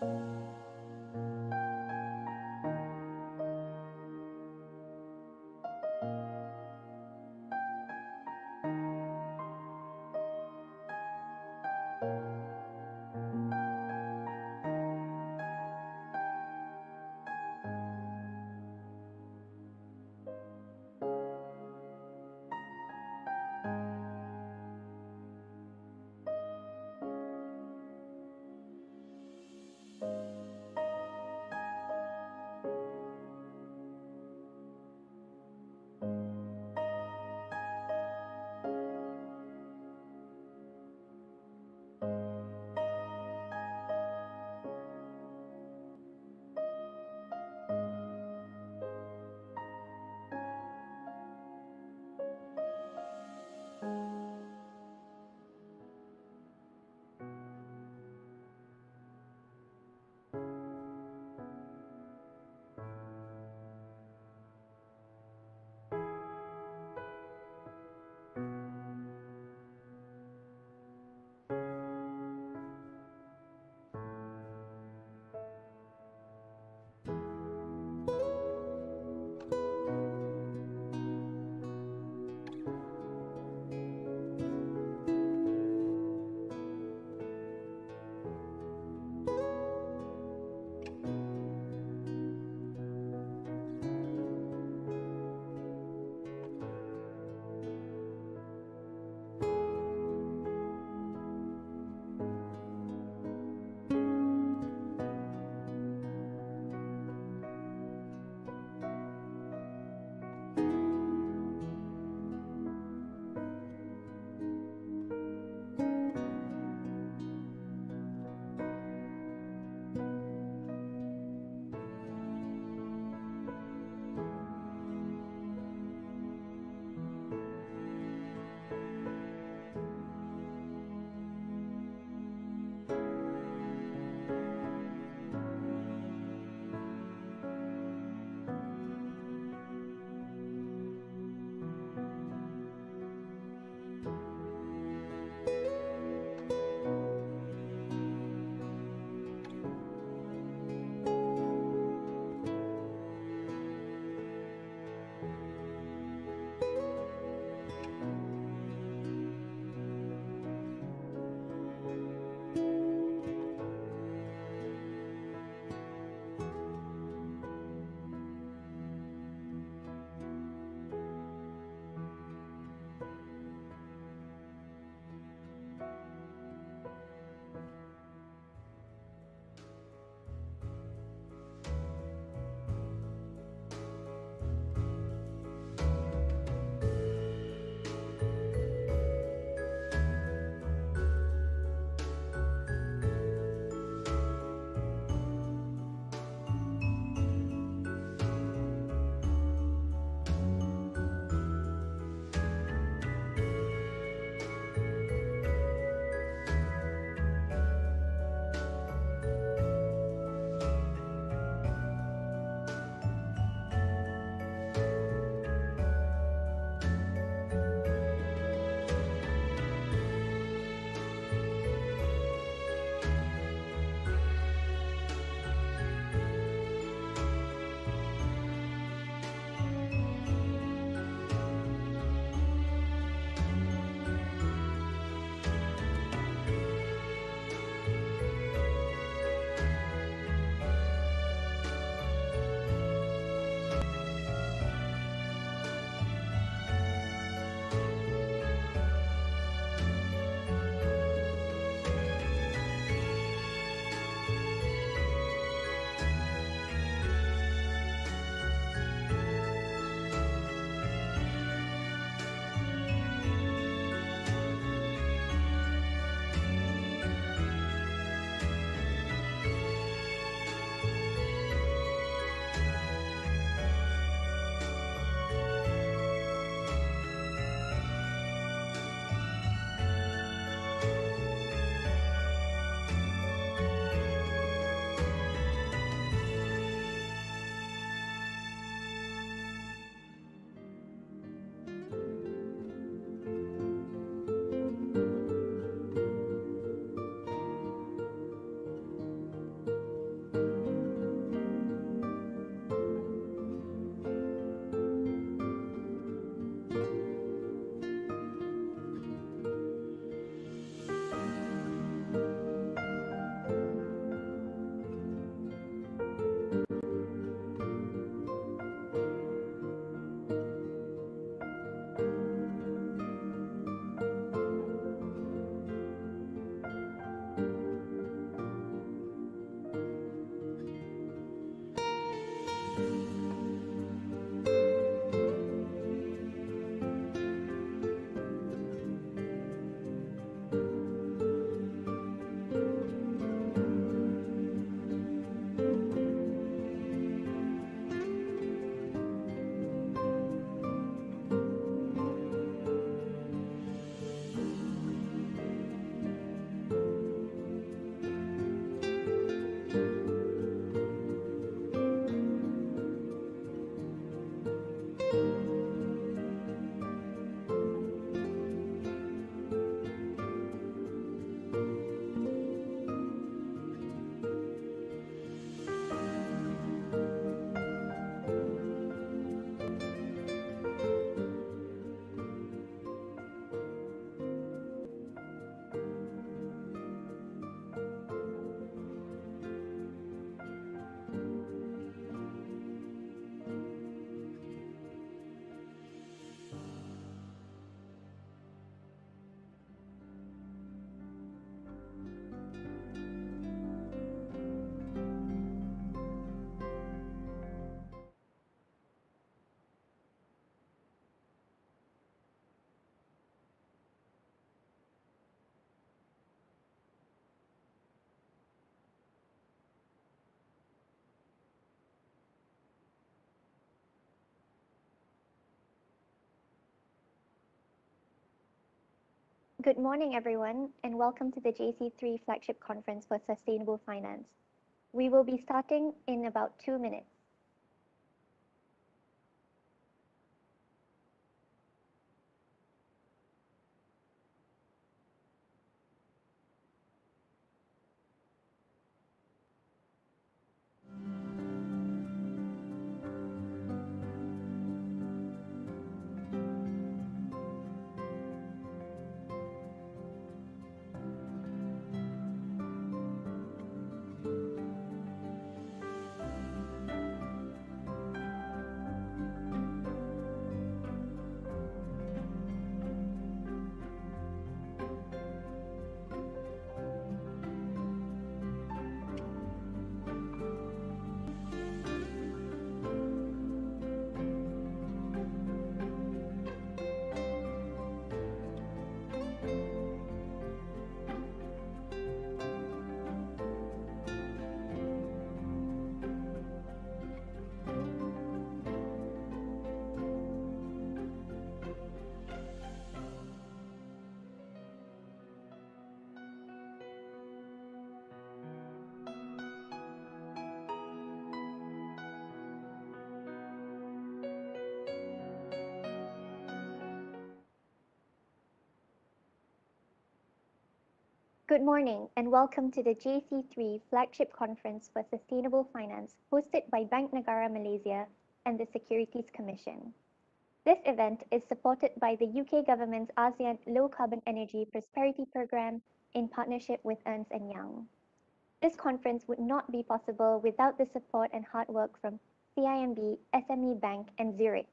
you. Good morning, everyone, and welcome to the JC3 Flagship Conference for Sustainable Finance. We will be starting in about 2 minutes. Good morning, and welcome to the JC3 Flagship Conference for Sustainable Finance, hosted by Bank Negara Malaysia and the Securities Commission. This event is supported by the UK government's ASEAN Low Carbon Energy Prosperity Programme in partnership with Ernst & Young. This conference would not be possible without the support and hard work from CIMB, SME Bank, and Zurich,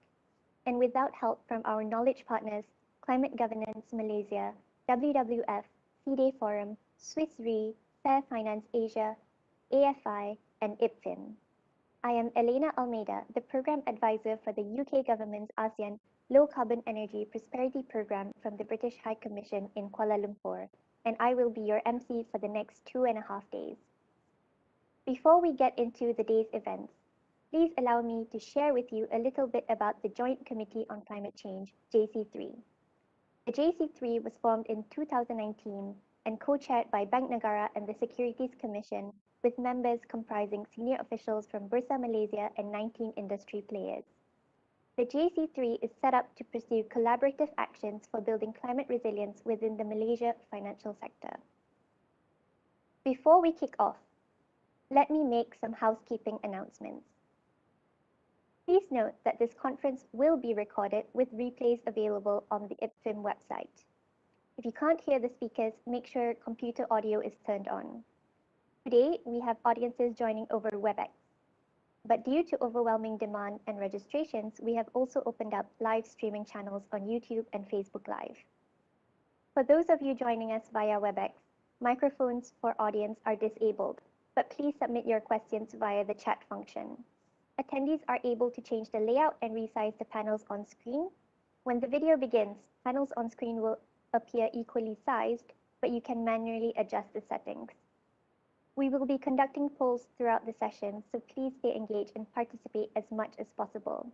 and without help from our knowledge partners, Climate Governance Malaysia, WWF, CDE Forum, Swiss Re, Fair Finance Asia, AFI, and IBFIM. I am Elena Almeida, the Program Advisor for the UK Government's ASEAN Low Carbon Energy Prosperity Programme from the British High Commission in Kuala Lumpur, and I will be your MC for the next 2.5 days. Before we get into the day's events, please allow me to share with you a little bit about the Joint Committee on Climate Change, JC3. The JC3 was formed in 2019 and co-chaired by Bank Negara and the Securities Commission, with members comprising senior officials from Bursa Malaysia and 19 industry players. The JC3 is set up to pursue collaborative actions for building climate resilience within the Malaysia financial sector. Before we kick off, let me make some housekeeping announcements. Please note that this conference will be recorded with replays available on the IBFIM website. If you can't hear the speakers, make sure computer audio is turned on. Today, we have audiences joining over WebEx. But due to overwhelming demand and registrations, we have also opened up live streaming channels on YouTube and Facebook Live. For those of you joining us via WebEx, microphones for audience are disabled, but please submit your questions via the chat function. Attendees are able to change the layout and resize the panels on screen. When the video begins, panels on screen will appear equally sized, but you can manually adjust the settings. We will be conducting polls throughout the session, so please stay engaged and participate as much as possible.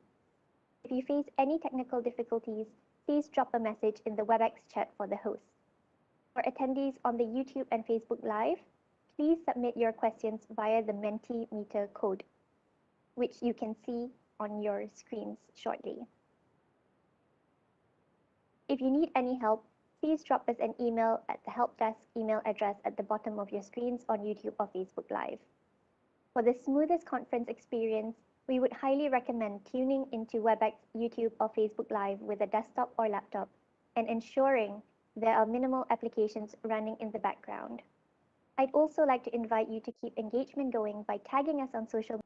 If you face any technical difficulties, please drop a message in the WebEx chat for the host. For attendees on the YouTube and Facebook Live, please submit your questions via the Mentimeter code, which you can see on your screens shortly. If you need any help, please drop us an email at the help desk email address at the bottom of your screens on YouTube or Facebook Live. For the smoothest conference experience, we would highly recommend tuning into WebEx, YouTube, or Facebook Live with a desktop or laptop and ensuring there are minimal applications running in the background. I'd also like to invite you to keep engagement going by tagging us on social media.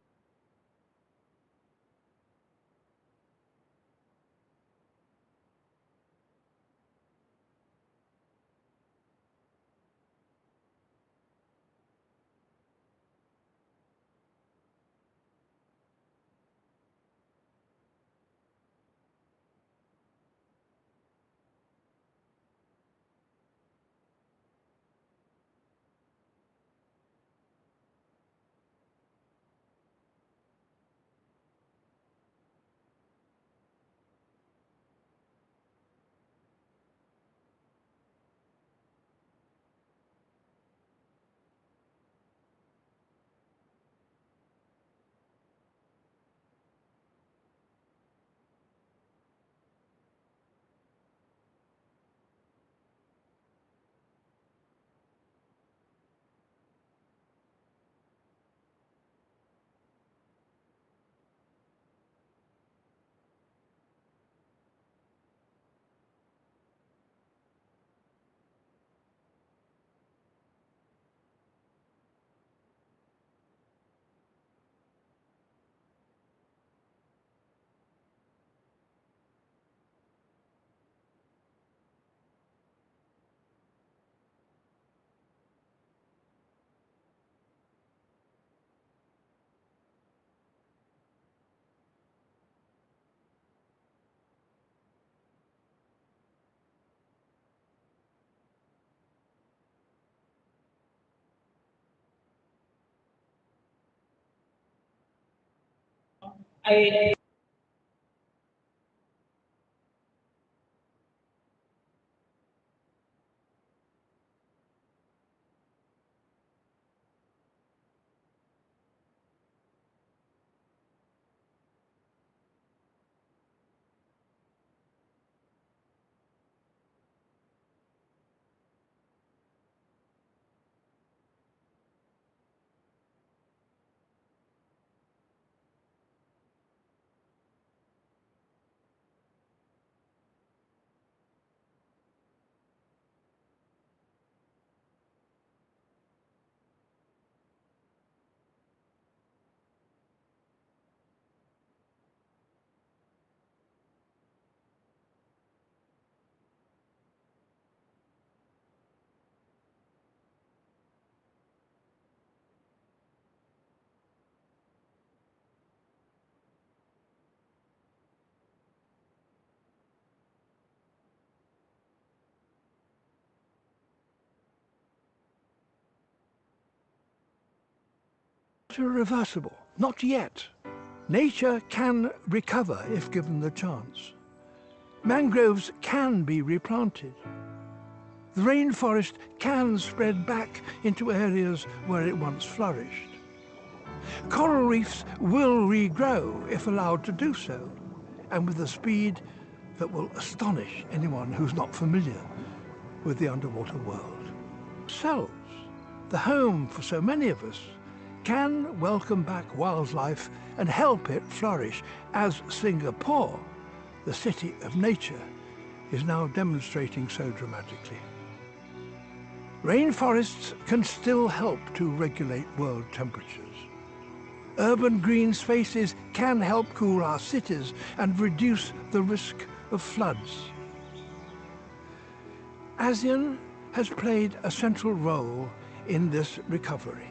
I Irreversible. Not yet. Nature can recover if given the chance. Mangroves can be replanted. The rainforest can spread back into areas where it once flourished. Coral reefs will regrow if allowed to do so, and with a speed that will astonish anyone who's not familiar with the underwater world. Ourselves, the home for so many of us, can welcome back wildlife and help it flourish, as Singapore, the city of nature, is now demonstrating so dramatically. Rainforests can still help to regulate world temperatures. Urban green spaces can help cool our cities and reduce the risk of floods. ASEAN has played a central role in this recovery,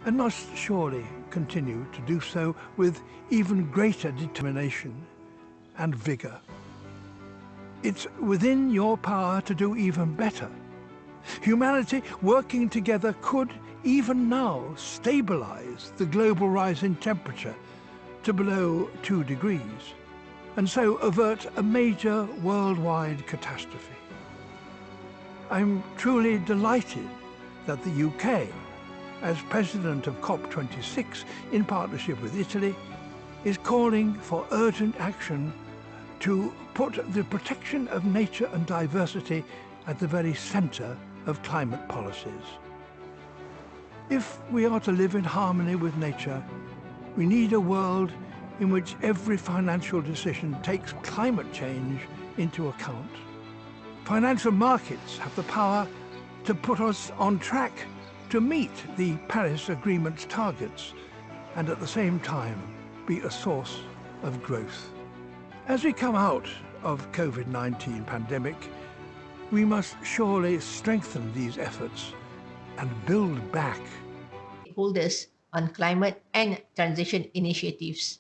and must surely continue to do so with even greater determination and vigour. It's within your power to do even better. Humanity working together could, even now, stabilise the global rise in temperature to below 2 degrees, and so avert a major worldwide catastrophe. I'm truly delighted that the UK, as President of COP26 in partnership with Italy, is calling for urgent action to put the protection of nature and diversity at the very centre of climate policies. If we are to live in harmony with nature, we need a world in which every financial decision takes climate change into account. Financial markets have the power to put us on track to meet the Paris Agreement's targets and at the same time be a source of growth. As we come out of COVID-19 pandemic, we must surely strengthen these efforts and build back. Stakeholders on climate and transition initiatives.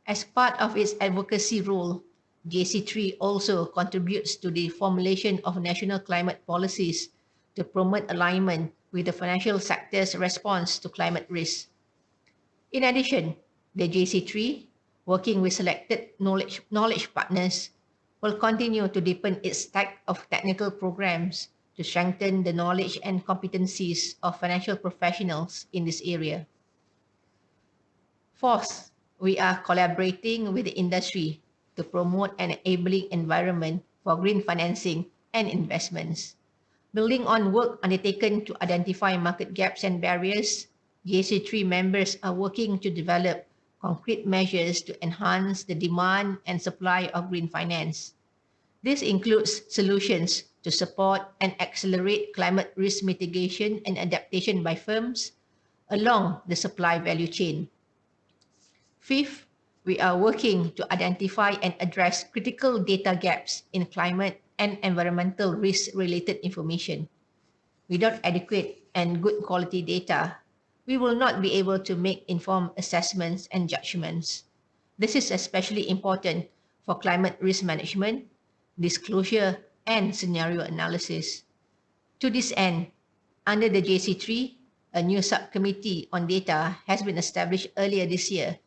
As part of its advocacy role, JC3 also contributes to the formulation of national climate policies to promote alignment with the financial sector's response to climate risk. In addition, the JC3, working with selected knowledge partners, will continue to deepen its stack of technical programs to strengthen the knowledge and competencies of financial professionals in this area. Fourth, we are collaborating with the industry to promote an enabling environment for green financing and investments. Building on work undertaken to identify market gaps and barriers, JC3 members are working to develop concrete measures to enhance the demand and supply of green finance. This includes solutions to support and accelerate climate risk mitigation and adaptation by firms along the supply value chain. Fifth, we are working to identify and address critical data gaps in climate and environmental risk-related information. Without adequate and good quality data, we will not be able to make informed assessments and judgments. This is especially important for climate risk management, disclosure, and scenario analysis. To this end, under the JC3, a new subcommittee on data has been established earlier this year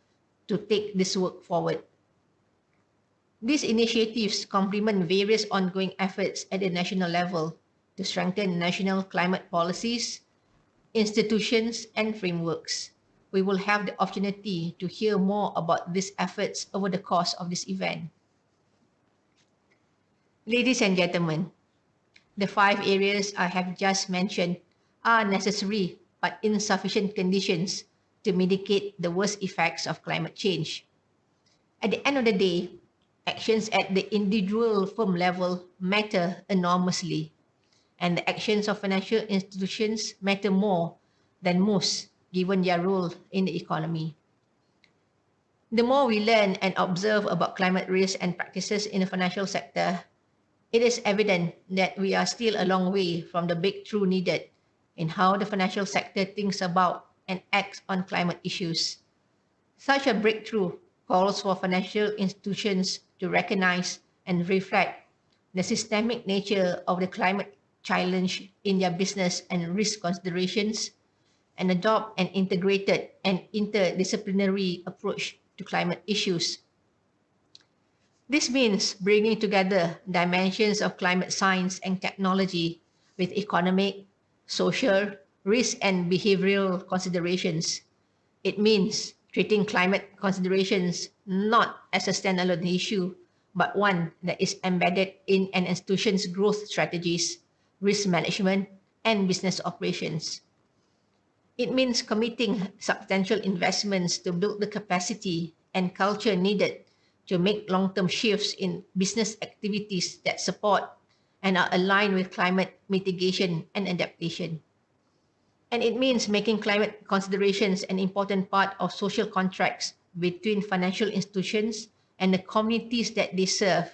to take this work forward. These initiatives complement various ongoing efforts at the national level to strengthen national climate policies, institutions, and frameworks. We will have the opportunity to hear more about these efforts over the course of this event. Ladies and gentlemen, the 5 areas I have just mentioned are necessary but insufficient conditions to mitigate the worst effects of climate change. At the end of the day, actions at the individual firm level matter enormously, and the actions of financial institutions matter more than most given their role in the economy. The more we learn and observe about climate risks and practices in the financial sector, it is evident that we are still a long way from the breakthrough needed in how the financial sector thinks about and acts on climate issues. Such a breakthrough calls for financial institutions to recognize and reflect the systemic nature of the climate challenge in their business and risk considerations and adopt an integrated and interdisciplinary approach to climate issues. This means bringing together dimensions of climate science and technology with economic, social, risk, and behavioral considerations. It means treating climate considerations not as a standalone issue, but one that is embedded in an institution's growth strategies, risk management, and business operations. It means committing substantial investments to build the capacity and culture needed to make long-term shifts in business activities that support and are aligned with climate mitigation and adaptation. And it means making climate considerations an important part of social contracts between financial institutions and the communities that they serve,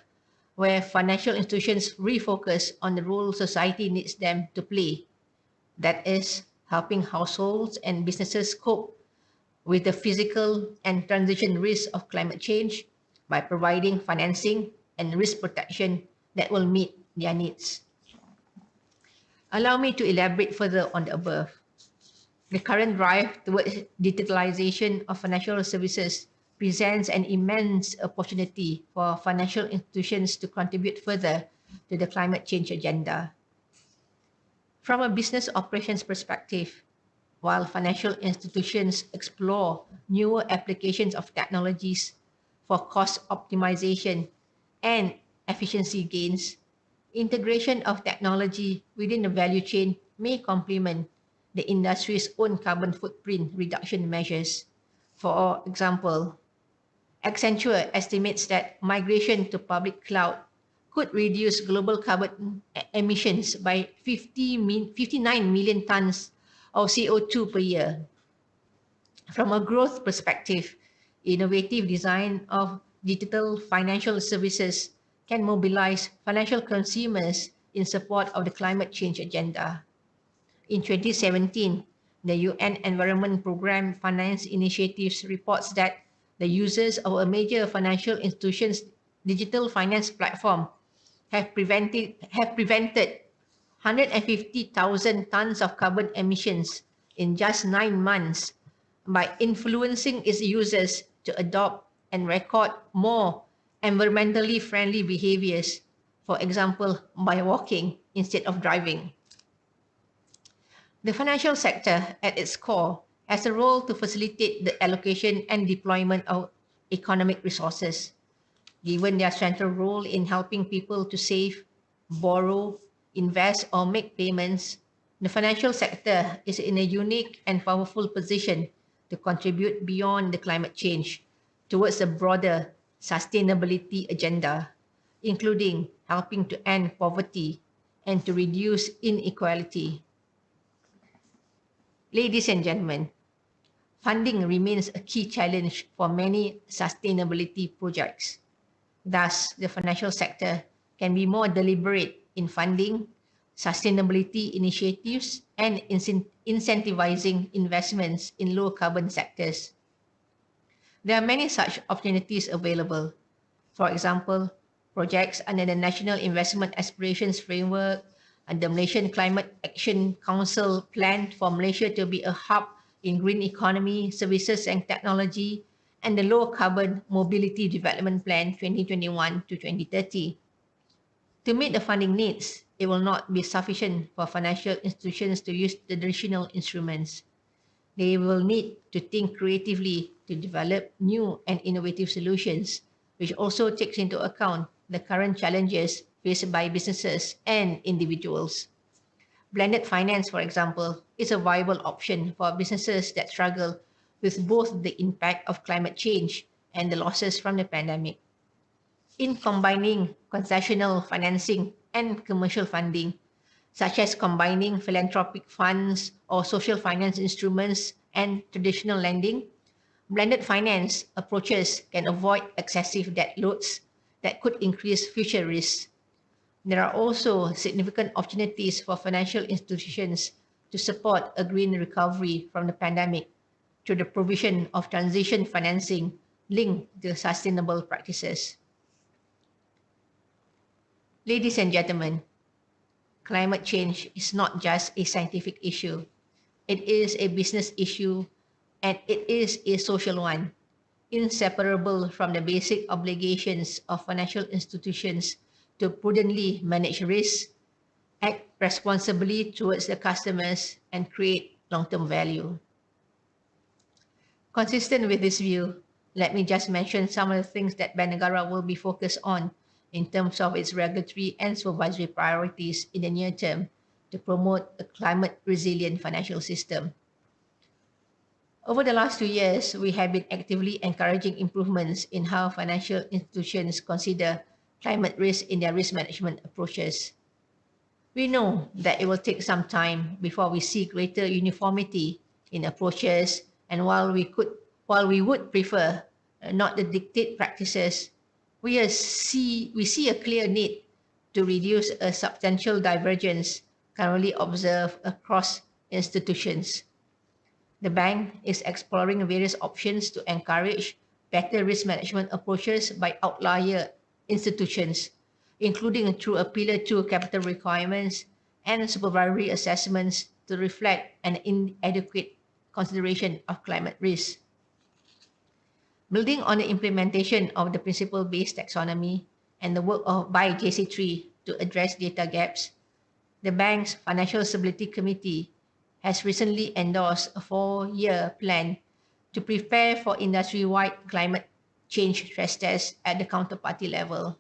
where financial institutions refocus on the role society needs them to play. That is, helping households and businesses cope with the physical and transition risks of climate change by providing financing and risk protection that will meet their needs. Allow me to elaborate further on the above. The current drive towards digitalization of financial services presents an immense opportunity for financial institutions to contribute further to the climate change agenda. From a business operations perspective, while financial institutions explore newer applications of technologies for cost optimization and efficiency gains, integration of technology within the value chain may complement the industry's own carbon footprint reduction measures. For example, Accenture estimates that migration to public cloud could reduce global carbon emissions by 59 million tons of CO2 per year. From a growth perspective, innovative design of digital financial services can mobilize financial consumers in support of the climate change agenda. In 2017, the UN Environment Programme Finance Initiatives reports that the users of a major financial institution's digital finance platform have prevented 150,000 tons of carbon emissions in just 9 months by influencing its users to adopt and record more environmentally friendly behaviors, for example, by walking instead of driving. The financial sector, at its core, has a role to facilitate the allocation and deployment of economic resources. Given their central role in helping people to save, borrow, invest, or make payments, the financial sector is in a unique and powerful position to contribute beyond the climate change towards a broader sustainability agenda, including helping to end poverty and to reduce inequality. Ladies and gentlemen, funding remains a key challenge for many sustainability projects. Thus, the financial sector can be more deliberate in funding sustainability initiatives and incentivizing investments in low carbon sectors. There are many such opportunities available. For example, projects under the National Investment Aspirations Framework and the Malaysian Climate Action Council planned for Malaysia to be a hub in green economy, services and technology, and the Low Carbon Mobility Development Plan 2021 to 2030. To meet the funding needs, it will not be sufficient for financial institutions to use the traditional instruments. They will need to think creatively to develop new and innovative solutions, which also takes into account the current challenges faced by businesses and individuals. Blended finance, for example, is a viable option for businesses that struggle with both the impact of climate change and the losses from the pandemic. In combining concessional financing and commercial funding, such as combining philanthropic funds or social finance instruments and traditional lending, blended finance approaches can avoid excessive debt loads that could increase future risks. There are also significant opportunities for financial institutions to support a green recovery from the pandemic through the provision of transition financing linked to sustainable practices. Ladies and gentlemen, climate change is not just a scientific issue. It is a business issue and it is a social one, inseparable from the basic obligations of financial institutions to prudently manage risks, act responsibly towards the customers, and create long-term value. Consistent with this view, let me just mention some of the things that Bank Negara will be focused on in terms of its regulatory and supervisory priorities in the near term to promote a climate resilient financial system. Over the last 2 years, we have been actively encouraging improvements in how financial institutions consider climate risk in their risk management approaches. We know that it will take some time before we see greater uniformity in approaches, and while we would prefer not to dictate practices, we see a clear need to reduce a substantial divergence currently observed across institutions. The bank is exploring various options to encourage better risk management approaches by outlier institutions, including through a Pillar 2 capital requirements and supervisory assessments to reflect an inadequate consideration of climate risk. Building on the implementation of the principle-based taxonomy and the work by JC3 to address data gaps, the bank's Financial Stability Committee has recently endorsed a 4-year plan to prepare for industry-wide climate change stress tests at the counterparty level.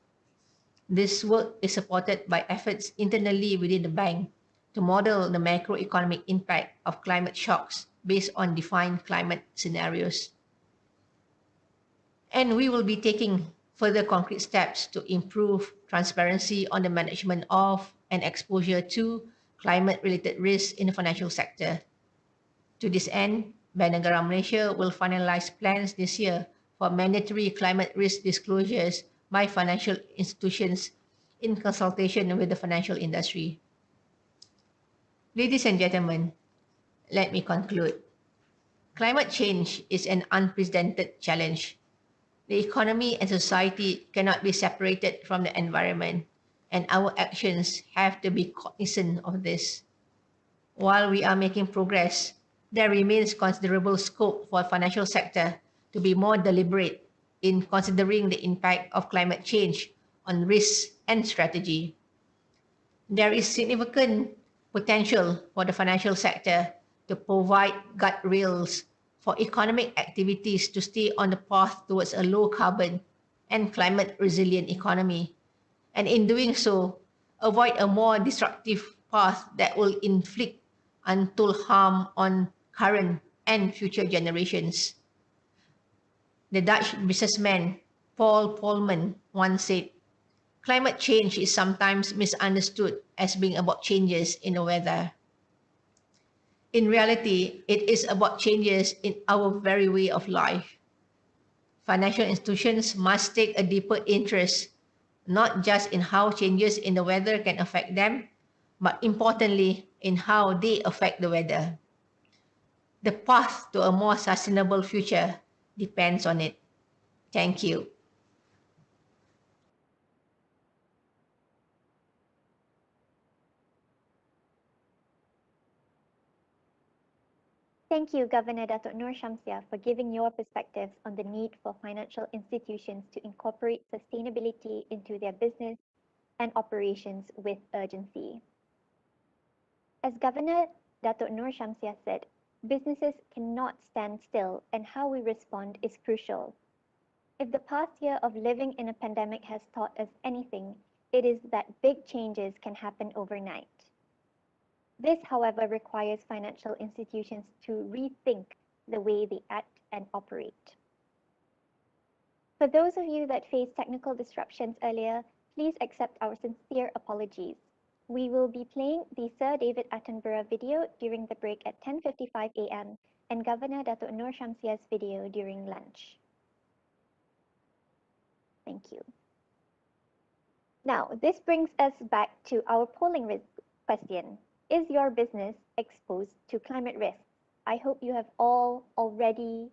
This work is supported by efforts internally within the bank to model the macroeconomic impact of climate shocks based on defined climate scenarios. And we will be taking further concrete steps to improve transparency on the management of and exposure to climate-related risks in the financial sector. To this end, Bank Negara Malaysia will finalize plans this year for mandatory climate risk disclosures by financial institutions in consultation with the financial industry. Ladies and gentlemen, let me conclude. Climate change is an unprecedented challenge. The economy and society cannot be separated from the environment, and our actions have to be cognizant of this. While we are making progress, there remains considerable scope for the financial sector to be more deliberate in considering the impact of climate change on risks and strategy. There is significant potential for the financial sector to provide guardrails for economic activities to stay on the path towards a low carbon and climate resilient economy, and in doing so, avoid a more destructive path that will inflict untold harm on current and future generations. The Dutch businessman Paul Polman once said, "Climate change is sometimes misunderstood as being about changes in the weather. In reality, it is about changes in our very way of life. Financial institutions must take a deeper interest, not just in how changes in the weather can affect them, but importantly, in how they affect the weather. The path to a more sustainable future depends on it." Thank you. Thank you, Governor Datuk Nur Shamsia, for giving your perspectives on the need for financial institutions to incorporate sustainability into their business and operations with urgency. As Governor Datuk Nur Shamsia said, businesses cannot stand still, and how we respond is crucial. If the past year of living in a pandemic has taught us anything, it is that big changes can happen overnight. This, however, requires financial institutions to rethink the way they act and operate. For those of you that faced technical disruptions earlier, please accept our sincere apologies. We will be playing the Sir David Attenborough video during the break at 10:55 a.m. and Governor Datuk Nur Shamsia's video during lunch. Thank you. Now, this brings us back to our polling question. Is your business exposed to climate risks? I hope you have all already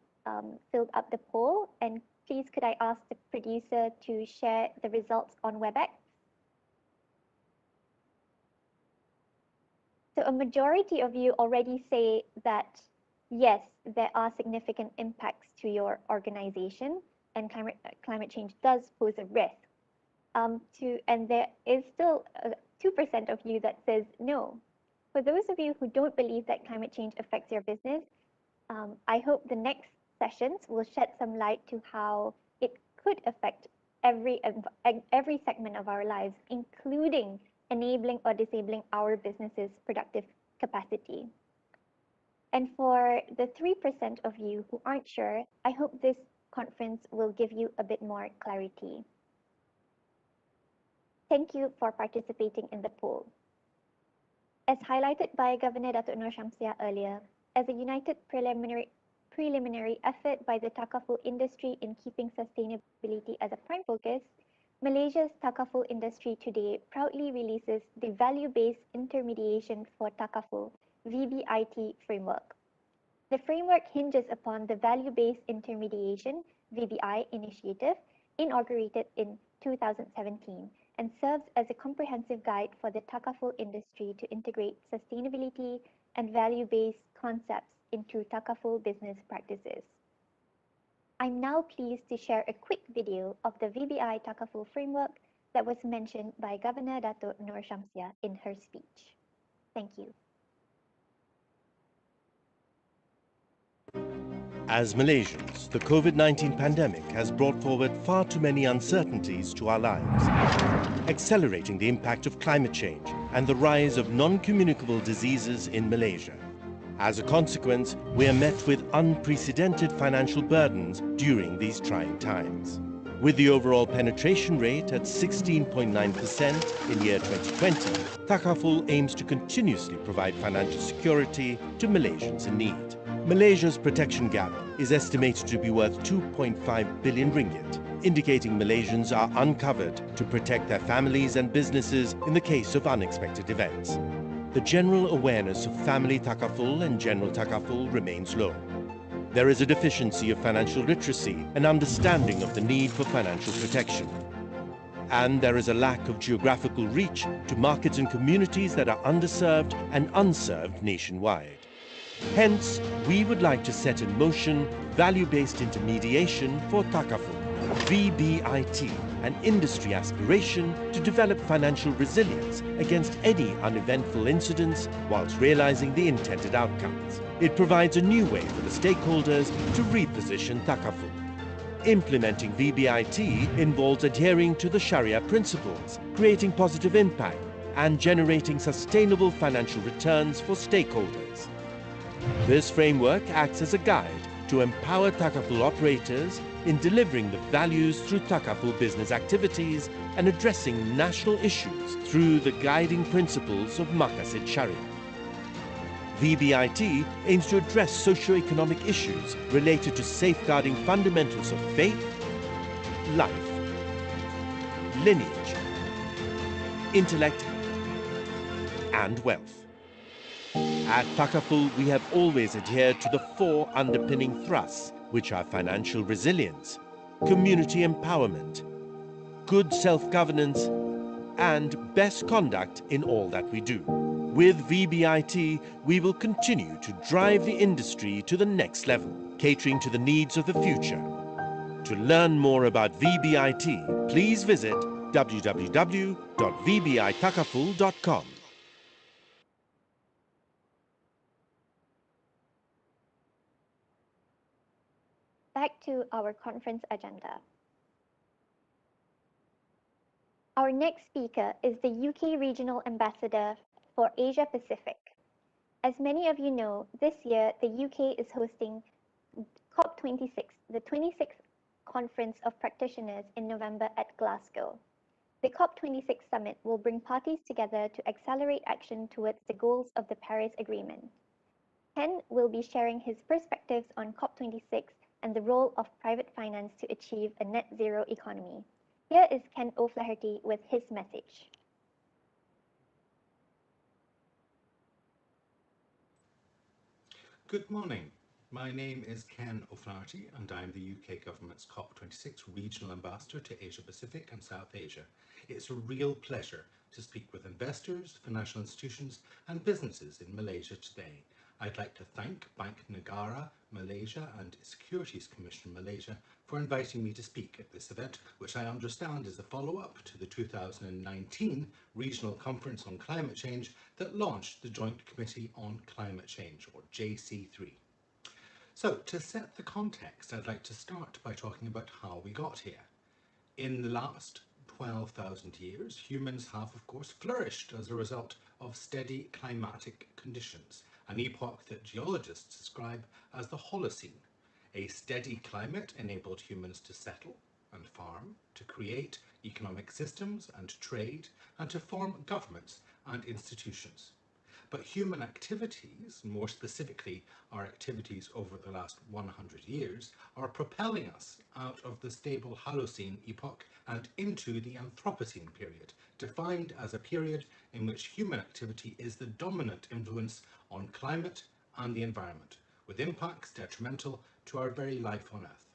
filled up the poll, and please could I ask the producer to share the results on WebEx? So a majority of you already say that yes, there are significant impacts to your organization, and climate change does pose a risk. And there is still 2% of you that says no. For those of you who don't believe that climate change affects your business, I hope the next sessions will shed some light to how it could affect every segment of our lives, including enabling or disabling our business's productive capacity. And for the 3% of you who aren't sure, I hope this conference will give you a bit more clarity. Thank you for participating in the poll. As highlighted by Governor Datuk Nur Shamsia earlier, as a united preliminary effort by the takaful industry in keeping sustainability as a prime focus, Malaysia's takaful industry today proudly releases the Value-Based Intermediation for Takaful (VBIT) framework. The framework hinges upon the Value-Based Intermediation (VBI) initiative inaugurated in 2017 and serves as a comprehensive guide for the takaful industry to integrate sustainability and value-based concepts into takaful business practices. I'm now pleased to share a quick video of the VBI takaful framework that was mentioned by Governor Datuk Nur Shamsia in her speech. Thank you. As Malaysians, the COVID-19 pandemic has brought forward far too many uncertainties to our lives, accelerating the impact of climate change and the rise of non-communicable diseases in Malaysia. As a consequence, we are met with unprecedented financial burdens during these trying times. With the overall penetration rate at 16.9% in year 2020, Takaful aims to continuously provide financial security to Malaysians in need. Malaysia's protection gap is estimated to be worth 2.5 billion ringgit, indicating Malaysians are uncovered to protect their families and businesses in the case of unexpected events. The general awareness of family takaful and general takaful remains low. There is a deficiency of financial literacy and understanding of the need for financial protection. And there is a lack of geographical reach to markets and communities that are underserved and unserved nationwide. Hence, we would like to set in motion value-based intermediation for takaful, VBIT, an industry aspiration to develop financial resilience against any uneventful incidents whilst realizing the intended outcomes. It provides a new way for the stakeholders to reposition takaful. Implementing VBIT involves adhering to the Sharia principles, creating positive impact, and generating sustainable financial returns for stakeholders. This framework acts as a guide to empower takaful operators in delivering the values through takaful business activities and addressing national issues through the guiding principles of Maqasid Sharia. VBIT aims to address socio-economic issues related to safeguarding fundamentals of faith, life, lineage, intellect, and wealth. At Takaful, we have always adhered to the four underpinning thrusts, which are financial resilience, community empowerment, good self-governance, and best conduct in all that we do. With VBIT, we will continue to drive the industry to the next level, catering to the needs of the future. To learn more about VBIT, please visit www.vbitakaful.com. Back to our conference agenda. Our next speaker is the UK Regional Ambassador for Asia Pacific. As many of you know, this year the UK is hosting COP26, the 26th Conference of Practitioners in November at Glasgow. The COP26 summit will bring parties together to accelerate action towards the goals of the Paris Agreement. Ken will be sharing his perspectives on COP26 and the role of private finance to achieve a net zero economy. Here is Ken O'Flaherty with his message. Good morning. My name is Ken O'Flaherty and I'm the UK Government's COP26 Regional Ambassador to Asia Pacific and South Asia. It's a real pleasure to speak with investors, financial institutions and businesses in Malaysia today. I'd like to thank Bank Negara Malaysia and Securities Commission Malaysia for inviting me to speak at this event, which I understand is a follow-up to the 2019 Regional Conference on Climate Change that launched the Joint Committee on Climate Change, or JC3. So, to set the context, I'd like to start by talking about how we got here. In the last 12,000 years, humans have, of course, flourished as a result of steady climatic conditions, an epoch that geologists describe as the Holocene. A steady climate enabled humans to settle and farm, to create economic systems and trade, and to form governments and institutions. But human activities, more specifically our activities over the last 100 years, are propelling us out of the stable Holocene epoch and into the Anthropocene period, defined as a period in which human activity is the dominant influence on climate and the environment, with impacts detrimental to our very life on Earth.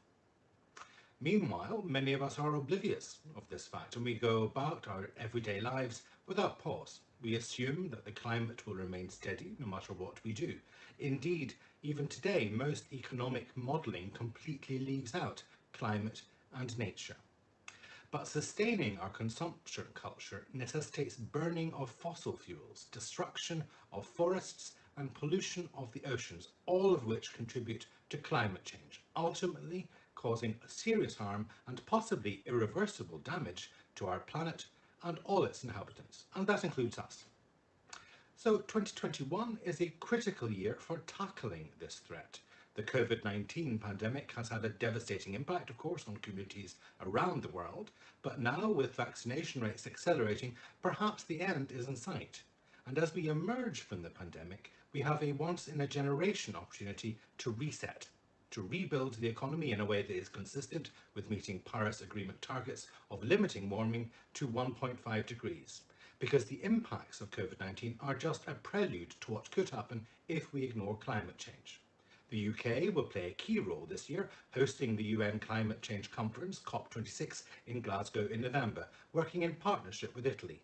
Meanwhile, many of us are oblivious of this fact and we go about our everyday lives without pause. We assume that the climate will remain steady no matter what we do. Indeed, even today, most economic modelling completely leaves out climate and nature. But sustaining our consumption culture necessitates burning of fossil fuels, destruction of forests and pollution of the oceans, all of which contribute to climate change, ultimately causing serious harm and possibly irreversible damage to our planet and all its inhabitants, and that includes us. So 2021 is a critical year for tackling this threat. The COVID-19 pandemic has had a devastating impact, of course, on communities around the world, but now with vaccination rates accelerating, perhaps the end is in sight. And as we emerge from the pandemic, we have a once-in-a-generation opportunity to reset, to rebuild the economy in a way that is consistent with meeting Paris Agreement targets of limiting warming to 1.5 degrees. Because the impacts of COVID-19 are just a prelude to what could happen if we ignore climate change. The UK will play a key role this year, hosting the UN Climate Change Conference, COP26, in Glasgow in November, working in partnership with Italy.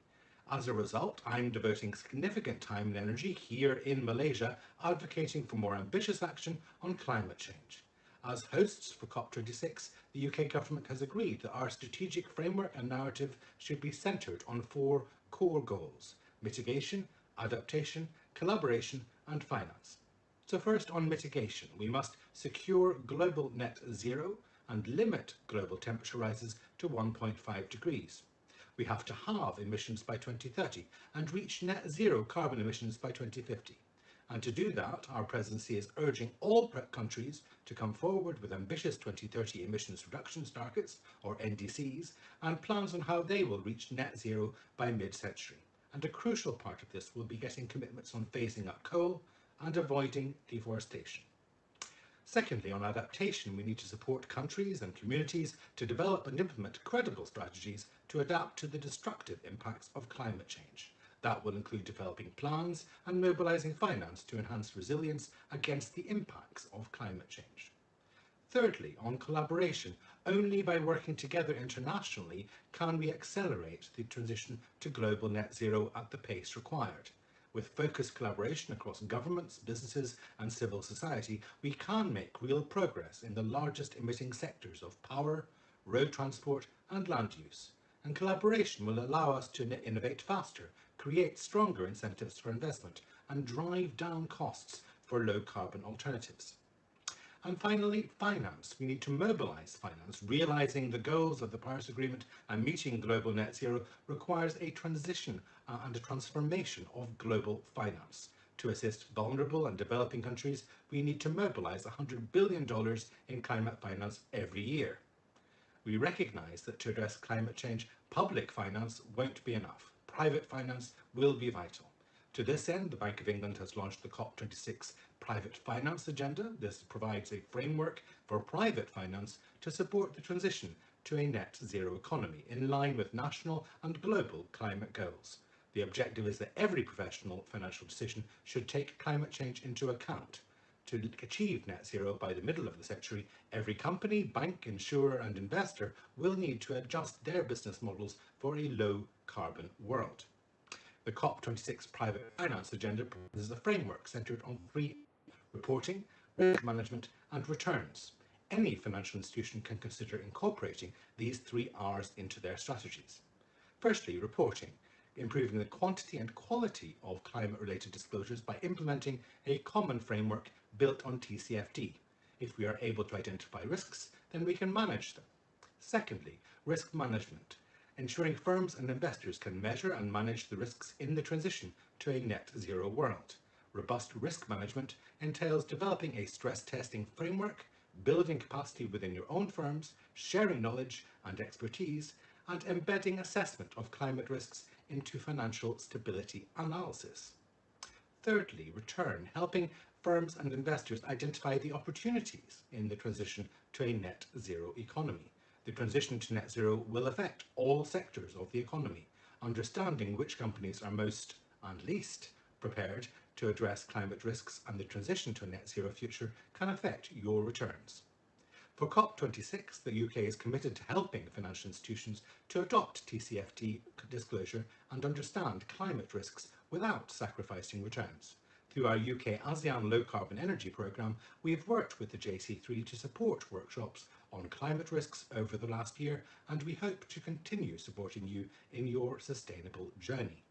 As a result, I'm devoting significant time and energy here in Malaysia advocating for more ambitious action on climate change. As hosts for COP26, the UK government has agreed that our strategic framework and narrative should be centred on 4 core goals: mitigation, adaptation, collaboration and finance. So first, on mitigation, we must secure global net zero and limit global temperature rises to 1.5 degrees. We have to halve emissions by 2030 and reach net zero carbon emissions by 2050. And to do that, our presidency is urging all countries to come forward with ambitious 2030 emissions reductions targets, or NDCs, and plans on how they will reach net zero by mid-century. And a crucial part of this will be getting commitments on phasing out coal and avoiding deforestation. Secondly, on adaptation, we need to support countries and communities to develop and implement credible strategies to adapt to the destructive impacts of climate change. That will include developing plans and mobilising finance to enhance resilience against the impacts of climate change. Thirdly, on collaboration, only by working together internationally can we accelerate the transition to global net zero at the pace required. With focused collaboration across governments, businesses and civil society, we can make real progress in the largest emitting sectors of power, road transport and land use. And collaboration will allow us to innovate faster, create stronger incentives for investment and drive down costs for low carbon alternatives. And finally, finance. We need to mobilise finance. Realising the goals of the Paris Agreement and meeting global net zero requires a transition and a transformation of global finance. To assist vulnerable and developing countries, we need to mobilise $100 billion in climate finance every year. We recognise that to address climate change, public finance won't be enough. Private finance will be vital. To this end, the Bank of England has launched the COP26 Private Finance Agenda. This provides a framework for private finance to support the transition to a net zero economy in line with national and global climate goals. The objective is that every professional financial decision should take climate change into account. To achieve net zero by the middle of the century, every company, bank, insurer and investor will need to adjust their business models for a low carbon world. The COP26 Private Finance Agenda proposes a framework centred on three: reporting, risk management and returns. Any financial institution can consider incorporating these three R's into their strategies. Firstly, reporting, improving the quantity and quality of climate-related disclosures by implementing a common framework built on TCFD. If we are able to identify risks, then we can manage them. Secondly, risk management, ensuring firms and investors can measure and manage the risks in the transition to a net zero world. Robust risk management entails developing a stress testing framework, building capacity within your own firms, sharing knowledge and expertise, and embedding assessment of climate risks into financial stability analysis. Thirdly, return, helping firms and investors identify the opportunities in the transition to a net zero economy. The transition to net zero will affect all sectors of the economy. Understanding which companies are most and least prepared to address climate risks and the transition to a net zero future can affect your returns. For COP26, the UK is committed to helping financial institutions to adopt TCFD disclosure and understand climate risks without sacrificing returns. Through our UK ASEAN Low Carbon Energy Programme, we have worked with the JC3 to support workshops on climate risks over the last year, and we hope to continue supporting you in your sustainable journey.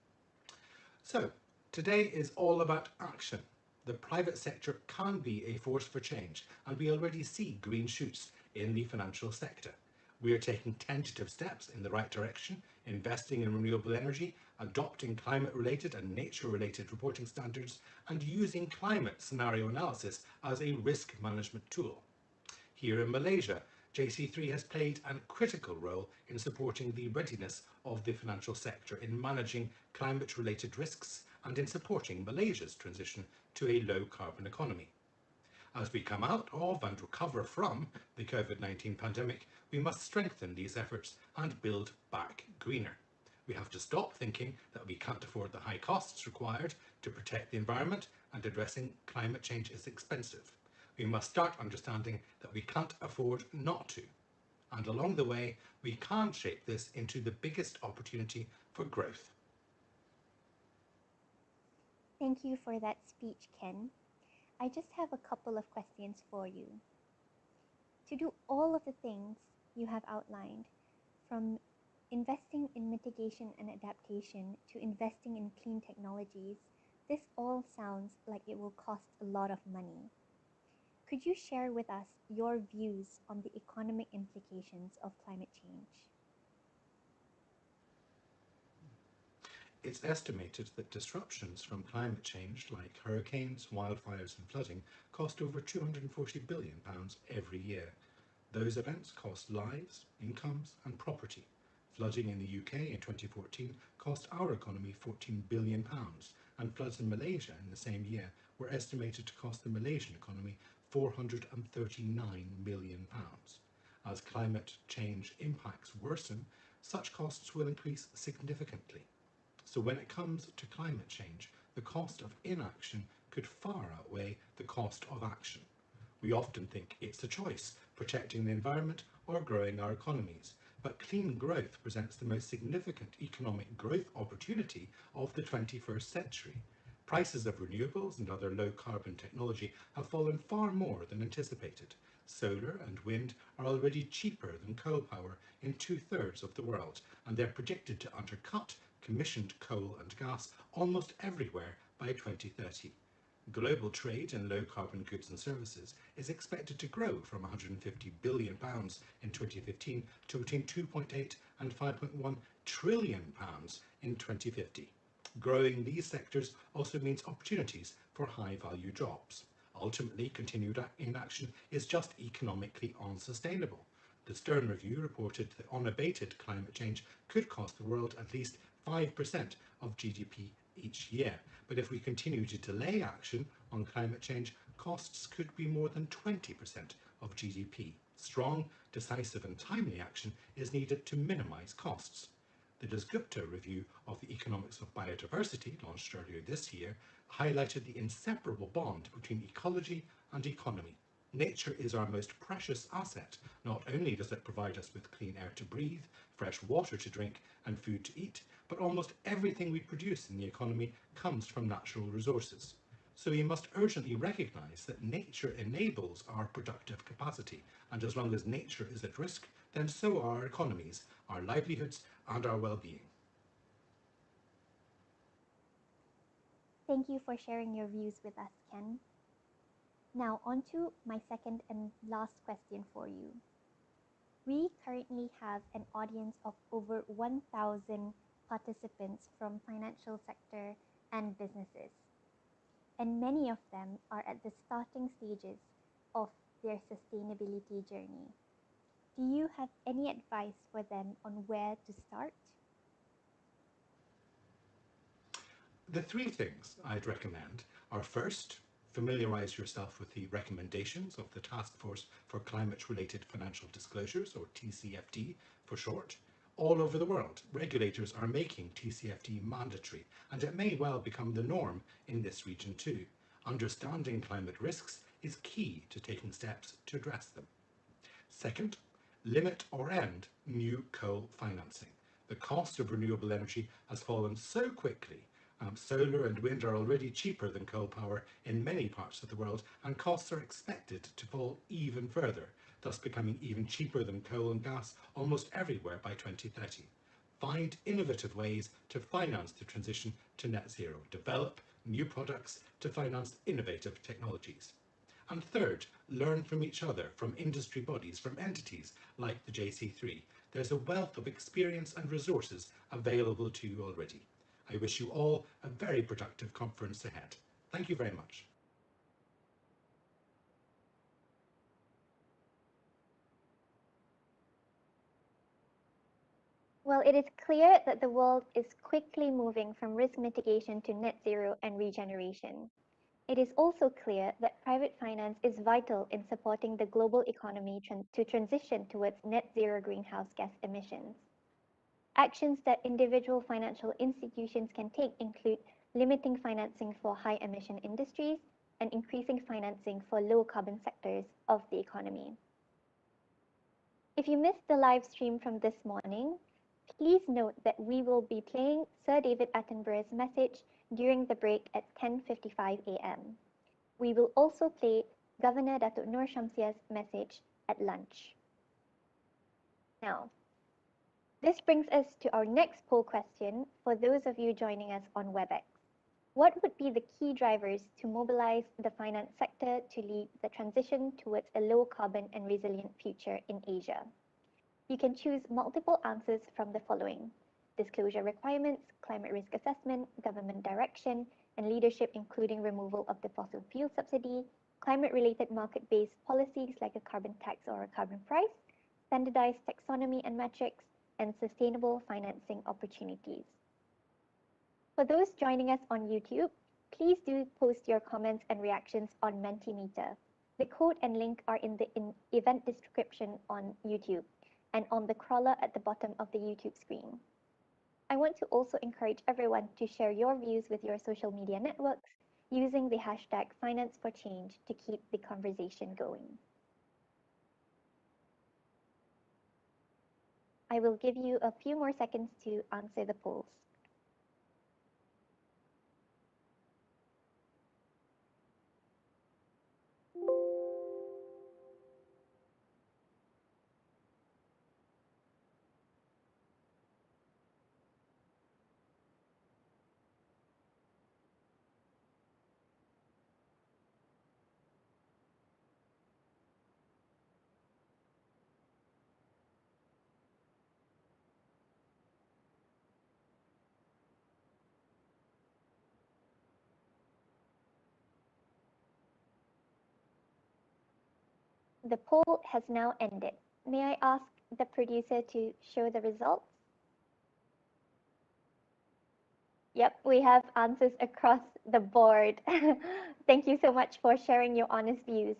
So, today is all about action. The private sector can be a force for change, and we already see green shoots in the financial sector. We are taking tentative steps in the right direction, investing in renewable energy, adopting climate-related and nature-related reporting standards, and using climate scenario analysis as a risk management tool. Here in Malaysia, JC3 has played a critical role in supporting the readiness of the financial sector in managing climate-related risks and in supporting Malaysia's transition to a low-carbon economy. As we come out of and recover from the COVID-19 pandemic, we must strengthen these efforts and build back greener. We have to stop thinking that we can't afford the high costs required to protect the environment, and addressing climate change is expensive. We must start understanding that we can't afford not to. And along the way, we can shape this into the biggest opportunity for growth. Thank you for that speech, Ken. I just have a couple of questions for you. To do all of the things you have outlined, from investing in mitigation and adaptation to investing in clean technologies, this all sounds like it will cost a lot of money. Could you share with us your views on the economic implications of climate change? It's estimated that disruptions from climate change, like hurricanes, wildfires and flooding, cost over £240 billion every year. Those events cost lives, incomes and property. Flooding in the UK in 2014 cost our economy £14 billion, and floods in Malaysia in the same year were estimated to cost the Malaysian economy £439 million. As climate change impacts worsen, such costs will increase significantly. So when it comes to climate change, the cost of inaction could far outweigh the cost of action. We often think it's a choice, protecting the environment or growing our economies. But clean growth presents the most significant economic growth opportunity of the 21st century. Prices of renewables and other low-carbon technology have fallen far more than anticipated. Solar and wind are already cheaper than coal power in two-thirds of the world, and they're predicted to undercut commissioned coal and gas almost everywhere by 2030. Global trade in low-carbon goods and services is expected to grow from £150 billion in 2015 to between 2.8 and 5.1 trillion pounds in 2050. Growing these sectors also means opportunities for high-value jobs. Ultimately, continued inaction is just economically unsustainable. The Stern Review reported that unabated climate change could cost the world at least 5% of GDP each year. But if we continue to delay action on climate change, costs could be more than 20% of GDP. Strong, decisive and timely action is needed to minimise costs. The Dasgupta review of the economics of biodiversity, launched earlier this year, highlighted the inseparable bond between ecology and economy. Nature is our most precious asset. Not only does it provide us with clean air to breathe, fresh water to drink and food to eat, but almost everything we produce in the economy comes from natural resources. So we must urgently recognise that nature enables our productive capacity, and as long as nature is at risk, then so are our economies, our livelihoods and our well-being. Thank you for sharing your views with us, Ken. Now on to my second and last question for you. We currently have an audience of over 1,000 participants from financial sector and businesses, and many of them are at the starting stages of their sustainability journey. Do you have any advice for them on where to start? The three things I'd recommend are: first, familiarise yourself with the recommendations of the Task Force for Climate-Related Financial Disclosures, or TCFD for short. All over the world, regulators are making TCFD mandatory, and it may well become the norm in this region too. Understanding climate risks is key to taking steps to address them. Second, limit or end new coal financing. The cost of renewable energy has fallen so quickly. Solar and wind are already cheaper than coal power in many parts of the world, and costs are expected to fall even further, thus becoming even cheaper than coal and gas almost everywhere by 2030. Find innovative ways to finance the transition to net zero. Develop new products to finance innovative technologies. And third, learn from each other, from industry bodies, from entities like the JC3. There's a wealth of experience and resources available to you already. I wish you all a very productive conference ahead. Thank you very much. Well, it is clear that the world is quickly moving from risk mitigation to net zero and regeneration. It is also clear that private finance is vital in supporting the global economy to transition towards net zero greenhouse gas emissions. Actions that individual financial institutions can take include limiting financing for high emission industries and increasing financing for low carbon sectors of the economy. If you missed the live stream from this morning, please note that we will be playing Sir David Attenborough's message during the break at 10:55 a.m. We will also play Governor Datuk Nur Shamsia's message at lunch. Now, this brings us to our next poll question for those of you joining us on WebEx. What would be the key drivers to mobilize the finance sector to lead the transition towards a low carbon and resilient future in Asia? You can choose multiple answers from the following: disclosure requirements, climate risk assessment, government direction, and leadership, including removal of the fossil fuel subsidy, climate-related market-based policies like a carbon tax or a carbon price, standardized taxonomy and metrics, and sustainable financing opportunities. For those joining us on YouTube, please do post your comments and reactions on Mentimeter. The code and link are in the event description on YouTube and on the crawler at the bottom of the YouTube screen. I want to also encourage everyone to share your views with your social media networks using the hashtag #FinanceForChange to keep the conversation going. I will give you a few more seconds to answer the polls. The poll has now ended. May I ask the producer to show the results? Yep, we have answers across the board. Thank you so much for sharing your honest views.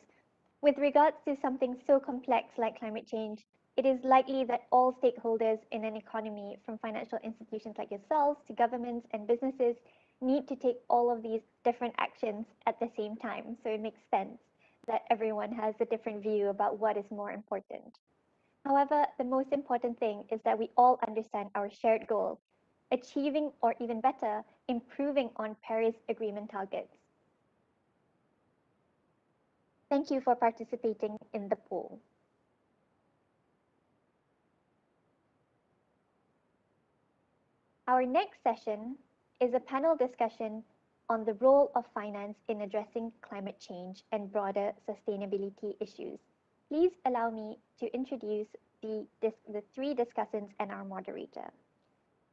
With regards to something so complex like climate change, it is likely that all stakeholders in an economy, from financial institutions like yourselves to governments and businesses, need to take all of these different actions at the same time. So it makes sense that everyone has a different view about what is more important. However, the most important thing is that we all understand our shared goal, achieving, or even better, improving on Paris Agreement targets. Thank you for participating in the poll. Our next session is a panel discussion on the role of finance in addressing climate change and broader sustainability issues. Please allow me to introduce the three discussants and our moderator.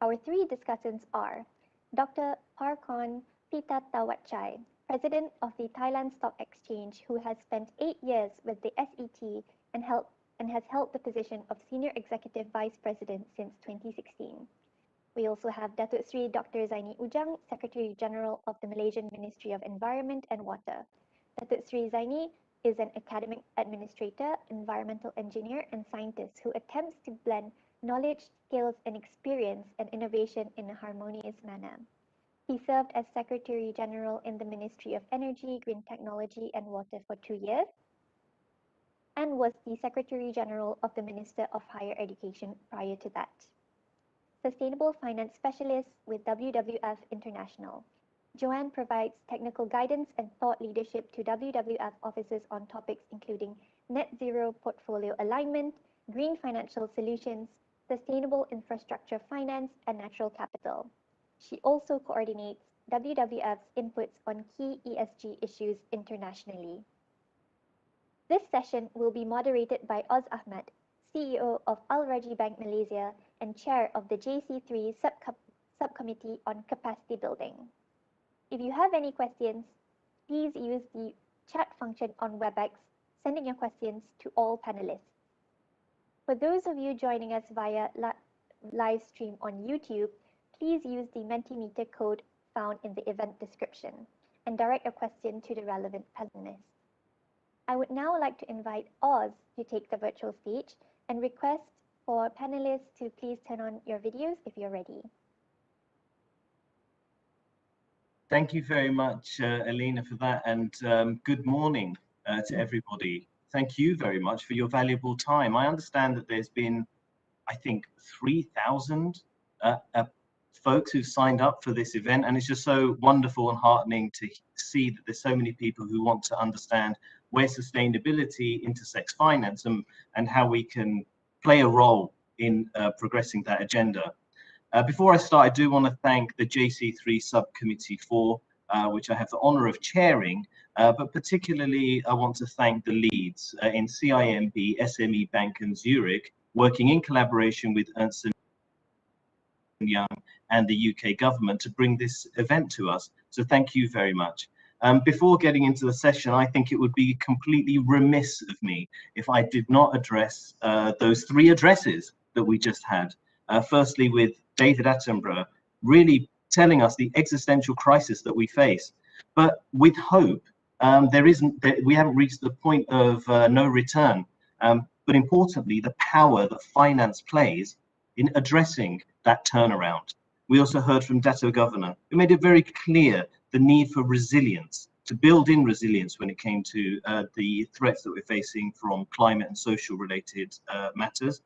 Our three discussants are Dr. Parkon Pitatawatchai, President of the Thailand Stock Exchange, who has spent 8 years with the SET and has held the position of Senior Executive Vice President since 2016. We also have Datuk Sri Dr. Zaini Ujang, Secretary General of the Malaysian Ministry of Environment and Water. Datuk Sri Zaini is an academic administrator, environmental engineer, and scientist who attempts to blend knowledge, skills, and experience and innovation in a harmonious manner. He served as Secretary General in the Ministry of Energy, Green Technology, and Water for 2 years, and was the Secretary General of the Minister of Higher Education prior to that. Sustainable Finance Specialist with WWF International. Joanne provides technical guidance and thought leadership to WWF officers on topics including net zero portfolio alignment, green financial solutions, sustainable infrastructure finance, and natural capital. She also coordinates WWF's inputs on key ESG issues internationally. This session will be moderated by Oz Ahmad, CEO of Al Rajhi Bank Malaysia and Chair of the JC3 Subcommittee on Capacity Building. If you have any questions, please use the chat function on WebEx, sending your questions to all panelists. For those of you joining us via live stream on YouTube, please use the Mentimeter code found in the event description and direct a question to the relevant panelists. I would now like to invite Oz to take the virtual stage and request for panelists to please turn on your videos if you're ready. Thank you very much, Alina, for that, and good morning to everybody. Thank you very much for your valuable time. I understand that there's been, I think, 3,000 folks who signed up for this event, and it's just so wonderful and heartening to see that there's so many people who want to understand where sustainability intersects finance and how we can play a role in progressing that agenda. Before I start, I do want to thank the JC3 Subcommittee 4, which I have the honor of chairing, but particularly I want to thank the leads in CIMB, SME Bank and Zurich, working in collaboration with Ernst & Young and the UK government to bring this event to us. So thank you very much. Before getting into the session, I think it would be completely remiss of me if I did not address those three addresses that we just had. Firstly, with David Attenborough really telling us the existential crisis that we face, but with hope. We haven't reached the point of no return, but importantly, the power that finance plays in addressing that turnaround. We also heard from Dato Governor, who made it very clear the need for resilience, to build in resilience when it came to the threats that we're facing from climate and social related matters.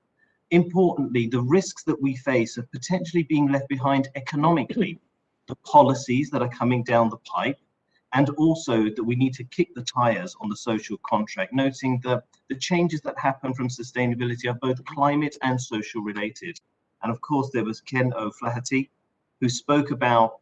Importantly, the risks that we face of potentially being left behind economically, the policies that are coming down the pipe, and also that we need to kick the tires on the social contract, noting the changes that happen from sustainability are both climate and social related. And of course, there was Ken O'Flaherty, who spoke about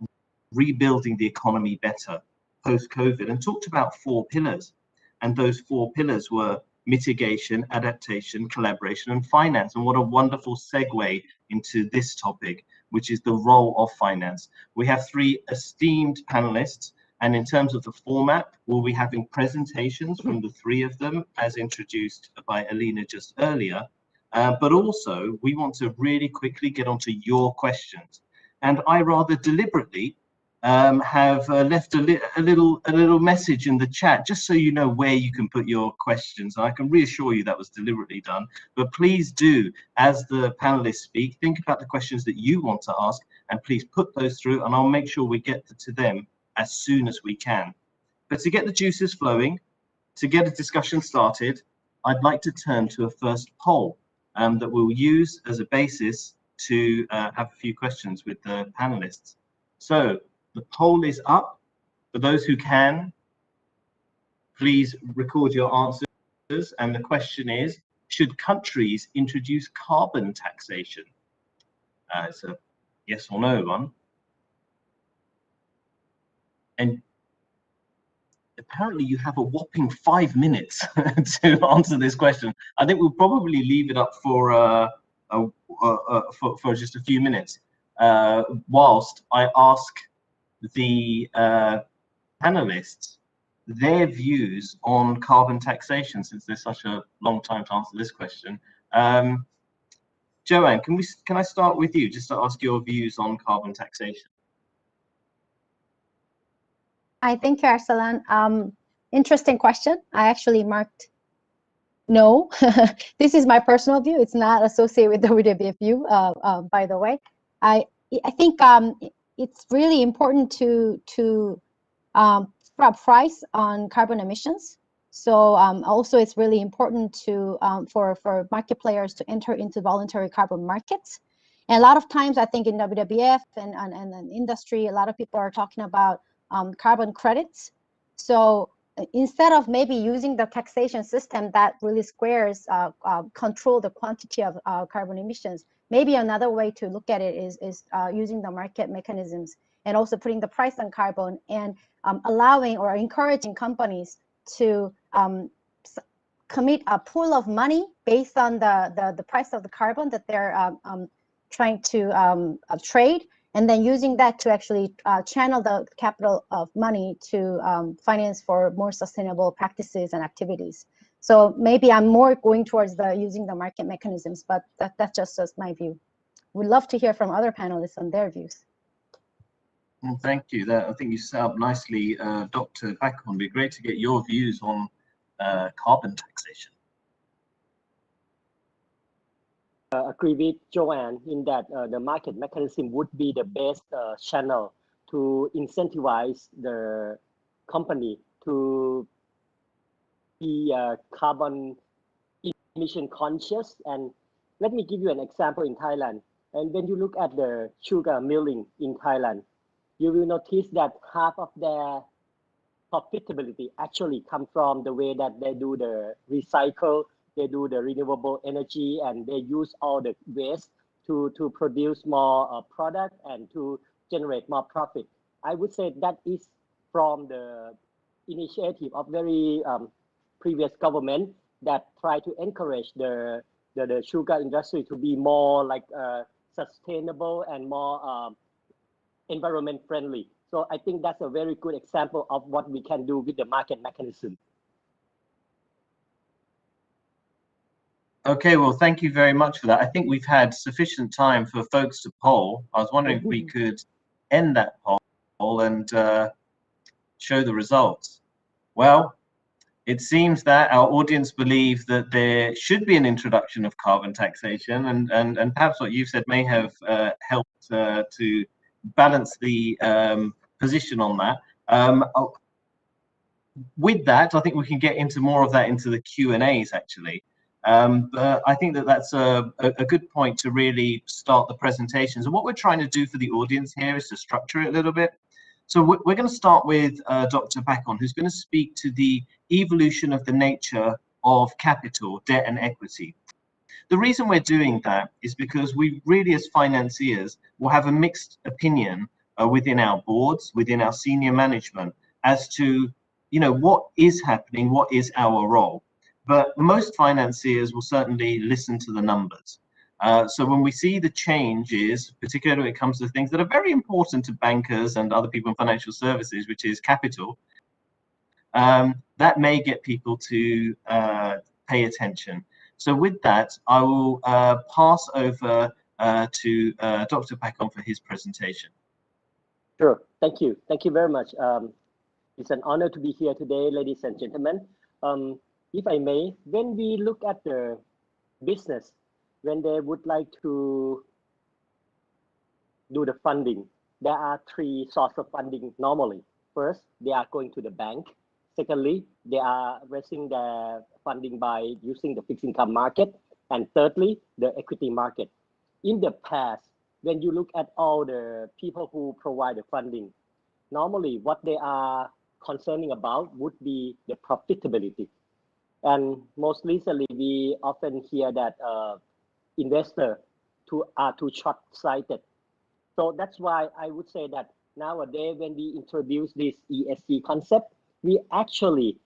rebuilding the economy better post-COVID and talked about 4 pillars. And those 4 pillars were mitigation, adaptation, collaboration, and finance. And what a wonderful segue into this topic, which is the role of finance. We have 3 esteemed panelists, And in terms of the format, we'll be having presentations from the three of them, as introduced by Alina just earlier. But also, we want to really quickly get onto your questions. And I rather deliberately have left a little message in the chat, just so you know where you can put your questions. And I can reassure you that was deliberately done. But please do, as the panelists speak, think about the questions that you want to ask, and please put those through, and I'll make sure we get to them as soon as we can. But to get the juices flowing, to get a discussion started, I'd like to turn to a first poll that we'll use as a basis to have a few questions with the panelists. So the poll is up. For those who can, please record your answers. And the question is, should countries introduce carbon taxation? It's a yes or no one. And apparently you have a whopping 5 minutes to answer this question. I think we'll probably leave it up for just a few minutes whilst I ask the panelists their views on carbon taxation, since there's such a long time to answer this question. Joanne, can I start with you just to ask your views on carbon taxation? I thank you, Arsalan. Interesting question. I actually marked no. This is my personal view. It's not associated with the WWF view, by the way. I think it's really important to put a price on carbon emissions. So also it's really important to for market players to enter into voluntary carbon markets. And a lot of times, I think in WWF and industry, a lot of people are talking about carbon credits. So instead of maybe using the taxation system that really squares control the quantity of carbon emissions, maybe another way to look at it is using the market mechanisms and also putting the price on carbon and allowing or encouraging companies to commit a pool of money based on the price of the carbon that they're trying to trade, and then using that to actually channel the capital of money to finance for more sustainable practices and activities. So maybe I'm more going towards using the market mechanisms, but that's just my view. We'd love to hear from other panelists on their views. Well, thank you. I think you set up nicely, Dr. Pakon. It'd be great to get your views on carbon taxation. Agree with Joanne in that the market mechanism would be the best channel to incentivize the company to be carbon emission conscious. And let me give you an example in Thailand. And when you look at the sugar milling in Thailand, you will notice that half of their profitability actually comes from the way that they do the recycle, they do the renewable energy, and they use all the waste to produce more product and to generate more profit. I would say that is from the initiative of very previous government that try to encourage the sugar industry to be more like sustainable and more environment friendly. So I think that's a very good example of what we can do with the market mechanism. Okay, well, thank you very much for that. I think we've had sufficient time for folks to poll. I was wondering if we could end that poll and show the results. Well, it seems that our audience believe that there should be an introduction of carbon taxation, and perhaps what you've said may have helped to balance the position on that. With that, I think we can get into more of that into the Q&As actually. But I think that that's a good point to really start the presentations. And what we're trying to do for the audience here is to structure it a little bit. So we're going to start with Dr. Pakon, who's going to speak to the evolution of the nature of capital, debt and equity. The reason we're doing that is because we really, as financiers, will have a mixed opinion within our boards, within our senior management, as to, you know, what is happening, what is our role. But most financiers will certainly listen to the numbers. So when we see the changes, particularly when it comes to things that are very important to bankers and other people in financial services, which is capital, that may get people to pay attention. So with that, I will pass over to Dr. Pakon for his presentation. Sure. Thank you. Thank you very much. It's an honor to be here today, ladies and gentlemen. If I may, when we look at the business, when they would like to do the funding, there are three sources of funding normally. First, they are going to the bank. Secondly, they are raising their funding by using the fixed income market. And thirdly, the equity market. In the past, when you look at all the people who provide the funding, normally what they are concerning about would be the profitability. And most recently, we often hear that investors are too short-sighted. So that's why I would say that nowadays, when we introduce this ESG concept, we actually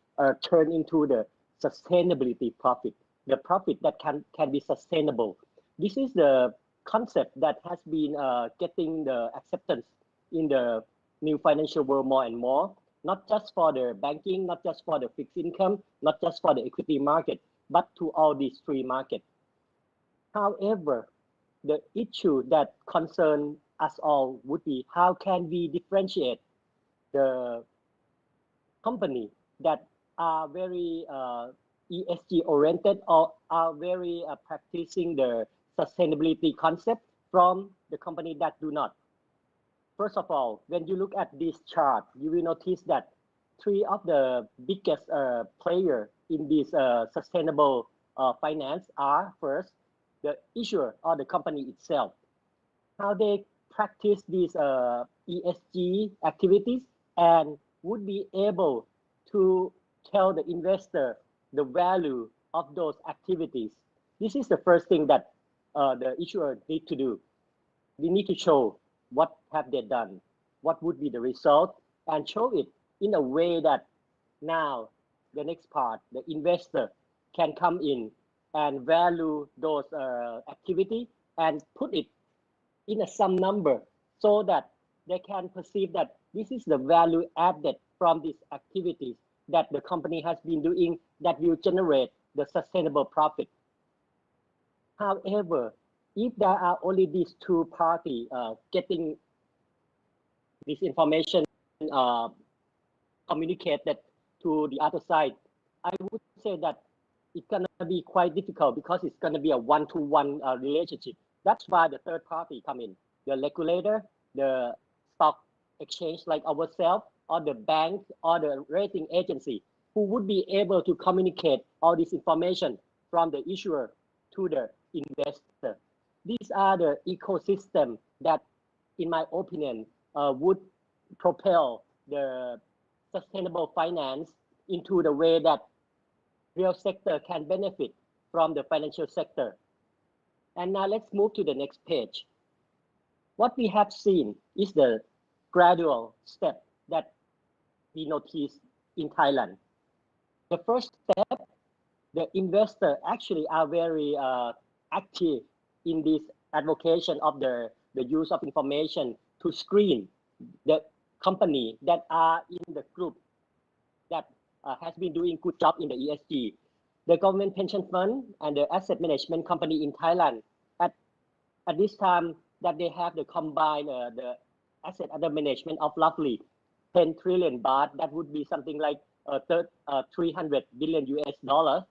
turn into the sustainability profit, the profit that can be sustainable. This is the concept that has been getting the acceptance in the new financial world more and more, not just for the banking, not just for the fixed income, not just for the equity market, but to all these three markets. However, the issue that concerns us all would be how can we differentiate the company that are very ESG oriented or are very practicing the sustainability concept from the company that do not. First of all, when you look at this chart, you will notice that three of the biggest players in this sustainable finance are first, the issuer or the company itself. How they practice these ESG activities and would be able to tell the investor the value of those activities. This is the first thing that the issuer need to do. We need to show what have they done, what would be the result, and show it in a way that now the next part, the investor can come in and value those activity and put it in a some number so that they can perceive that this is the value added from these activities that the company has been doing that will generate the sustainable profit. However, if there are only these two parties getting this information communicated to the other side, I would say that it's going to be quite difficult because it's going to be a one-to-one relationship. That's why the third party come in, the regulator, the stock exchange like ourselves, or the bank or the rating agency, who would be able to communicate all this information from the issuer to the investor. These are the ecosystem that, in my opinion, would propel the sustainable finance into the way that real sector can benefit from the financial sector. And now let's move to the next page. What we have seen is the gradual step that we notice in Thailand. The first step, the investor actually are very active in this advocacy of the use of information to screen the company that are in the group that has been doing good job in the ESG. The government pension fund and the asset management company in Thailand at this time that they have the combined the asset under management of roughly 10 trillion baht, that would be something like 300 billion US dollars.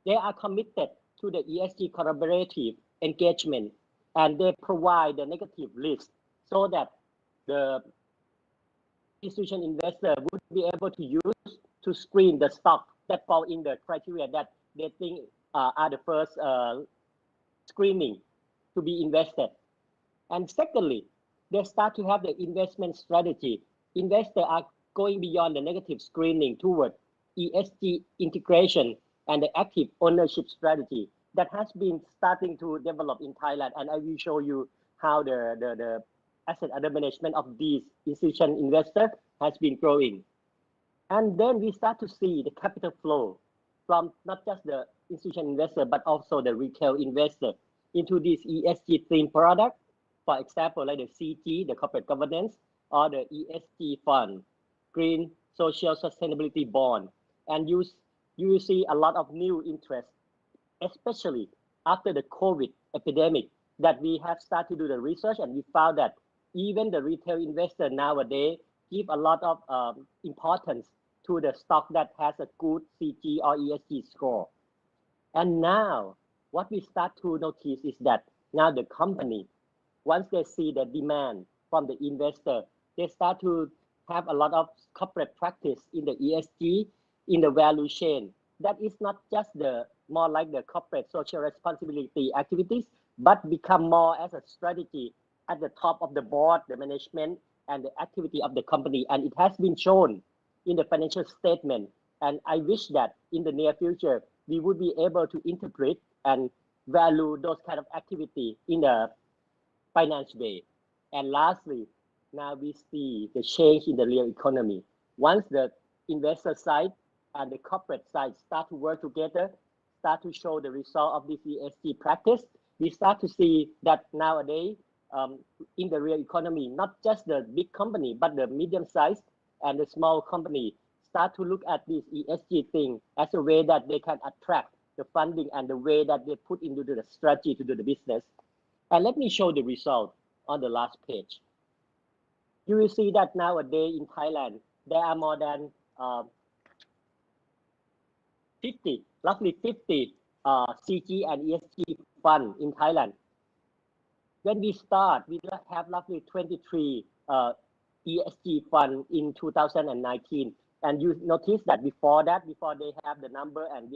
They are committed to the ESG collaborative engagement, and they provide the negative list so that the institutional investor would be able to use to screen the stock that fall in the criteria that they think are the first screening to be invested. And secondly, they start to have the investment strategy. Investors are going beyond the negative screening toward ESG integration and the active ownership strategy that has been starting to develop in Thailand. And I will show you how the asset under management of these institutional investors has been growing. And then we start to see the capital flow from not just the institutional investor, but also the retail investor. into this ESG themed product, for example, like the CG, the corporate governance, or the ESG fund, green social sustainability bond. And you will see a lot of new interest, especially after the COVID epidemic, that we have started to do the research, and we found that even the retail investor nowadays give a lot of importance to the stock that has a good CG or ESG score. And now what we start to notice is that now the company, once they see the demand from the investor, they start to have a lot of corporate practice in the ESG, in the value chain. That is not just the more like the corporate social responsibility activities, but become more as a strategy at the top of the board, the management, and the activity of the company. And it has been shown in the financial statement. And I wish that in the near future, we would be able to interpret and value those kind of activity in a finance way. And lastly, now we see the change in the real economy. Once the investor side and the corporate side start to work together, start to show the result of this ESG practice, we start to see that nowadays in the real economy, not just the big company, but the medium size and the small company start to look at this ESG thing as a way that they can attract the funding and the way that they put into the strategy to do the business. And let me show the result on the last page. You will see that nowadays in Thailand, there are more than roughly 50 CG and ESG fund in Thailand. When we start, we have roughly 23 ESG fund in 2019. And you notice that before that, before they have the number and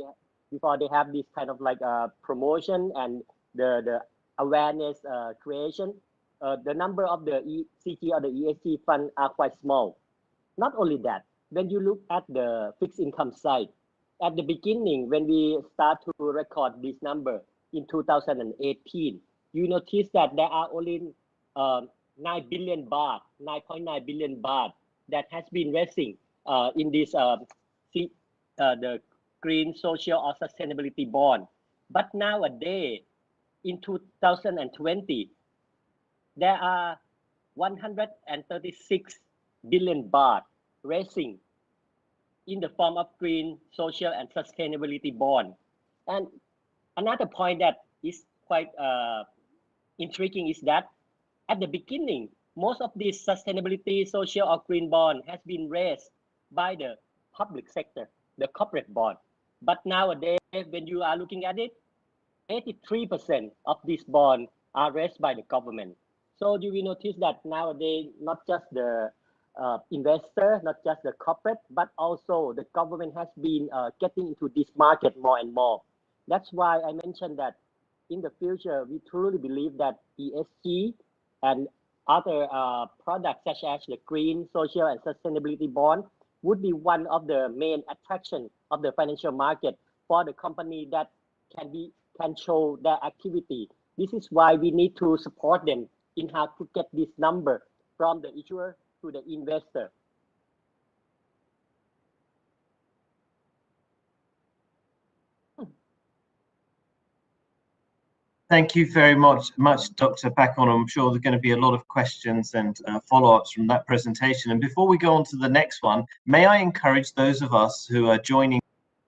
before they have this kind of like promotion and the awareness creation, the number of the CG or the ESG fund are quite small. Not only that, when you look at the fixed income side, at the beginning, when we start to record this number in 2018, you notice that there are only 9 billion baht, 9.9 billion baht that has been raising in this the green social or sustainability bond. But nowadays, in 2020, there are 136 billion baht raising in the form of green social and sustainability bond. And another point that is quite intriguing is that at the beginning, most of these sustainability, social or green bond has been raised by the public sector, the corporate bond. But nowadays, when you are looking at it, 83% of these bonds are raised by the government. So you will notice that nowadays, not just the investor, not just the corporate, but also the government has been getting into this market more and more. That's why I mentioned that in the future, we truly believe that ESG and other products such as the green, social, and sustainability bond would be one of the main attractions of the financial market for the company that can show their activity. This is why we need to support them in how to get this number from the issuer to the investor. Thank you very much, Dr. Pakon. I'm sure there's going to be a lot of questions and follow-ups from that presentation. And before we go on to the next one, may I encourage those of us who are joining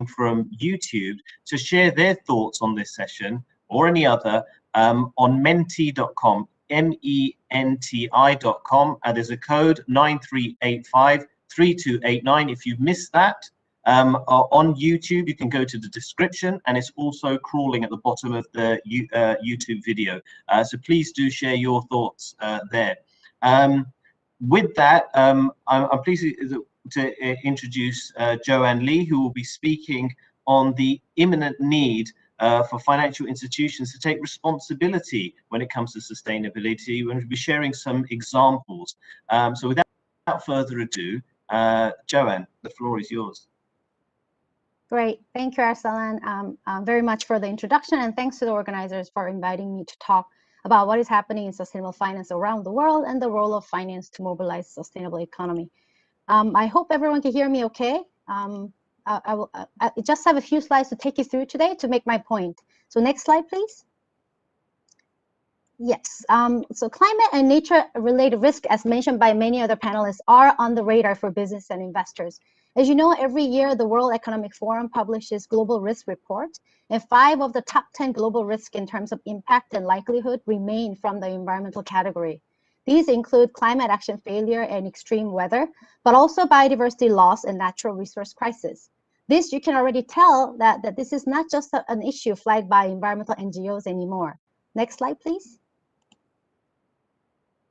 from YouTube to share their thoughts on this session or any other on menti.com, menti.com. There's a code 93853289. If you've missed that, on YouTube, you can go to the description, and it's also crawling at the bottom of the YouTube video. So please do share your thoughts there. With that, I'm pleased to introduce Joanne Lee, who will be speaking on the imminent need for financial institutions to take responsibility when it comes to sustainability. We're going to be sharing some examples. So without further ado, Joanne, the floor is yours. Great. Thank you, Arsalan, very much for the introduction, and thanks to the organizers for inviting me to talk about what is happening in sustainable finance around the world and the role of finance to mobilize sustainable economy. I hope everyone can hear me okay. I just have a few slides to take you through today to make my point. So next slide, please. Yes, so climate and nature-related risk, as mentioned by many other panelists, are on the radar for business and investors. As you know, every year the World Economic Forum publishes global risk report, and 5 of the top 10 global risks in terms of impact and likelihood remain from the environmental category. These include climate action failure and extreme weather, but also biodiversity loss and natural resource crisis. This, you can already tell that this is not just an issue flagged by environmental NGOs anymore. Next slide, please.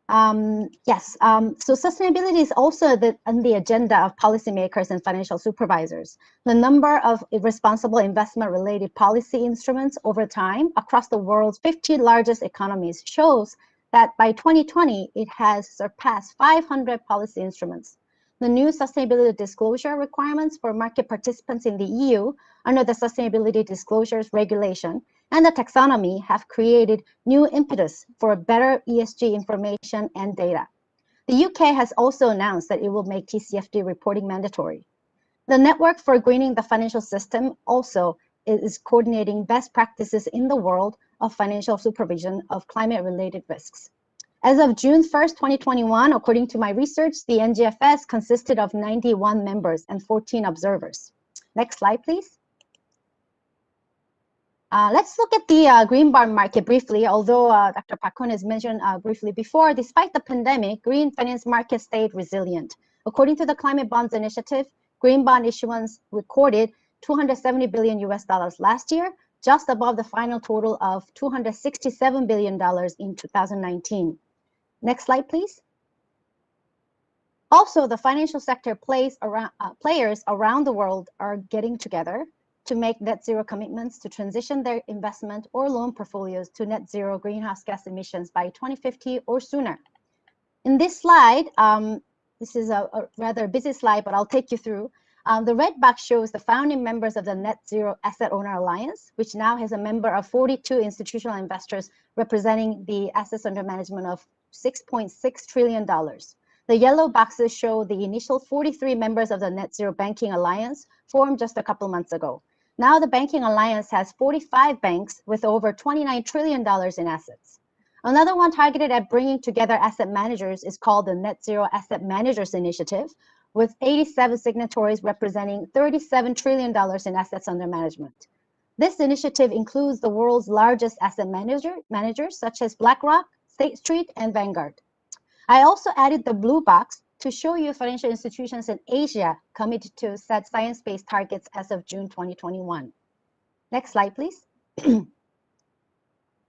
So sustainability is also on the agenda of policymakers and financial supervisors. The number of responsible investment-related policy instruments over time across the world's 50 largest economies shows that by 2020, it has surpassed 500 policy instruments. The new sustainability disclosure requirements for market participants in the EU under the Sustainability Disclosures Regulation and the taxonomy have created new impetus for better ESG information and data. The UK has also announced that it will make TCFD reporting mandatory. The Network for Greening the Financial System also is coordinating best practices in the world of financial supervision of climate-related risks. As of June 1st, 2021, according to my research, the NGFS consisted of 91 members and 14 observers. Next slide, please. Let's look at the green bond market briefly. Although Dr. Pakon has mentioned briefly before, despite the pandemic, green finance market stayed resilient. According to the Climate Bonds Initiative, green bond issuance recorded $270 billion last year, just above the final total of $267 billion in 2019. Next slide, please. Also, the financial sector players around the world are getting together to make net zero commitments to transition their investment or loan portfolios to net zero greenhouse gas emissions by 2050 or sooner. In this slide, this is a rather busy slide, but I'll take you through. The red box shows the founding members of the Net Zero Asset Owner Alliance, which now has a member of 42 institutional investors representing the assets under management of $6.6 trillion. The yellow boxes show the initial 43 members of the Net Zero Banking Alliance formed just a couple months ago. Now the Banking Alliance has 45 banks with over $29 trillion in assets. Another one targeted at bringing together asset managers is called the Net Zero Asset Managers Initiative, with 87 signatories representing $37 trillion in assets under management. This initiative includes the world's largest asset managers such as BlackRock, State Street, and Vanguard. I also added the blue box to show you financial institutions in Asia committed to set science-based targets as of June 2021. Next slide, please.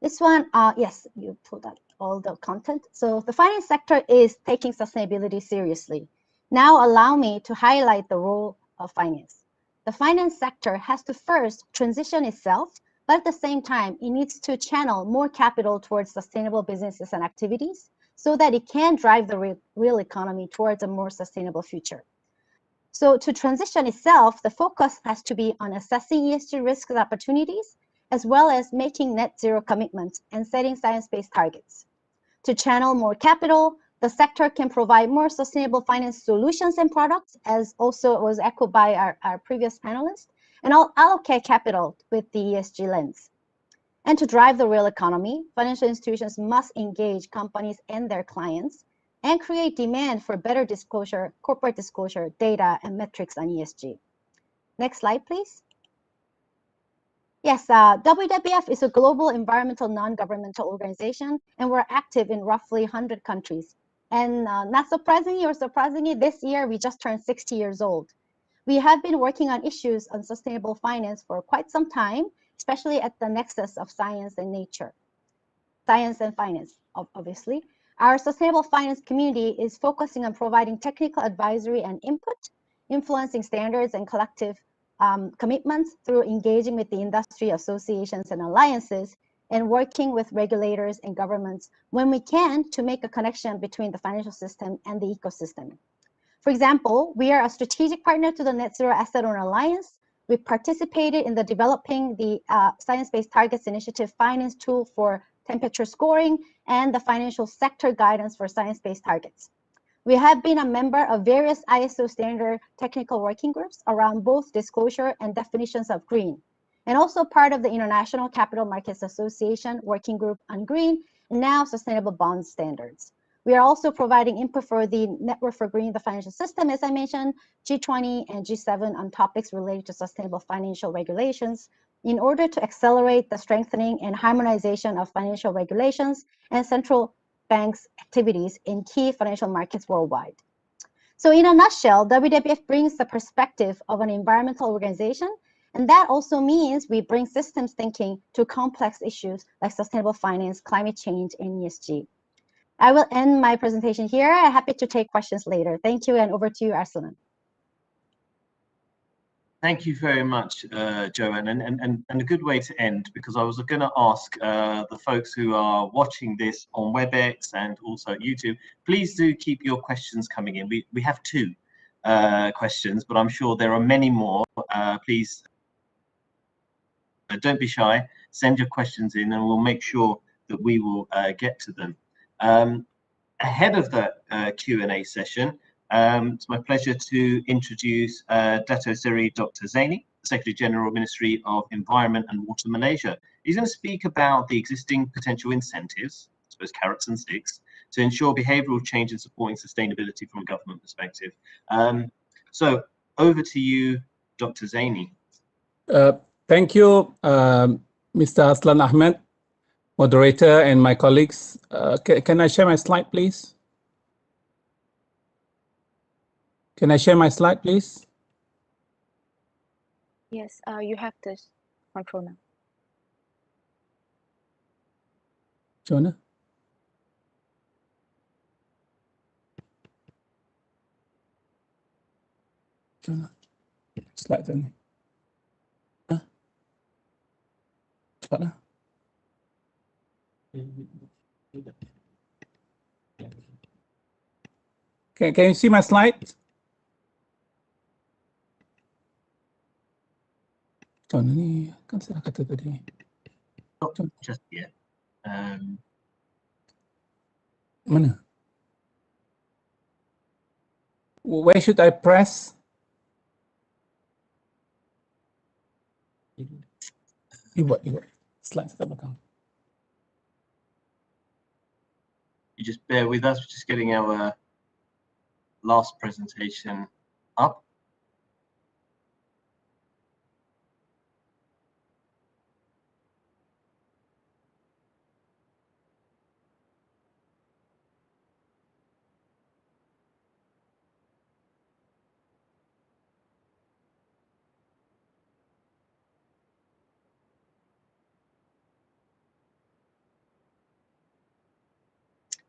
This one, yes, you pulled out all the content. So the finance sector is taking sustainability seriously. Now allow me to highlight the role of finance. The finance sector has to first transition itself, but at the same time, it needs to channel more capital towards sustainable businesses and activities so that it can drive the real economy towards a more sustainable future. So to transition itself, the focus has to be on assessing ESG risks and opportunities, as well as making net zero commitments and setting science-based targets. To channel more capital, the sector can provide more sustainable finance solutions and products, as also was echoed by our previous panelists, and allocate capital with the ESG lens. And to drive the real economy, financial institutions must engage companies and their clients and create demand for better disclosure, corporate disclosure, data, and metrics on ESG. Next slide, please. Yes, WWF is a global environmental non-governmental organization, and we're active in roughly 100 countries. And not surprisingly or surprisingly, this year we just turned 60 years old. We have been working on issues on sustainable finance for quite some time, especially at the nexus of science and nature. Science and finance, obviously. Our sustainable finance community is focusing on providing technical advisory and input, influencing standards and collective commitments through engaging with the industry associations and alliances, and working with regulators and governments when we can to make a connection between the financial system and the ecosystem. For example, we are a strategic partner to the Net Zero Asset Owner Alliance. We participated in the developing the Science-Based Targets Initiative finance tool for temperature scoring and the financial sector guidance for science-based targets. We have been a member of various ISO standard technical working groups around both disclosure and definitions of green, and also part of the International Capital Markets Association Working Group on Green now sustainable bond standards. We are also providing input for the Network for Greening the Financial System, as I mentioned, G20 and G7 on topics related to sustainable financial regulations in order to accelerate the strengthening and harmonization of financial regulations and central banks' activities in key financial markets worldwide. So in a nutshell, WWF brings the perspective of an environmental organization, and that also means we bring systems thinking to complex issues like sustainable finance, climate change, and ESG. I will end my presentation here. I'm happy to take questions later. Thank you, and over to you, Arsalan. Thank you very much, Joanne, and a good way to end, because I was going to ask the folks who are watching this on WebEx and also YouTube, please do keep your questions coming in. We have 2 questions, but I'm sure there are many more. Please don't be shy, send your questions in and we'll make sure that we will get to them. Ahead of the Q&A session, it's my pleasure to introduce Dato Seri Dr. Zaini, Secretary General, Ministry of Environment and Water, Malaysia. He's going to speak about the existing potential incentives, I suppose carrots and sticks, to ensure behavioural change in supporting sustainability from a government perspective. So over to you, Dr. Zaini. Thank you, Mr. Aslan Ahmed, moderator, and my colleagues. Can I share my slide, please? Can I share my slide, please? Yes, you have this control now. Jonah? Jonah? Slide only. Huh? Cepat lah. Can you see my slide? John, ni kan saya kata tadi. Just yet. Mana? Where should I press? You slide kat belakang. You just bear with us, we're just getting our last presentation up.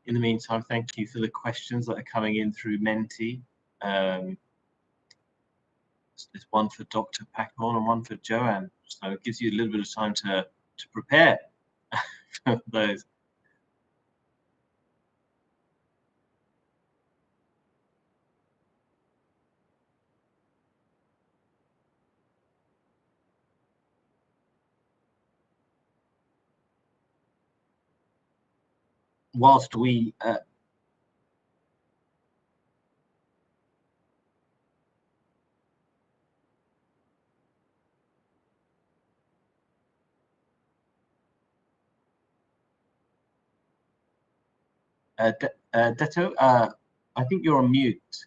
In the meantime, thank you for the questions that are coming in through Menti. There's one for Dr. Pakon and one for Joanne, so it gives you a little bit of time to prepare for those. Whilst we Dato, I think you're on mute.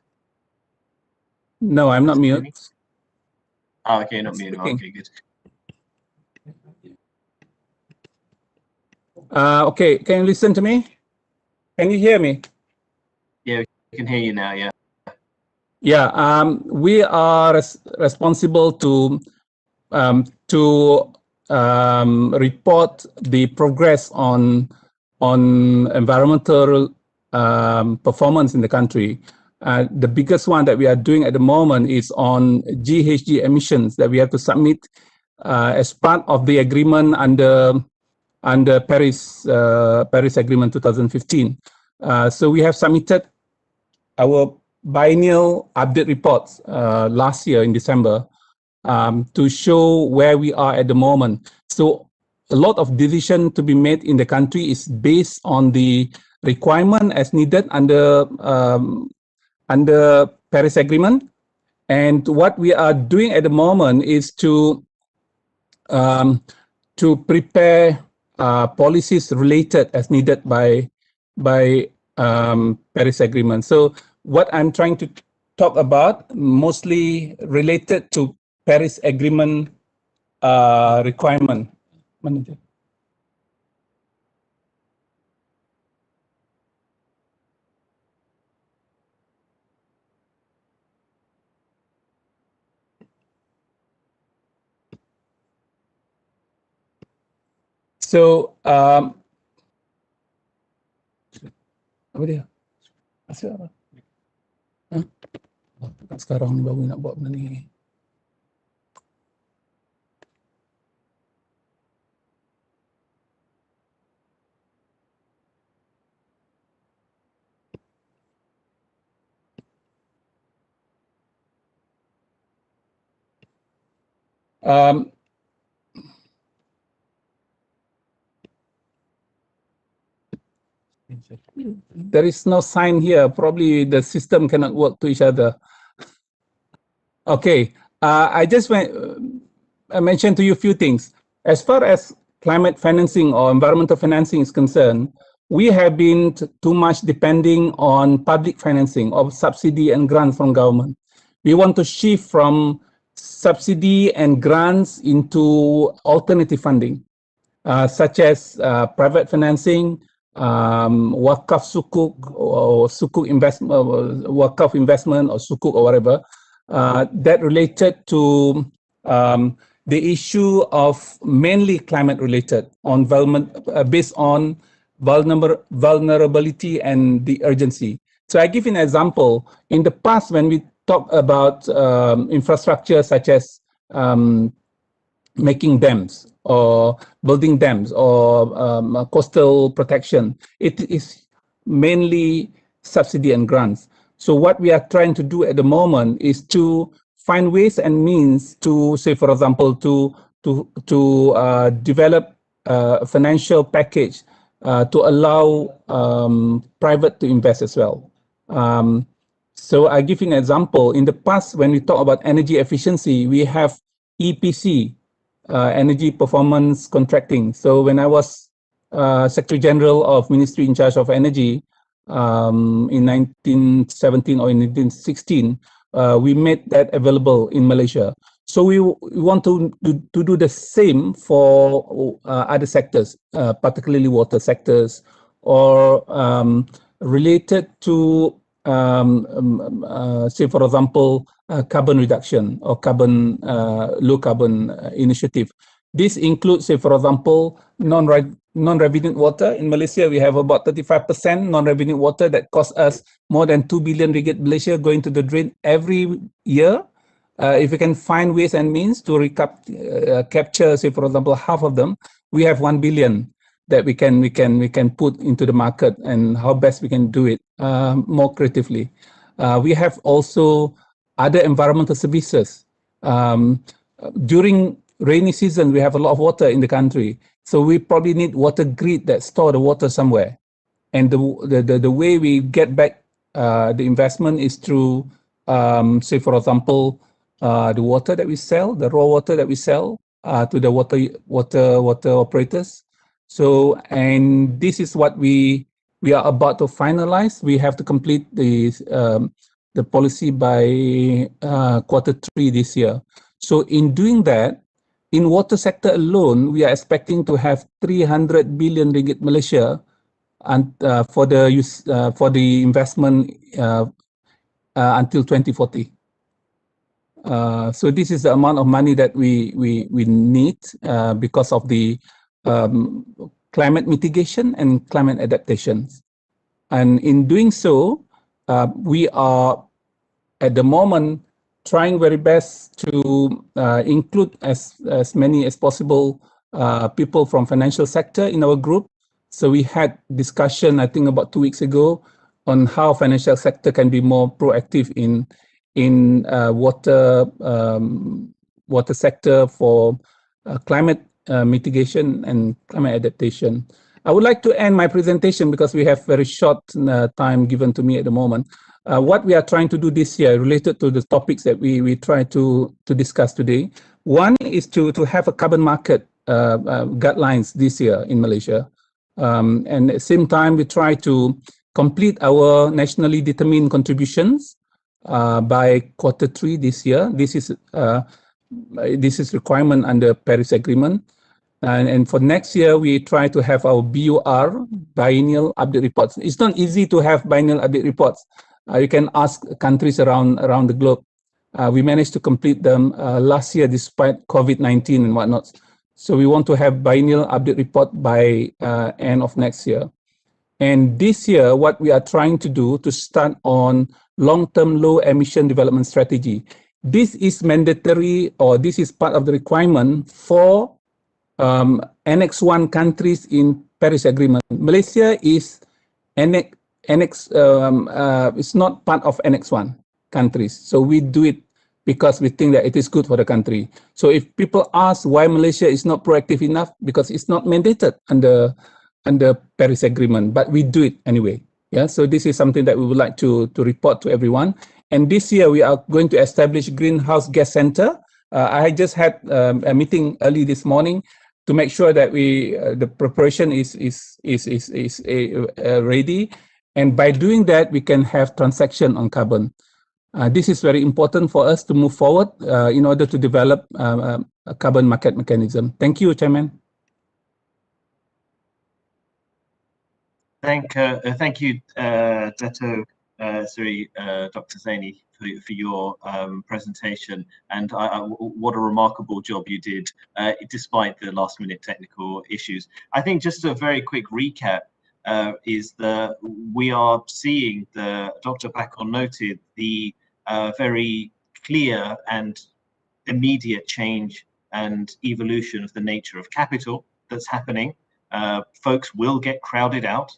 No, I'm not mute. Oh, okay, not mute. Okay, good. Okay, can you listen to me? Can you hear me? Yeah, we can hear you now, yeah. Yeah, we are responsible to report the progress on environmental performance in the country. The biggest one that we are doing at the moment is on GHG emissions that we have to submit as part of the agreement under Paris Agreement 2015. So we have submitted our biennial update reports last year in December to show where we are at the moment. So a lot of decision to be made in the country is based on the requirement as needed under Paris Agreement. And what we are doing at the moment is to prepare policies related as needed by Paris Agreement. So what I'm trying to talk about mostly related to Paris Agreement requirement. So apa dia? Asal apa? Hah? Sekarang ni baru nak buat benda ni. There is no sign here. Probably the system cannot work to each other. Okay, I just mentioned to you a few things. As far as climate financing or environmental financing is concerned, we have been too much depending on public financing or subsidy and grants from government. We want to shift from subsidy and grants into alternative funding, such as private financing, wakaf sukuk or sukuk investment, wakaf investment or sukuk or whatever, that related to the issue of mainly climate related on based on vulnerability and the urgency. So I give an example. In the past, when we talk about infrastructure such as making dams or building dams or coastal protection, it is mainly subsidy and grants. So what we are trying to do at the moment is to find ways and means to, say, for example, to develop a financial package to allow private to invest as well. So I give you an example. In the past, when we talk about energy efficiency, we have EPC, energy performance contracting. So when I was Secretary General of Ministry in charge of energy in 1917 or in 1916, we made that available in Malaysia. So we want to do the same for other sectors, particularly water sectors, or related to, say, for example, carbon reduction or low carbon initiative. This includes, say, for example, non-revenue water. In Malaysia, we have about 35% non-revenue water that costs us more than 2 billion ringgit Malaysia going to the drain every year. If we can find ways and means to capture, say, for example, half of them, we have 1 billion that we can put into the market, and how best we can do it more creatively. We have also other environmental services. During rainy season, we have a lot of water in the country, so we probably need water grid that store the water somewhere. And the way we get back the investment is through, say, for example, the water that we sell, the raw water that we sell to the water operators. So, and this is what we are about to finalize. We have to complete the policy by Q3 this year. So in doing that, in water sector alone, we are expecting to have 300 billion ringgit Malaysia and for the investment until 2040. So this is the amount of money that we need because of the climate mitigation and climate adaptations. And in doing so, we are at the moment trying very best to include as many as possible people from financial sector in our group. So we had discussion, I think about 2 weeks ago, on how financial sector can be more proactive in water sector for climate mitigation and climate adaptation. I would like to end my presentation because we have very short time given to me at the moment. What we are trying to do this year related to the topics that we try to discuss today. One is to have a carbon market guidelines this year in Malaysia. And at the same time, we try to complete our nationally determined contributions by Q3 this year. This is requirement under Paris Agreement. And for next year, we try to have our BUR, biennial update reports. It's not easy to have biennial update reports. You can ask countries around the globe. We managed to complete them last year despite COVID-19 and whatnot. So we want to have biennial update report by end of next year. And this year, what we are trying to do to start on long-term low emission development strategy. This is mandatory, or this is part of the requirement for Annex 1 countries in Paris Agreement. Malaysia is it's not part of Annex 1 countries. So we do it because we think that it is good for the country. So if people ask why Malaysia is not proactive enough, because it's not mandated under Paris Agreement, but we do it anyway. Yeah, so this is something that we would like to report to everyone. And this year we are going to establish Greenhouse Gas Center. I just had a meeting early this morning to make sure that the preparation is ready, and by doing that we can have transaction on carbon. This is very important for us to move forward in order to develop a carbon market mechanism. Thank you, Chairman. Thank you, Dr. Zaini, for your presentation, and what a remarkable job you did despite the last-minute technical issues. I think just a very quick recap is that we are seeing, Dr. Pakon noted, the very clear and immediate change and evolution of the nature of capital that's happening. Folks will get crowded out.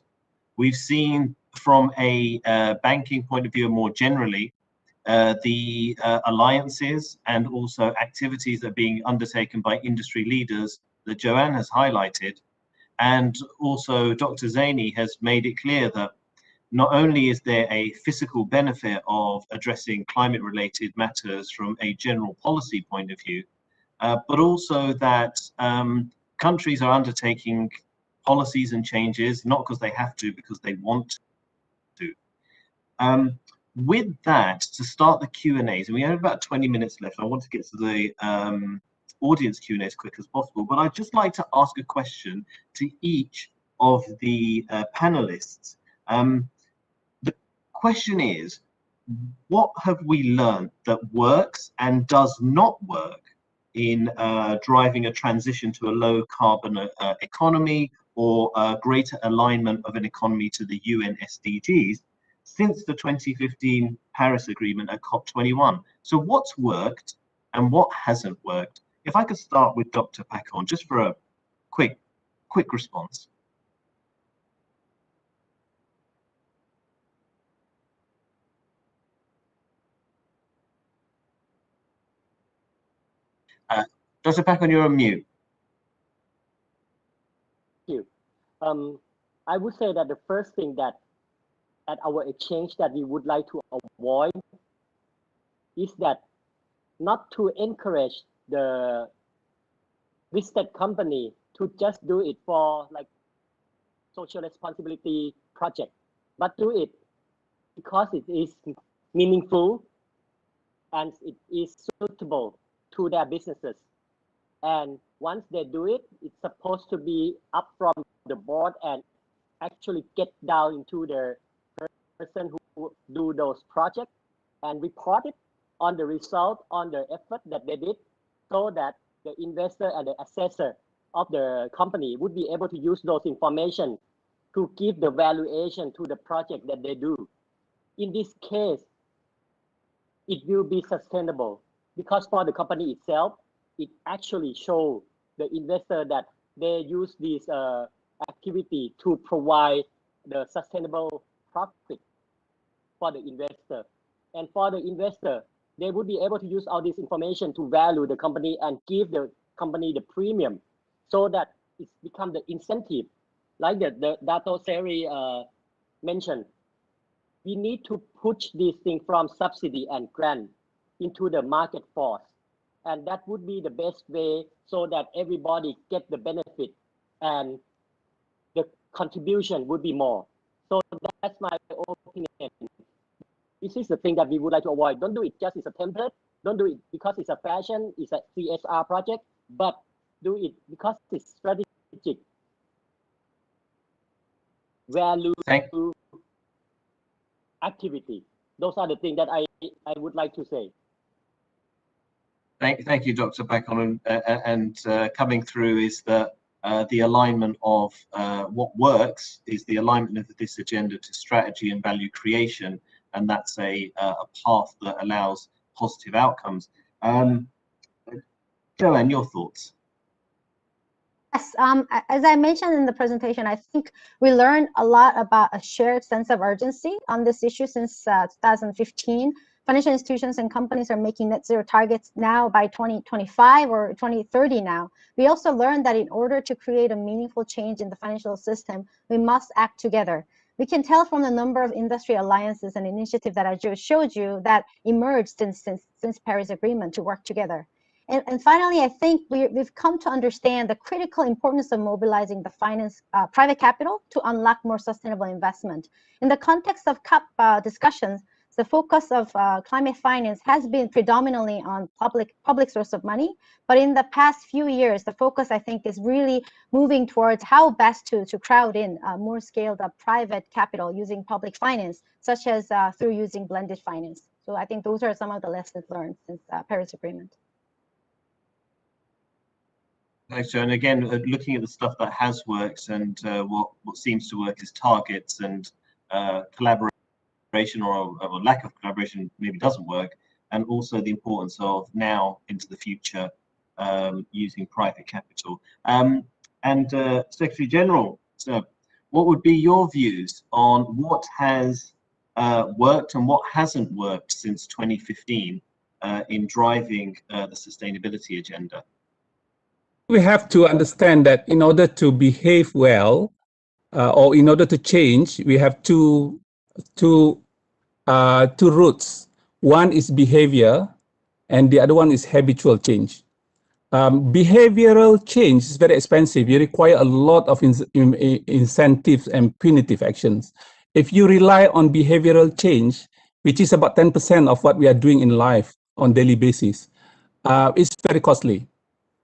We've seen from a banking point of view more generally, the alliances and also activities that are being undertaken by industry leaders that Joanne has highlighted. And also Dr. Zaini has made it clear that not only is there a physical benefit of addressing climate-related matters from a general policy point of view, but also that countries are undertaking policies and changes, not because they have to, because they want to. With that, to start the Q&As, and we have about 20 minutes left, I want to get to the audience Q&A as quick as possible, but I'd just like to ask a question to each of the panelists. The question is, what have we learned that works and does not work in driving a transition to a low carbon economy, or greater alignment of an economy to the UN SDGs since the 2015 Paris Agreement at COP21? So what's worked and what hasn't worked? If I could start with Dr. Pakon, just for a quick response. Dr. Pakon, you're on mute. Thank you. I would say that the first thing that at our exchange that we would like to avoid is that not to encourage the listed company to just do it for like social responsibility project, but do it because it is meaningful and it is suitable to their businesses. And once they do it, it's supposed to be up from the board and actually get down into the person who do those projects and report it on the result, on the effort that they did, so that the investor and the assessor of the company would be able to use those information to give the valuation to the project that they do. In this case, it will be sustainable because for the company itself, it actually shows the investor that they use this activity to provide the sustainable profit for the investor. And for the investor, they would be able to use all this information to value the company and give the company the premium, so that it's become the incentive. Like the Dato Seri mentioned, we need to push this thing from subsidy and grant into the market force. and that would be the best way so that everybody get the benefit and the contribution would be more. So that's my opinion. This is the thing that we would like to avoid. Don't do it just as a template. Don't do it because it's a fashion, it's a CSR project, but do it because it's strategic. Value activity. Those are the things that I would like to say. Thank you, Dr. Bakon. And coming through is that the alignment of what works is the alignment of this agenda to strategy and value creation, and that's a path that allows positive outcomes. Joanne, your thoughts? Yes, as I mentioned in the presentation, I think we learned a lot about a shared sense of urgency on this issue since 2015. Financial institutions and companies are making net zero targets now by 2025 or 2030 now. We also learned that in order to create a meaningful change in the financial system, we must act together. We can tell from the number of industry alliances and initiatives that I just showed you that emerged since Paris Agreement to work together. And finally, I think we've come to understand the critical importance of mobilizing the private capital to unlock more sustainable investment. In the context of COP discussions, the focus of climate finance has been predominantly on public source of money, but in the past few years, the focus, I think, is really moving towards how best to crowd in more scaled up private capital using public finance, such as through using blended finance. So I think those are some of the lessons learned since Paris Agreement. Thanks, Joan. Again, looking at the stuff that has worked and what seems to work is targets and collaboration or lack of collaboration maybe doesn't work, and also the importance of now into the future using private capital. Secretary General, so what would be your views on what has worked and what hasn't worked since 2015 in driving the sustainability agenda? We have to understand that in order to behave well, or in order to change, we have two routes. One is behavior, and the other one is habitual change. Behavioral change is very expensive. You require a lot of incentives and punitive actions. If you rely on behavioral change, which is about 10% of what we are doing in life on daily basis, it's very costly.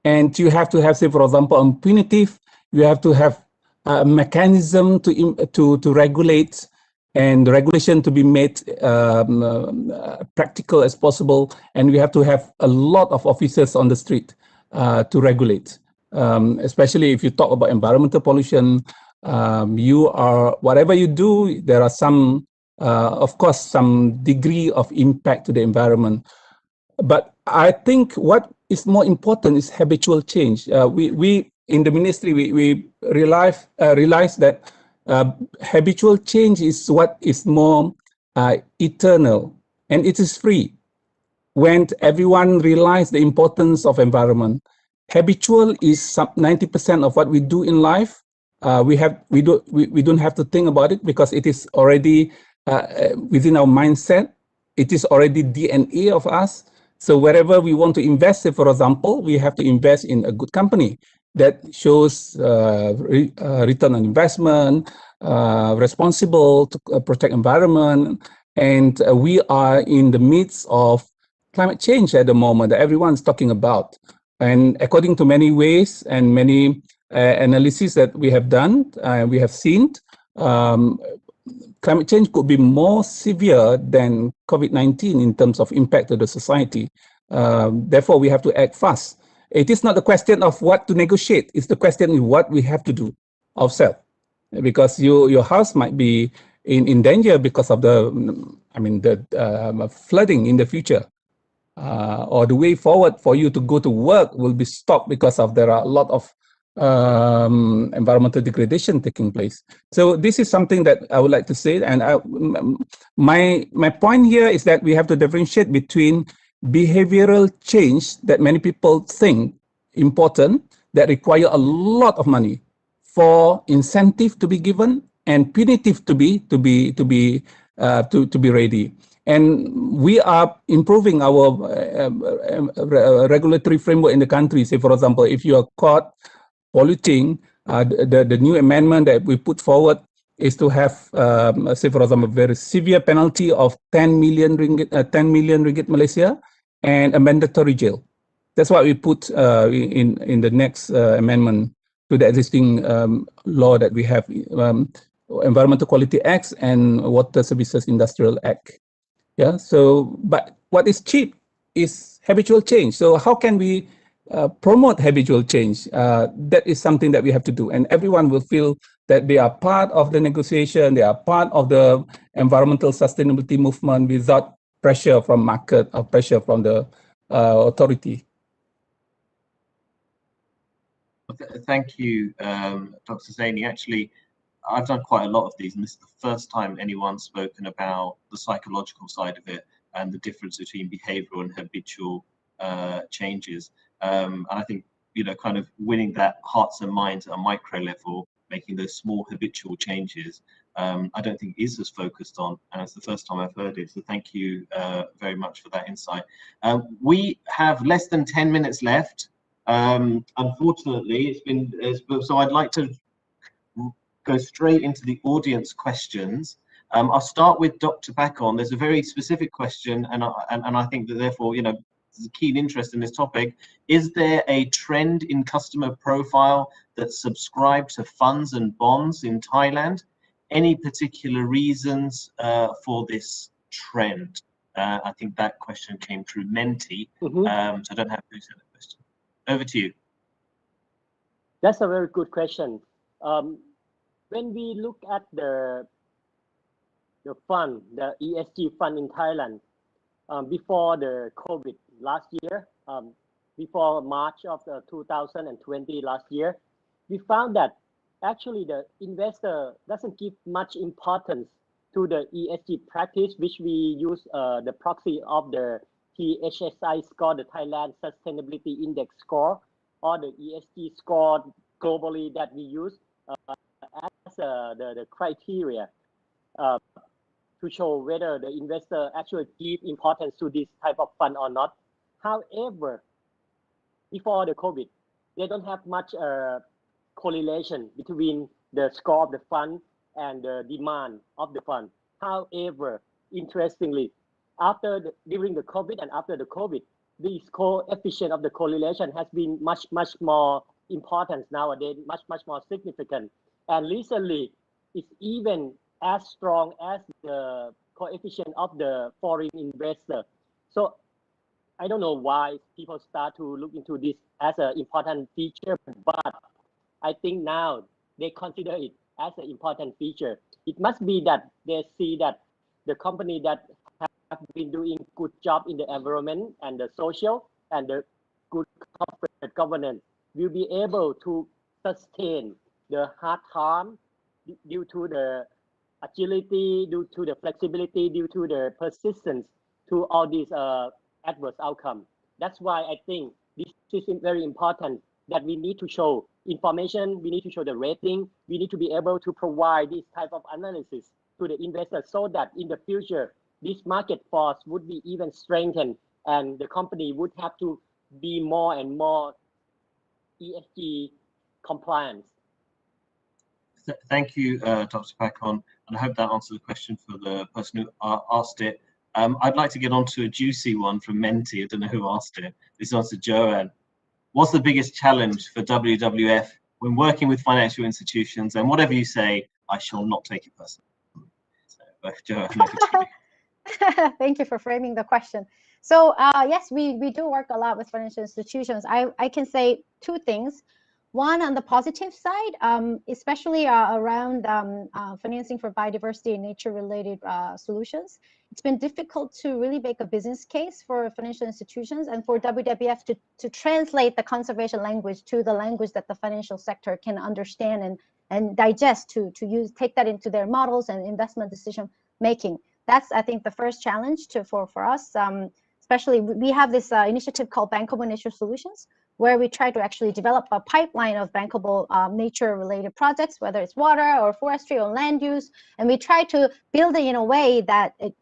And you have to have, say, for example, on punitive, you have to have a mechanism to regulate, and regulation to be made practical as possible. And we have to have a lot of officers on the street to regulate, especially if you talk about environmental pollution. Whatever you do, there are some, of course, some degree of impact to the environment. But I think what is more important is habitual change. We in the ministry, we realize that habitual change is what is more eternal, and it is free. When everyone realizes the importance of environment, habitual is 90% of what we do in life. We don't have to think about it because it is already within our mindset. It is already DNA of us. So wherever we want to invest, say, for example, we have to invest in a good company that shows return on investment, responsible to protect environment. And we are in the midst of climate change at the moment that everyone's talking about. And according to many ways and many analyses that we have done, we have seen, climate change could be more severe than COVID-19 in terms of impact to the society. Therefore, we have to act fast. It is not a question of what to negotiate. It's the question of what we have to do ourselves. Because your house might be in danger because of the flooding in the future. Or the way forward for you to go to work will be stopped because there are a lot of environmental degradation taking place. So this is something that I would like to say, and my point here is that we have to differentiate between behavioral change that many people think important, that require a lot of money for incentive to be given and punitive to be ready. And we are improving our regulatory framework in the country. Say, for example, if you are caught polluting, the new amendment that we put forward is to have, say, for example, a very severe penalty of 10 million ringgit Malaysia and a mandatory jail. That's what we put in the next amendment to the existing law that we have, Environmental Quality Acts and Water Services Industrial Act. Yeah. So, but what is cheap is habitual change. So how can we promote habitual change? That is something that we have to do, and everyone will feel that they are part of the negotiation, they are part of the environmental sustainability movement without pressure from market or pressure from the authority. Thank you, Dr. Zaini. Actually, I've done quite a lot of these, and this is the first time anyone's spoken about the psychological side of it and the difference between behavioral and habitual changes. And I think, you know, kind of winning that hearts and minds at a micro level, making those small habitual changes, I don't think is as focused on, and it's the first time I've heard it. So thank you very much for that insight. We have less than 10 minutes left. Unfortunately, so I'd like to go straight into the audience questions. I'll start with Dr. Pakon. There's a very specific question, and I think that therefore, you know, there's a keen interest in this topic. Is there a trend in customer profile that subscribe to funds and bonds in Thailand? Any particular reasons for this trend? I think that question came through Menti, so I don't have to say that question. Over to you. That's a very good question. When we look at the fund, the ESG fund in Thailand, before the COVID last year, before March of 2020 last year, we found that actually the investor doesn't give much importance to the ESG practice, which we use the proxy of the THSI score, the Thailand Sustainability Index score, or the ESG score globally that we use as the criteria to show whether the investor actually give importance to this type of fund or not. However, before the COVID, they don't have much correlation between the score of the fund and the demand of the fund. However, interestingly, during the COVID and after the COVID, this coefficient of the correlation has been much more important nowadays, much more significant. And recently, it's even as strong as the coefficient of the foreign investor. So I don't know why people start to look into this as an important feature, but I think now they consider it as an important feature. It must be that they see that the company that have been doing good job in the environment and the social and the good corporate governance will be able to sustain the hard time due to the agility, due to the flexibility, due to the persistence to all these adverse outcomes. That's why I think this is very important, that we need to show information, we need to show the rating, we need to be able to provide this type of analysis to the investors so that in the future, this market force would be even strengthened and the company would have to be more and more ESG compliant. Thank you, Dr. Pakon, and I hope that answered the question for the person who asked it. I'd like to get on to a juicy one from Menti. I don't know who asked it. This one's to Joanne. What's the biggest challenge for WWF when working with financial institutions? And whatever you say, I shall not take it personally. So, Joanne, over to you. Thank you for framing the question. So yes, we do work a lot with financial institutions. I can say two things. One, on the positive side, especially around financing for biodiversity and nature-related solutions, it's been difficult to really make a business case for financial institutions and for WWF to translate the conservation language to the language that the financial sector can understand and digest to take that into their models and investment decision making. That's, I think, the first challenge for us. Especially, we have this initiative called Bankable Nature Solutions, where we try to actually develop a pipeline of bankable nature-related projects, whether it's water or forestry or land use, and we try to build it in a way that it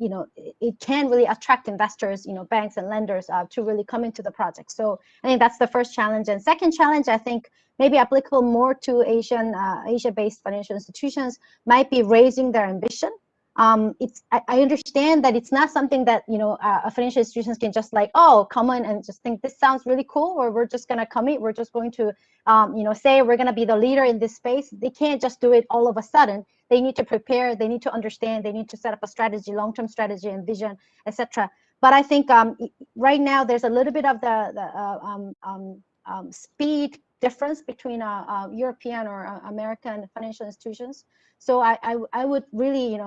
can really attract investors, banks and lenders to really come into the project. So I think that's the first challenge. And second challenge, I think maybe applicable more to Asia-based financial institutions, might be raising their ambition. I understand that it's not something that financial institutions can just like, oh, come in and just think this sounds really cool, or we're just going to commit, we're just going to say we're going to be the leader in this space. They can't just do it all of a sudden. They need to prepare, they need to understand, they need to set up a strategy, long-term strategy and vision, etc. But I think right now there's a little bit of the speed difference between European or American financial institutions. So I would really,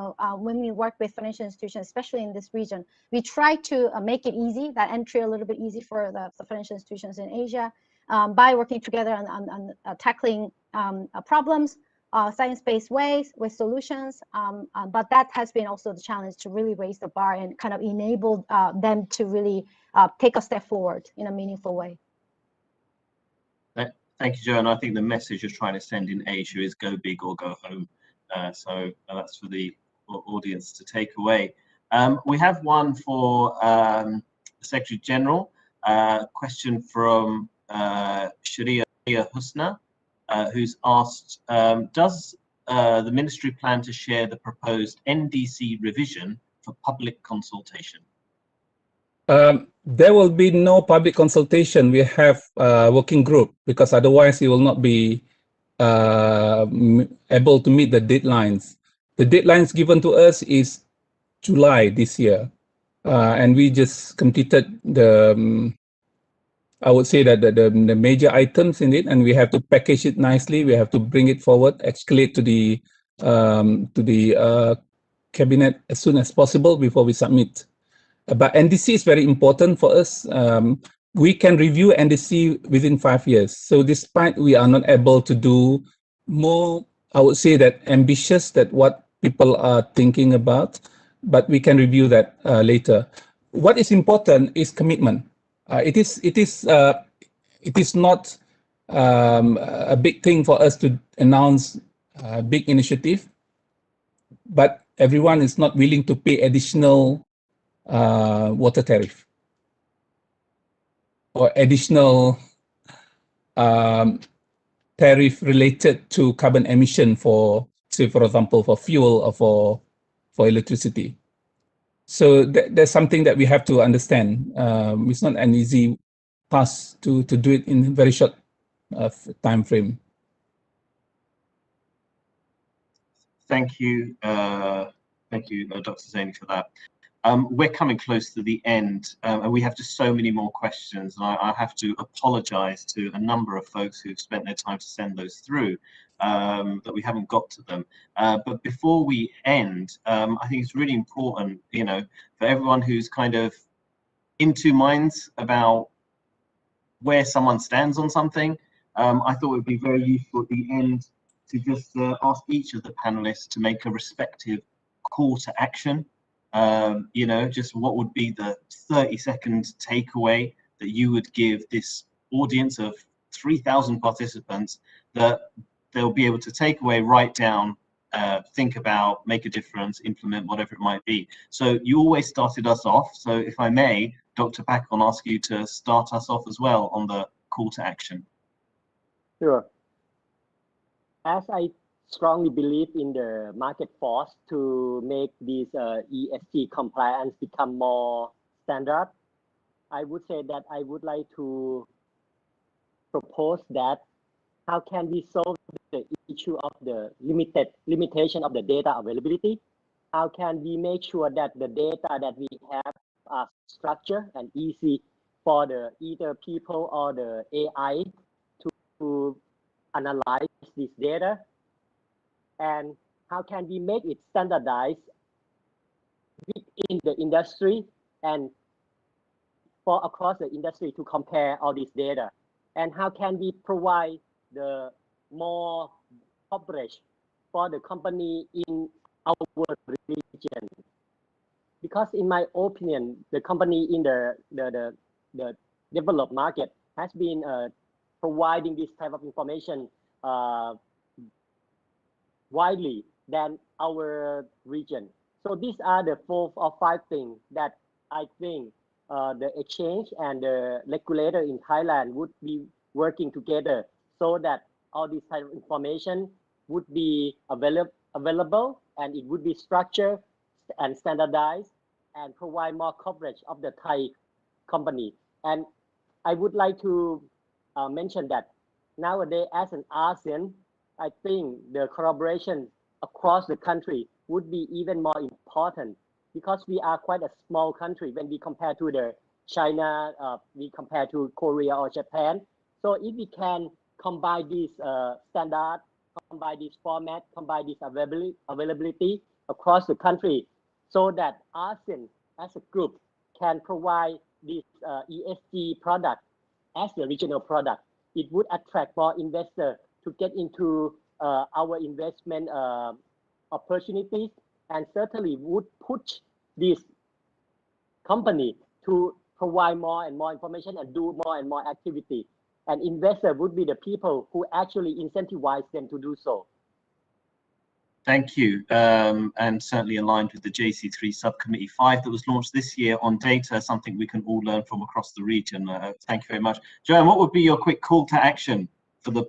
when we work with financial institutions, especially in this region, we try to make it easy, that entry a little bit easy for the financial institutions in Asia by working together on tackling problems, science-based ways with solutions. But that has been also the challenge, to really raise the bar and kind of enable them to really take a step forward in a meaningful way. Thank you, Joe. And I think the message you're trying to send in Asia is go big or go home. So that's for the audience to take away. We have one for the Secretary General, question from Sharia Husna, who's asked, does the ministry plan to share the proposed NDC revision for public consultation? There will be no public consultation. We have a working group, because otherwise it will not be able to meet the deadlines. The deadlines given to us is July this year, and we just completed the I would say that the major items in it, and we have to package it nicely. We have to bring it forward, escalate to the cabinet as soon as possible before we submit. But NDC is very important for us. We can review NDC within 5 years. So despite we are not able to do more, I would say that ambitious that what people are thinking about, but we can review that later. What is important is commitment. It is not a big thing for us to announce a big initiative, but everyone is not willing to pay additional water tariff or additional tariff related to carbon emission for, say, for example, for fuel or for electricity. So there's something that we have to understand. It's not an easy task to do it in a very short time frame. Thank you, Dr. Zaini, for that. We're coming close to the end, and we have just so many more questions. And I have to apologize to a number of folks who've spent their time to send those through, that we haven't got to them. But before we end, I think it's really important, for everyone who's kind of in two minds about where someone stands on something, I thought it would be very useful at the end to just ask each of the panelists to make a respective call to action. Just what would be the 30-second takeaway that you would give this audience of 3,000 participants that they'll be able to take away, write down, think about, make a difference, implement, whatever it might be. So you always started us off. So if I may, Dr. Pak, I'll ask you to start us off as well on the call to action. Sure. As I strongly believe in the market force to make these ESG compliance become more standard, I would say that I would like to propose that how can we solve the issue of the limitation of the data availability? How can we make sure that the data that we have are structured and easy for the either people or the AI to analyze this data? And how can we make it standardized within the industry and for across the industry to compare all this data? And how can we provide the more coverage for the company in our region? Because in my opinion, the company in the developed market has been providing this type of information widely than our region. So these are the 4 or 5 things that I think the exchange and the regulator in Thailand would be working together so that all this type of information would be available and it would be structured and standardized and provide more coverage of the Thai company. And I would like to mention that nowadays as an ASEAN, I think the collaboration across the country would be even more important because we are quite a small country when we compare to the China, we compare to Korea or Japan. So if we can combine these standard, combine this format, combine this availability across the country so that ASEAN as a group can provide this ESG product as a regional product, it would attract more investors to get into our investment opportunities and certainly would push this company to provide more and more information and do more and more activity. And investors would be the people who actually incentivize them to do so. Thank you, and certainly aligned with the JC3 Subcommittee 5 that was launched this year on data, something we can all learn from across the region. Thank you very much. Joanne, what would be your quick call to action for the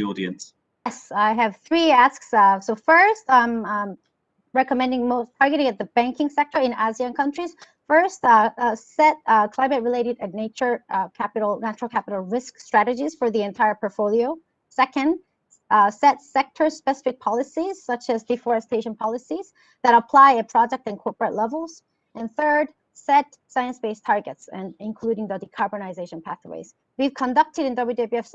audience? Yes, I have 3 asks. So first, recommending most targeting at the banking sector in ASEAN countries. First, set climate-related and natural capital risk strategies for the entire portfolio. Second, set sector-specific policies, such as deforestation policies, that apply at project and corporate levels. And third, set science-based targets, and including the decarbonization pathways. We've conducted in WWF's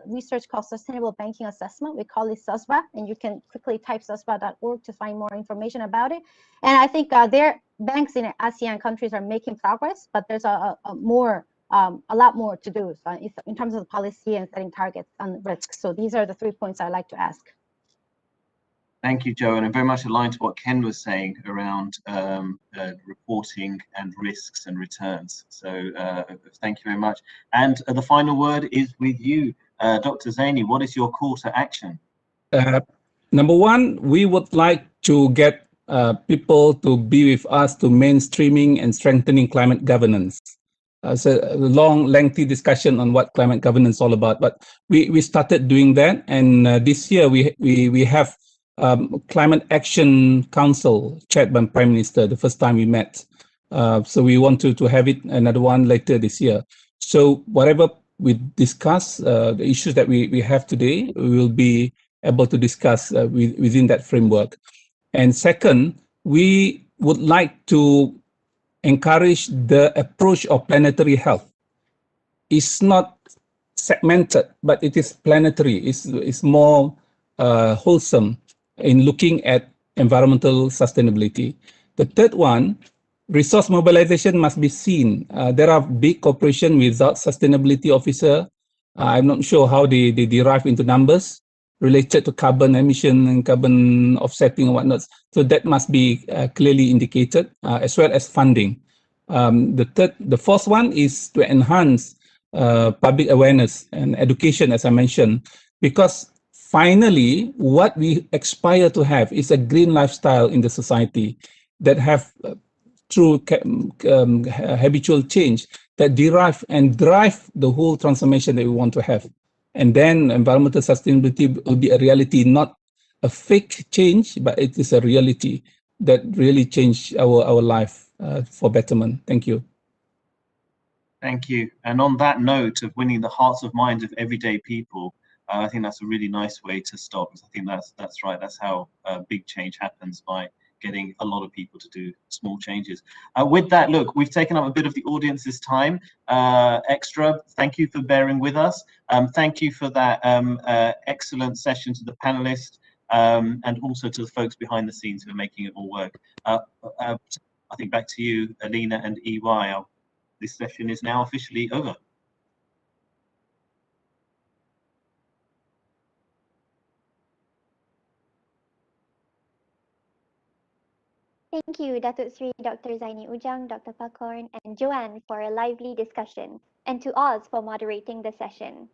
research called Sustainable Banking Assessment. We call it SUSBA, and you can quickly type susba.org to find more information about it. And I think their banks in ASEAN countries are making progress, but there's a lot more to do in terms of the policy and setting targets on risks. So these are the 3 points I'd like to ask. Thank you, Joe, and I'm very much aligned to what Ken was saying around reporting and risks and returns. So thank you very much. And the final word is with you, Dr. Zaini. What is your call to action? Number one, we would like to get people to be with us to mainstreaming and strengthening climate governance. It's a long, lengthy discussion on what climate governance is all about, but we started doing that, and this year we have Climate Action Council chaired by Prime Minister, the first time we met. So we want to have it another one later this year. So whatever we discuss, the issues that we have today, we will be able to discuss within that framework. And second, we would like to encourage the approach of planetary health. It's not segmented, but it is planetary. It's more wholesome in looking at environmental sustainability. The third one, resource mobilization must be seen. There are big corporations without sustainability officer. I'm not sure how they derive into numbers related to carbon emission and carbon offsetting and whatnot. So that must be clearly indicated, as well as funding. The fourth one is to enhance public awareness and education, as I mentioned, because finally, what we aspire to have is a green lifestyle in the society that have through habitual change that derive and drive the whole transformation that we want to have. And then environmental sustainability will be a reality, not a fake change, but it is a reality that really change our life for betterment. Thank you. Thank you. And on that note of winning the hearts of minds of everyday people, I think that's a really nice way to stop. I think that's right. That's how big change happens, by getting a lot of people to do small changes. With that, look, we've taken up a bit of the audience's time extra. Thank you for bearing with us. Thank you for that excellent session to the panelists and also to the folks behind the scenes who are making it all work. I think back to you, Alina and EY. This session is now officially over. Thank you, Datuk Sri Dr. Zaini Ujang, Dr. Pakorn, and Joanne for a lively discussion. and to Oz for moderating the session.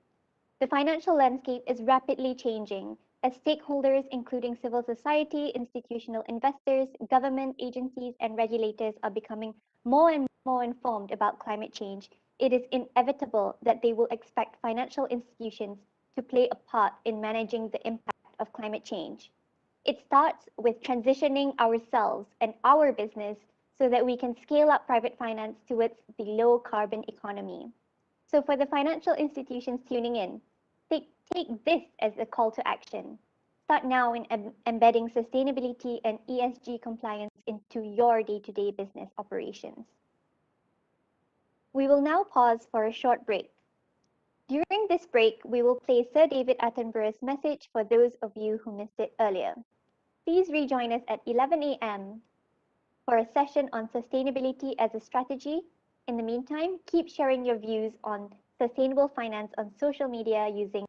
The financial landscape is rapidly changing as stakeholders, including civil society, institutional investors, government agencies, and regulators, are becoming more and more informed about climate change. It is inevitable that they will expect financial institutions to play a part in managing the impact of climate change. It starts with transitioning ourselves and our business so that we can scale up private finance towards the low carbon economy. So for the financial institutions tuning in, take this as a call to action. Start now in embedding sustainability and ESG compliance into your day-to-day business operations. We will now pause for a short break. During this break, we will play Sir David Attenborough's message for those of you who missed it earlier. Please rejoin us at 11 a.m. for a session on sustainability as a strategy. In the meantime, keep sharing your views on sustainable finance on social media using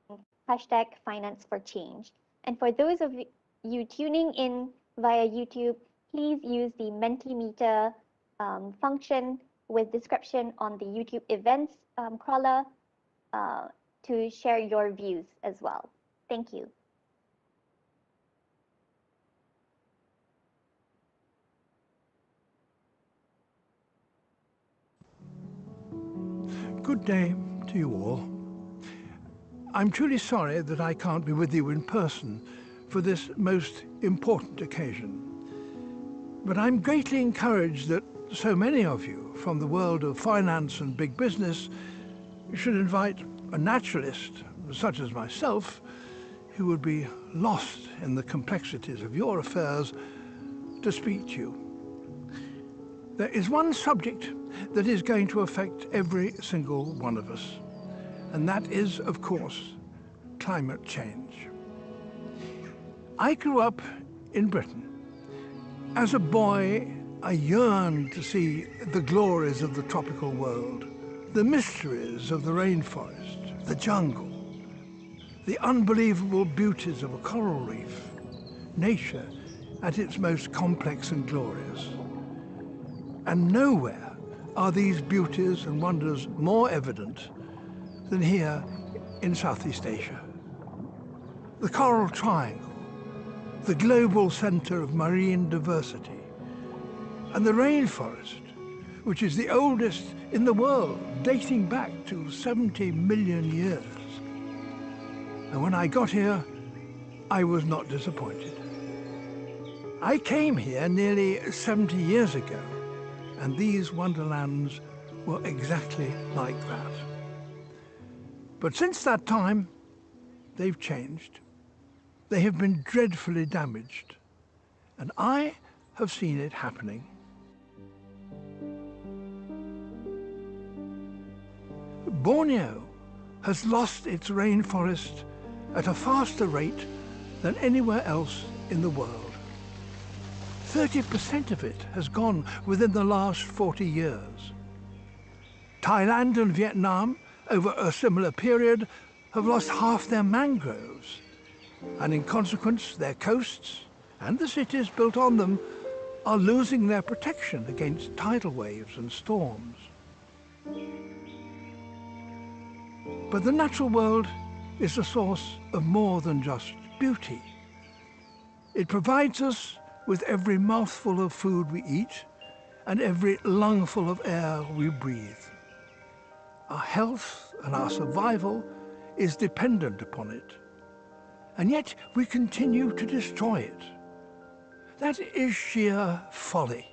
#FinanceForChange. And for those of you tuning in via YouTube, please use the Mentimeter function with description on the YouTube events crawler to share your views as well. Thank you. Good day to you all. I'm truly sorry that I can't be with you in person for this most important occasion. But I'm greatly encouraged that so many of you from the world of finance and big business should invite a naturalist, such as myself, who would be lost in the complexities of your affairs, to speak to you. There is one subject that is going to affect every single one of us, and that is, of course, climate change. I grew up in Britain. As a boy, I yearned to see the glories of the tropical world, the mysteries of the rainforest, the jungle, the unbelievable beauties of a coral reef, nature at its most complex and glorious. And nowhere are these beauties and wonders more evident than here in Southeast Asia. The Coral Triangle, the global center of marine diversity, and the rainforest, which is the oldest in the world, dating back to 70 million years. And when I got here, I was not disappointed. I came here nearly 70 years ago, and these wonderlands were exactly like that. But since that time, they've changed. They have been dreadfully damaged, and I have seen it happening. Borneo has lost its rainforest at a faster rate than anywhere else in the world. 30% of it has gone within the last 40 years. Thailand and Vietnam, over a similar period, have lost half their mangroves, and in consequence their coasts and the cities built on them are losing their protection against tidal waves and storms. But the natural world is a source of more than just beauty. It provides us with every mouthful of food we eat and every lungful of air we breathe. Our health and our survival is dependent upon it, and yet we continue to destroy it. That is sheer folly.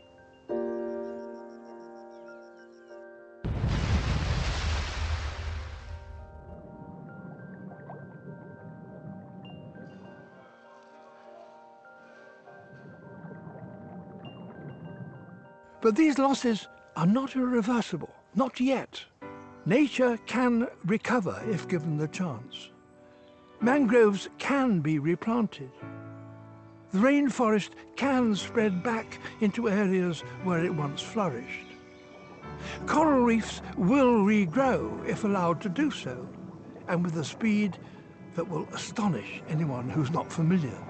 But these losses are not irreversible, not yet. Nature can recover if given the chance. Mangroves can be replanted. The rainforest can spread back into areas where it once flourished. Coral reefs will regrow if allowed to do so, and with a speed that will astonish anyone who's not familiar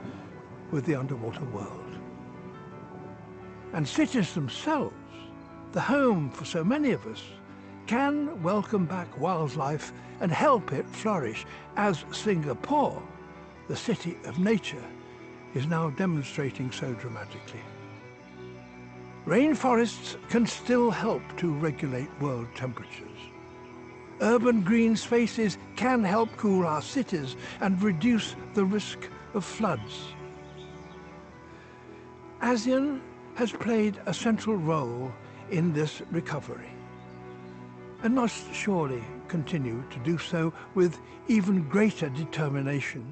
with the underwater world. And cities themselves, the home for so many of us, can welcome back wildlife and help it flourish, as Singapore, the city of nature, is now demonstrating so dramatically. Rainforests can still help to regulate world temperatures. Urban green spaces can help cool our cities and reduce the risk of floods. ASEAN has played a central role in this recovery and must surely continue to do so with even greater determination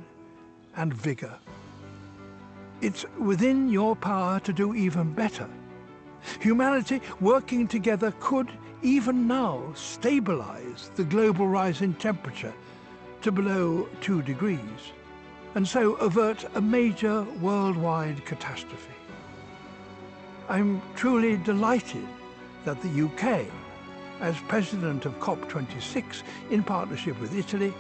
and vigour. It's within your power to do even better. Humanity working together could, even now, stabilise the global rise in temperature to below 2 degrees, and so avert a major worldwide catastrophe. I'm truly delighted that the UK, as President of COP26 in partnership with Italy,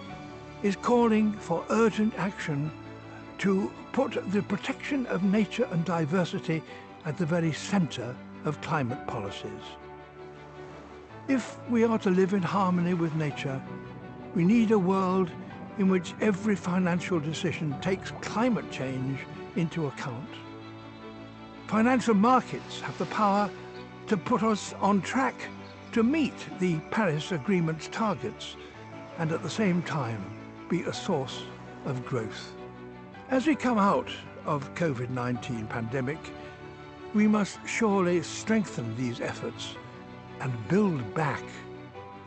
is calling for urgent action to put the protection of nature and diversity at the very centre of climate policies. If we are to live in harmony with nature, we need a world in which every financial decision takes climate change into account. Financial markets have the power to put us on track to meet the Paris Agreement's targets and at the same time be a source of growth. As we come out of COVID-19 pandemic, we must surely strengthen these efforts and build back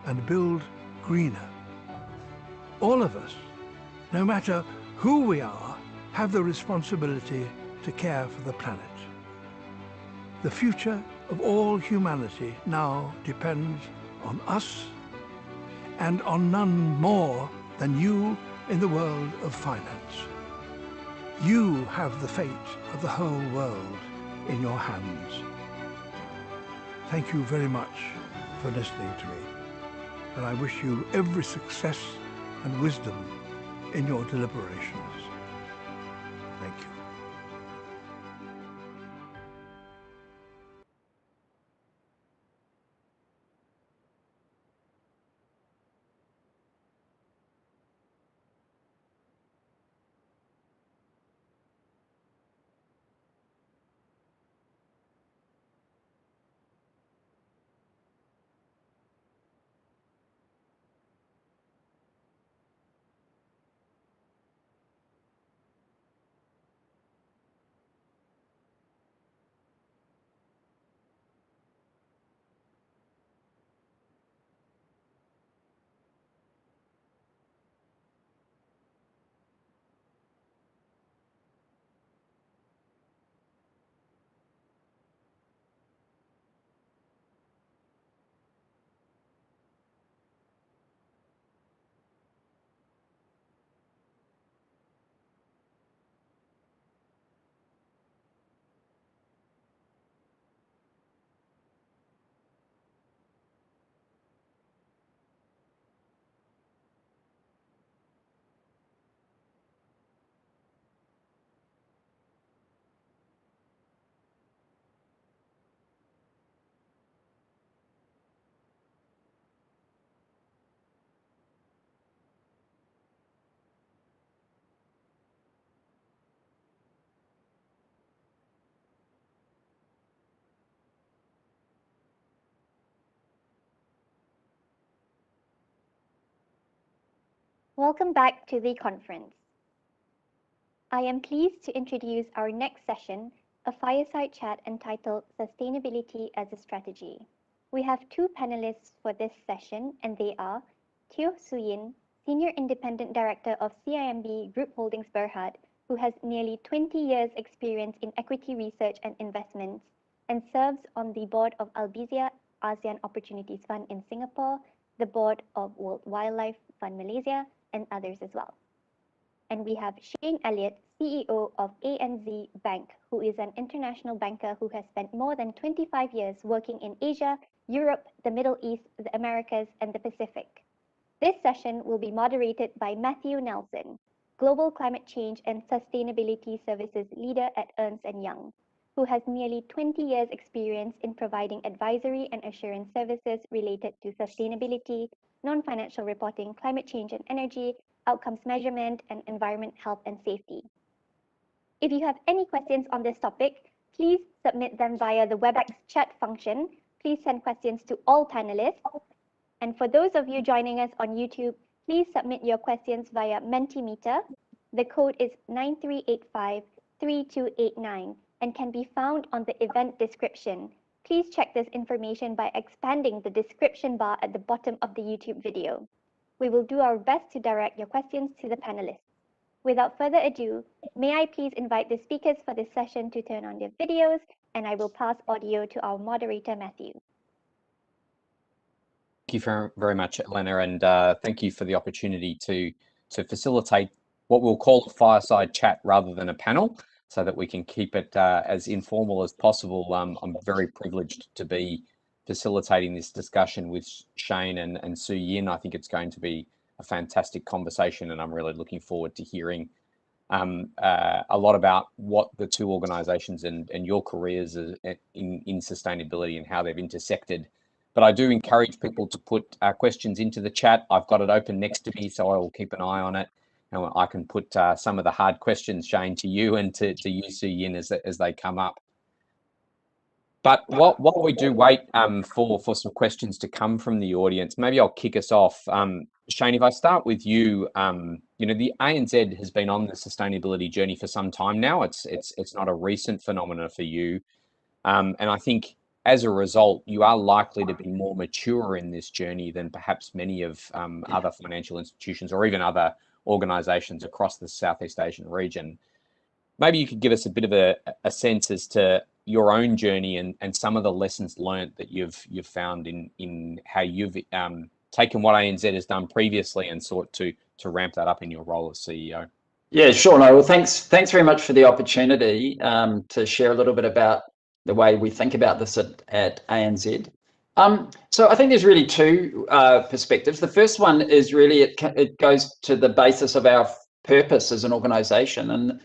and build greener. All of us, no matter who we are, have the responsibility to care for the planet. The future of all humanity now depends on us and on none more than you in the world of finance. You have the fate of the whole world in your hands. Thank you very much for listening to me, and I wish you every success and wisdom in your deliberations. Thank you. Welcome back to the conference. I am pleased to introduce our next session, a fireside chat entitled Sustainability as a Strategy. We have two panelists for this session, and they are Teo Suyin, Senior Independent Director of CIMB Group Holdings Berhad, who has nearly 20 years experience in equity research and investments and serves on the board of Albizia ASEAN Opportunities Fund in Singapore, the board of World Wildlife Fund Malaysia, and others as well. And we have Shane Elliott, CEO of ANZ Bank, who is an international banker who has spent more than 25 years working in Asia, Europe, the Middle East, the Americas, and the Pacific. This session will be moderated by Matthew Nelson, Global Climate Change and Sustainability Services Leader at Ernst & Young. who has nearly 20 years' experience in providing advisory and assurance services related to sustainability, non-financial reporting, climate change and energy, outcomes measurement, and environment, health, and safety. If you have any questions on this topic, please submit them via the WebEx chat function. Please send questions to all panelists. And for those of you joining us on YouTube, please submit your questions via Mentimeter. The code is 93853289 and can be found on the event description. Please check this information by expanding the description bar at the bottom of the YouTube video. We will do our best to direct your questions to the panelists. Without further ado, may I please invite the speakers for this session to turn on their videos, and I will pass audio to our moderator, Matthew. Thank you very much, Elena, and thank you for the opportunity to facilitate what we'll call a fireside chat rather than a panel, so that we can keep it as informal as possible. I'm very privileged to be facilitating this discussion with Shane and Sue Yin. I think it's going to be a fantastic conversation, and I'm really looking forward to hearing a lot about what the two organisations and your careers in sustainability and how they've intersected. But I do encourage people to put questions into the chat. I've got it open next to me, so I will keep an eye on it. And I can put some of the hard questions, Shane, to you and to you, Sue Yin, as they come up. But while we do wait for some questions to come from the audience, maybe I'll kick us off. Shane, if I start with you, you know, the ANZ has been on the sustainability journey for some time now. It's not a recent phenomenon for you, and I think as a result, you are likely to be more mature in this journey than perhaps many of other financial institutions or even other organisations across the Southeast Asian region. Maybe you could give us a bit of a sense as to your own journey and some of the lessons learned that you've found in how you've taken what ANZ has done previously and sought to ramp that up in your role as CEO. Yeah, sure. No, well, thanks very much for the opportunity to share a little bit about the way we think about this at ANZ. So I think there's really two perspectives. The first one is really it goes to the basis of our purpose as an organisation, and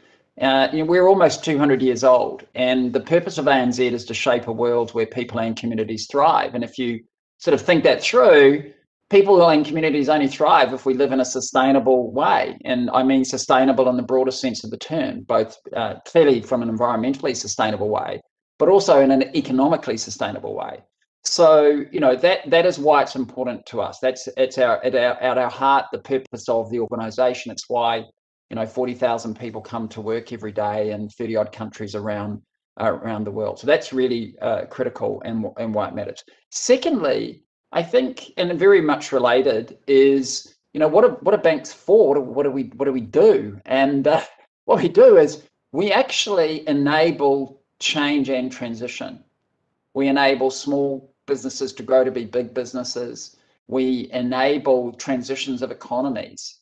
you know, we're almost 200 years old, and the purpose of ANZ is to shape a world where people and communities thrive. And if you sort of think that through, people and communities only thrive if we live in a sustainable way, and I mean sustainable in the broader sense of the term, both clearly from an environmentally sustainable way, but also in an economically sustainable way. So, you know, that is why it's important to us. It's at our heart, the purpose of the organisation. It's why, you know, 40,000 people come to work every day in 30 odd countries around the world. So that's really critical and why it matters. Secondly, I think, and very much related, is, you know, what are banks for? What do we do? And what we do is we actually enable change and transition. We enable small businesses to grow to be big businesses. We enable transitions of economies,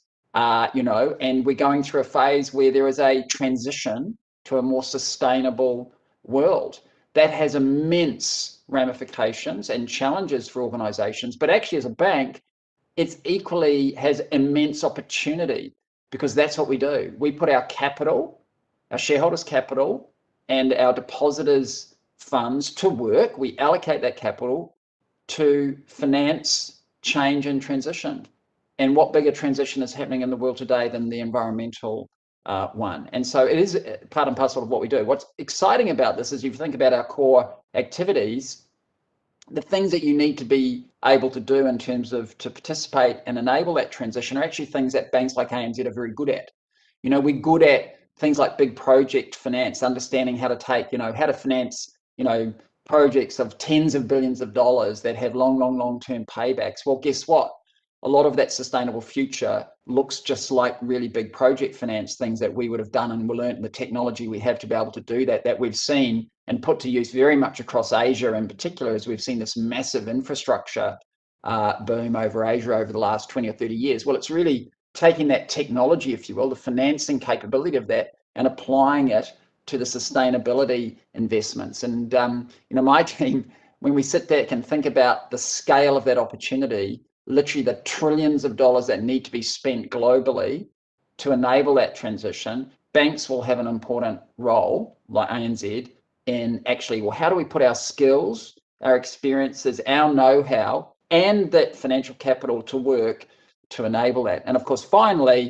you know, and we're going through a phase where there is a transition to a more sustainable world that has immense ramifications and challenges for organizations. But actually, as a bank, it's equally has immense opportunity, because that's what we do. We put our capital, our shareholders' capital, and our depositors' funds to work. We allocate that capital to finance change and transition. And what bigger transition is happening in the world today than the environmental one? And so it is part and parcel of what we do. What's exciting about this is, if you think about our core activities, the things that you need to be able to do in terms of to participate and enable that transition are actually things that banks like ANZ are very good at. You know, we're good at things like big project finance, understanding how to take, you know, how to finance, you know, projects of tens of billions of dollars that have long-term paybacks. Well, guess what? A lot of that sustainable future looks just like really big project finance things that we would have done, and we learned the technology we have to be able to do that we've seen and put to use very much across Asia in particular, as we've seen this massive infrastructure boom over Asia over the last 20 or 30 years. Well, it's really taking that technology, if you will, the financing capability of that, and applying it to the sustainability investments. And, you know, my team, when we sit back and think about the scale of that opportunity, literally the trillions of dollars that need to be spent globally to enable that transition, banks will have an important role, like ANZ, in actually, well, how do we put our skills, our experiences, our know-how, and that financial capital to work to enable that? And of course, finally,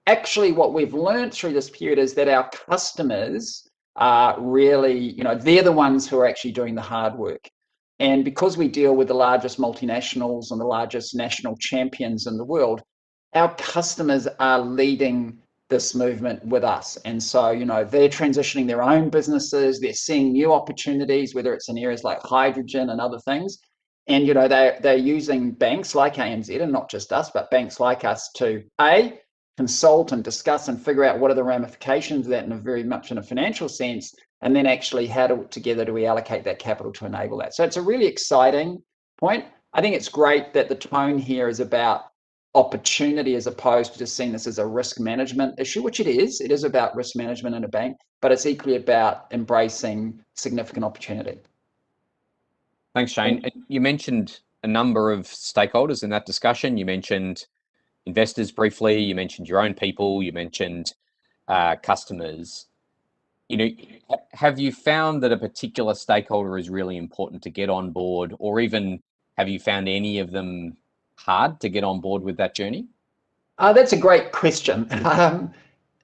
actually what we've learned through this period is that our customers are really, they're the ones who are actually doing the hard work. And because we deal with the largest multinationals and the largest national champions in the world, our customers are leading this movement with us. And so, they're transitioning their own businesses, they're seeing new opportunities, whether it's in areas like hydrogen and other things. And, they're using banks like ANZ, and not just us, but banks like us to consult and discuss and figure out what are the ramifications of that very much in a financial sense, and then actually how together do we allocate that capital to enable that. So it's a really exciting point. I think it's great that the tone here is about opportunity as opposed to just seeing this as a risk management issue, which it is. It is about risk management in a bank, but it's equally about embracing significant opportunity. Thanks, Shane. You mentioned a number of stakeholders in that discussion. You mentioned investors briefly, you mentioned your own people, you mentioned customers. Have you found that a particular stakeholder is really important to get on board, or even have you found any of them hard to get on board with that journey? That's a great question.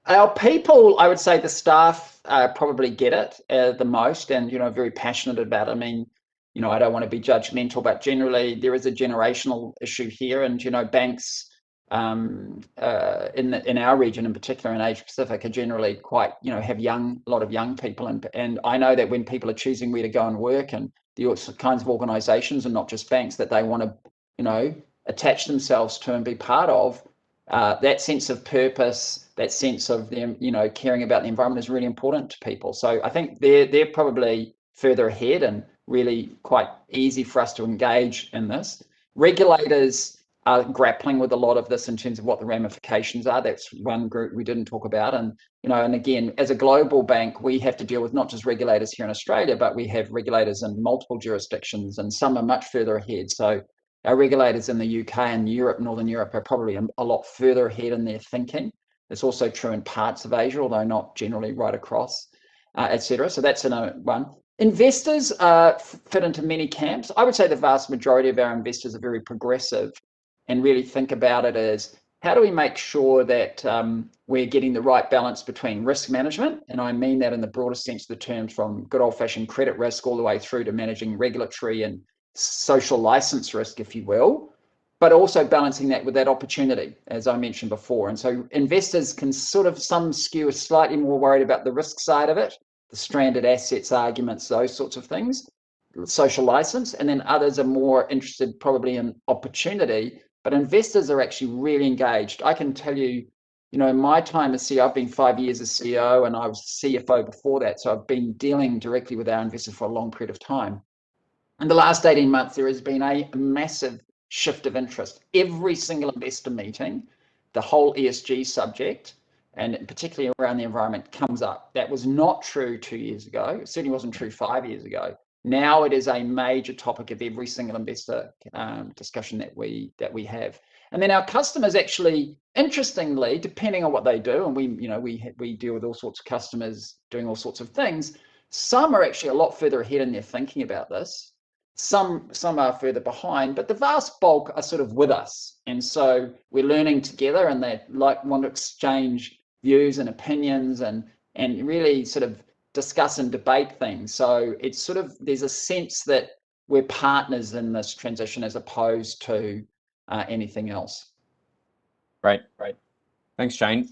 Our people, I would say the staff probably get it the most, and very passionate about it. I mean, I don't want to be judgmental, but generally there is a generational issue here, and banks in our region, in particular in Asia Pacific, are generally quite, have a lot of young people, and I know that when people are choosing where to go and work, and the kinds of organisations, and not just banks, that they want to, attach themselves to and be part of, that sense of purpose, that sense of them, caring about the environment is really important to people. So I think they're probably further ahead and really quite easy for us to engage in this. Regulators are grappling with a lot of this in terms of what the ramifications are. That's one group we didn't talk about. And, and again, as a global bank, we have to deal with not just regulators here in Australia, but we have regulators in multiple jurisdictions, and some are much further ahead. So our regulators in the UK and Europe, Northern Europe, are probably a lot further ahead in their thinking. It's also true in parts of Asia, although not generally right across, etc. So that's one. Investors fit into many camps. I would say the vast majority of our investors are very progressive and really think about it as, how do we make sure that we're getting the right balance between risk management, and I mean that in the broadest sense of the terms, from good old-fashioned credit risk all the way through to managing regulatory and social license risk, if you will, but also balancing that with that opportunity, as I mentioned before. And so investors can some skew slightly more worried about the risk side of it, the stranded assets arguments, those sorts of things, social license, and then others are more interested probably in opportunity. But investors are actually really engaged. I can tell you, in my time as CEO, I've been 5 years as CEO, and I was CFO before that. So I've been dealing directly with our investors for a long period of time. In the last 18 months, there has been a massive shift of interest. Every single investor meeting, the whole ESG subject, and particularly around the environment, comes up. That was not true 2 years ago. It certainly wasn't true 5 years ago. Now it is a major topic of every single investor discussion that we have. And then our customers actually, interestingly, depending on what they do, and we deal with all sorts of customers doing all sorts of things, some are actually a lot further ahead in their thinking about this. Some are further behind, but the vast bulk are sort of with us. And so we're learning together, and they want to exchange views and opinions and really sort of discuss and debate things. So it's there's a sense that we're partners in this transition as opposed to anything else. Great. Thanks, Shane.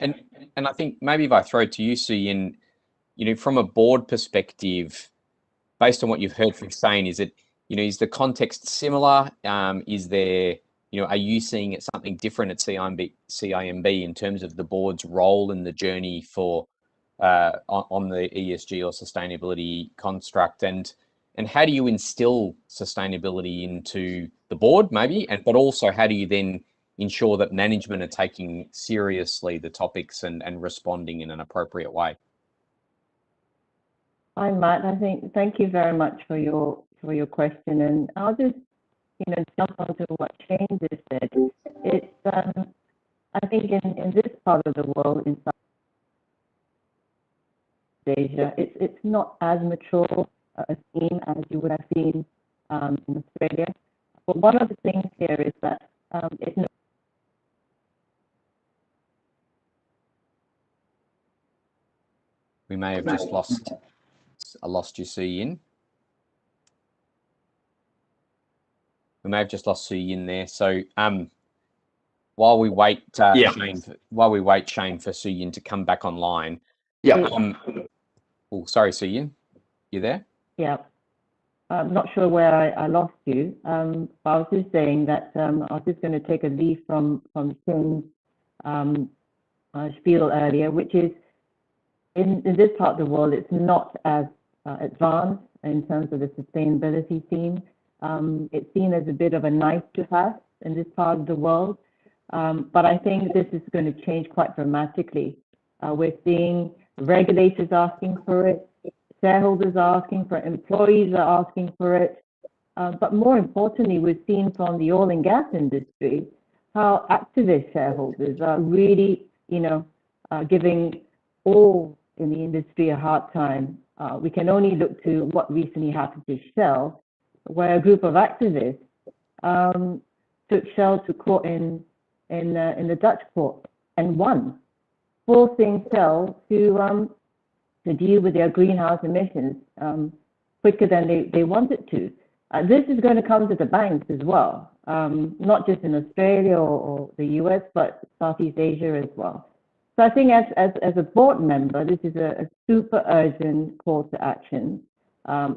And I think maybe if I throw it to you, Sue, from a board perspective, based on what you've heard from Shane, is the context similar? Is there, are you seeing it something different at CIMB in terms of the board's role in the journey for on the ESG or sustainability construct, and how do you instill sustainability into the board, maybe, but also how do you then ensure that management are taking seriously the topics and responding in an appropriate way? Hi, Matt. Thank you very much for your question, and I'll just jump onto what Shane just said. It's I think in this part of the world, in Asia. It's not as mature a theme as you would have seen in Australia. But one of the things here is that it's not. We may have just lost you, Su Yin. We may have just lost Su Yin there. So while we wait, Shane, for Su Yin to come back online. Yeah. Oh, sorry, Su Yin, you there? Yeah. I'm not sure where I lost you. But I was just saying that I was just going to take a leaf from Shane's spiel earlier, which is in this part of the world, it's not as advanced in terms of the sustainability theme. It's seen as a bit of a nice to have in this part of the world. But I think this is going to change quite dramatically. We're seeing regulators asking for it, shareholders are asking for it, employees are asking for it. But more importantly, we've seen from the oil and gas industry how activist shareholders are really, giving all in the industry a hard time. We can only look to what recently happened to Shell, where a group of activists took Shell to court in the Dutch court and won, forcing Shell to deal with their greenhouse emissions quicker than they wanted to. This is going to come to the banks as well, not just in Australia or the US, but Southeast Asia as well. So I think as a board member, this is a super urgent call to action.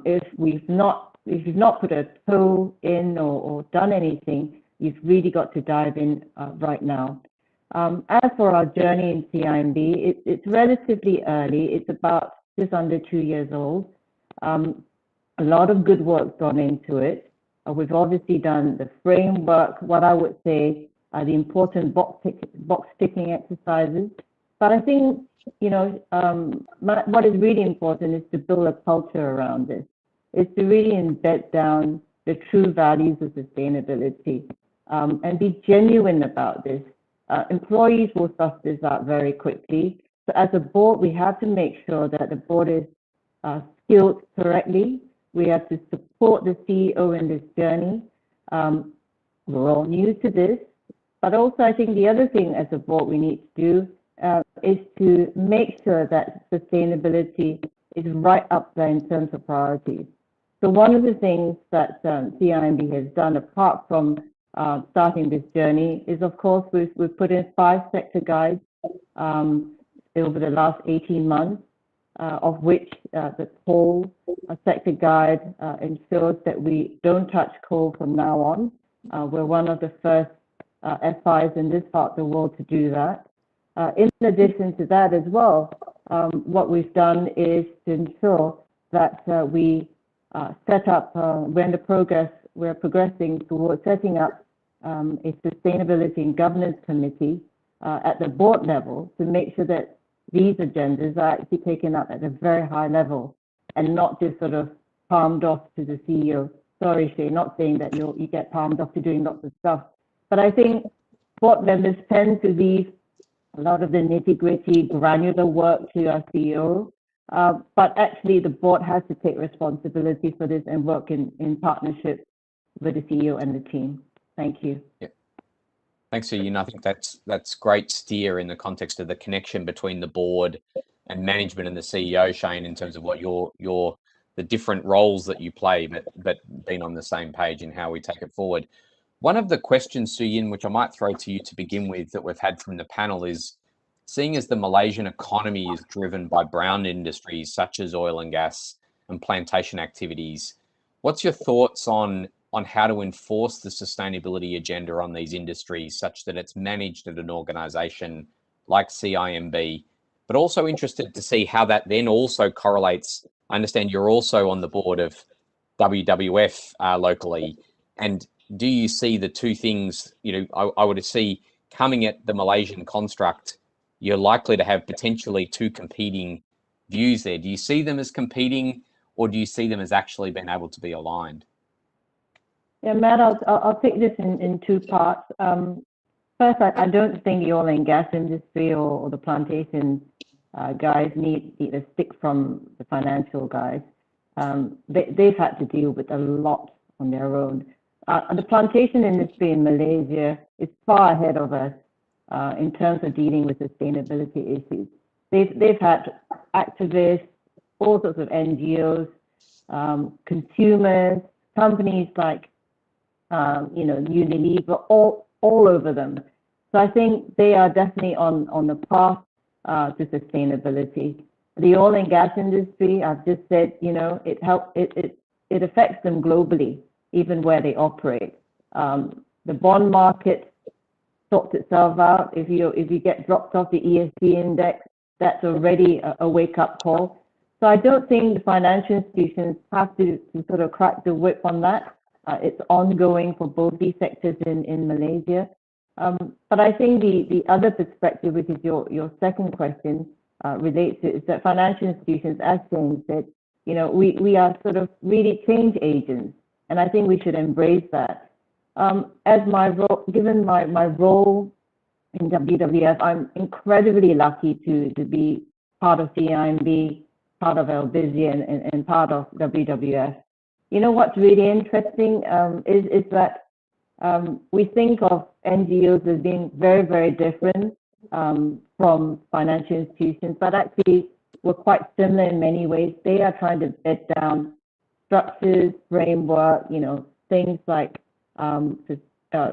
If you've not put a toe in or done anything, you've really got to dive in right now. As for our journey in CIMB, it's relatively early. It's about just under 2 years old. A lot of good work's gone into it. We've obviously done the framework, what I would say are the important box ticking exercises. But I think, what is really important is to build a culture around this. Is to really embed down the true values of sustainability and be genuine about this. Employees will suss this out very quickly. So as a board, we have to make sure that the board is skilled correctly. We have to support the CEO in this journey. We're all new to this. But also, I think the other thing as a board we need to do is to make sure that sustainability is right up there in terms of priorities. So one of the things that CIMB has done, apart from starting this journey, is of course we've put in 5 sector guides over the last 18 months, of which the coal sector guide ensures that we don't touch coal from now on. We're one of the first FIs in this part of the world to do that. In addition to that as well, what we've done is to ensure that we set up, we're progressing towards setting up a sustainability and governance committee at the board level to make sure that these agendas are actually taken up at a very high level and not just sort of palmed off to the CEO. Sorry, Shay, not saying that you get palmed off to doing lots of stuff, but I think board members tend to leave a lot of the nitty-gritty, granular work to our CEO, but actually the board has to take responsibility for this and work in partnership with the CEO and the team. Thank you. Yeah. Thanks, Ian. I think that's great steer in the context of the connection between the board and management and the CEO, Shane, in terms of what the different roles that you play, but being on the same page in how we take it forward. One of the questions, Su Yin, which I might throw to you to begin with, that we've had from the panel is, seeing as the Malaysian economy is driven by brown industries such as oil and gas and plantation activities, what's your thoughts on how to enforce the sustainability agenda on these industries such that it's managed at an organisation like CIMB, but also interested to see how that then also correlates. I understand you're also on the board of WWF locally, and do you see the two things, I would see coming at the Malaysian construct, you're likely to have potentially two competing views there. Do you see them as competing, or do you see them as actually being able to be aligned? Yeah, Matt, I'll take this in 2 parts. First, I don't think the oil and gas industry or the plantations guys need a stick from the financial guys. They've had to deal with a lot on their own. The plantation industry in Malaysia is far ahead of us in terms of dealing with sustainability issues. They've had activists, all sorts of NGOs, consumers, companies like Unilever, all over them. So I think they are definitely on the path to sustainability. The oil and gas industry, I've just said, it affects them globally, even where they operate. The bond market sorts itself out. If you get dropped off the ESG index, that's already a wake-up call. So I don't think the financial institutions have to sort of crack the whip on that. It's ongoing for both these sectors in Malaysia. But I think the other perspective, which is your second question, relates to, is that financial institutions, as James said, we are sort of really change agents, and I think we should embrace that. As given my role in WWF, I'm incredibly lucky to be part of CIMB, part of Albizia, and part of WWF. What's really interesting is that we think of NGOs as being very, very different from financial institutions, but actually we're quite similar in many ways. They are trying to bed down structures, framework, things like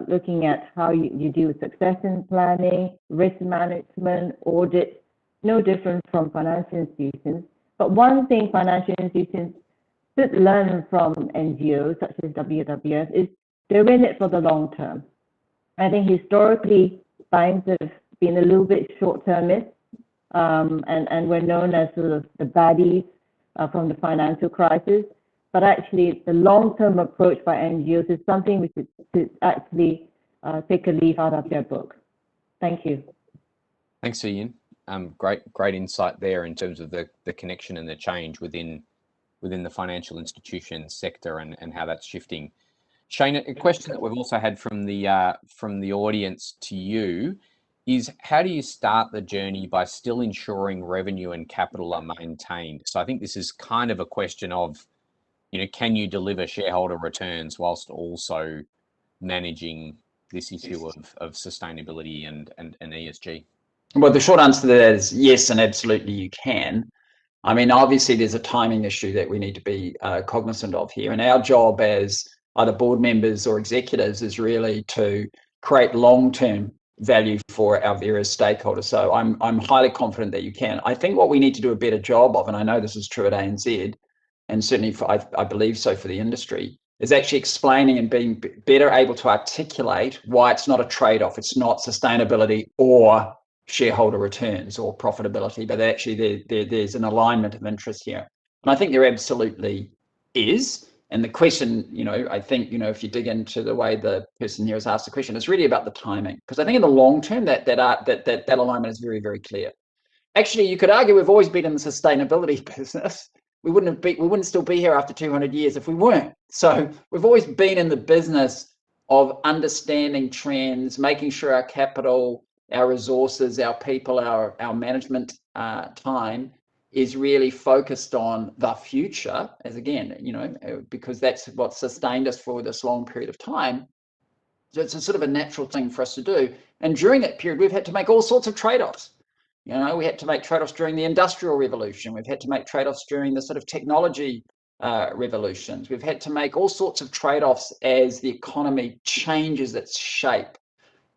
looking at how you do succession planning, risk management, audit, no different from financial institutions. But one thing financial institutions should learn from NGOs such as WWF is they're in it for the long term. I think historically banks have been a little bit short-termist, and we're known as sort of the baddies from the financial crisis. But actually, the long-term approach by NGOs is something we should actually take a leaf out of their book. Thank you. Thanks, Ian. Great insight there in terms of the connection and the change within the financial institution sector and how that's shifting. Shane, a question that we've also had from the audience to you is, how do you start the journey by still ensuring revenue and capital are maintained? So I think this is kind of a question of, can you deliver shareholder returns whilst also managing this issue of sustainability and ESG? Well, the short answer to that is yes, and absolutely you can. I mean, obviously there's a timing issue that we need to be cognizant of here, and our job as either board members or executives is really to create long-term value for our various stakeholders. So I'm highly confident that you can. I think what we need to do a better job of, and I know this is true at ANZ, and certainly I believe so for the industry, is actually explaining and being better able to articulate why it's not a trade-off. It's not sustainability or shareholder returns or profitability, but actually there's an alignment of interest here. And I think there absolutely is. And the question, I think, if you dig into the way the person here has asked the question, it's really about the timing. Because I think in the long term, that alignment is very, very clear. Actually, you could argue we've always been in the sustainability business. We wouldn't still be here after 200 years if we weren't. So we've always been in the business of understanding trends, making sure our capital, our resources, our people, our management time is really focused on the future, as again, because that's what sustained us for this long period of time. So it's a sort of a natural thing for us to do. And during that period, we've had to make all sorts of trade-offs. We had to make trade-offs during the Industrial Revolution. We've had to make trade-offs during the sort of technology revolutions. We've had to make all sorts of trade-offs as the economy changes its shape.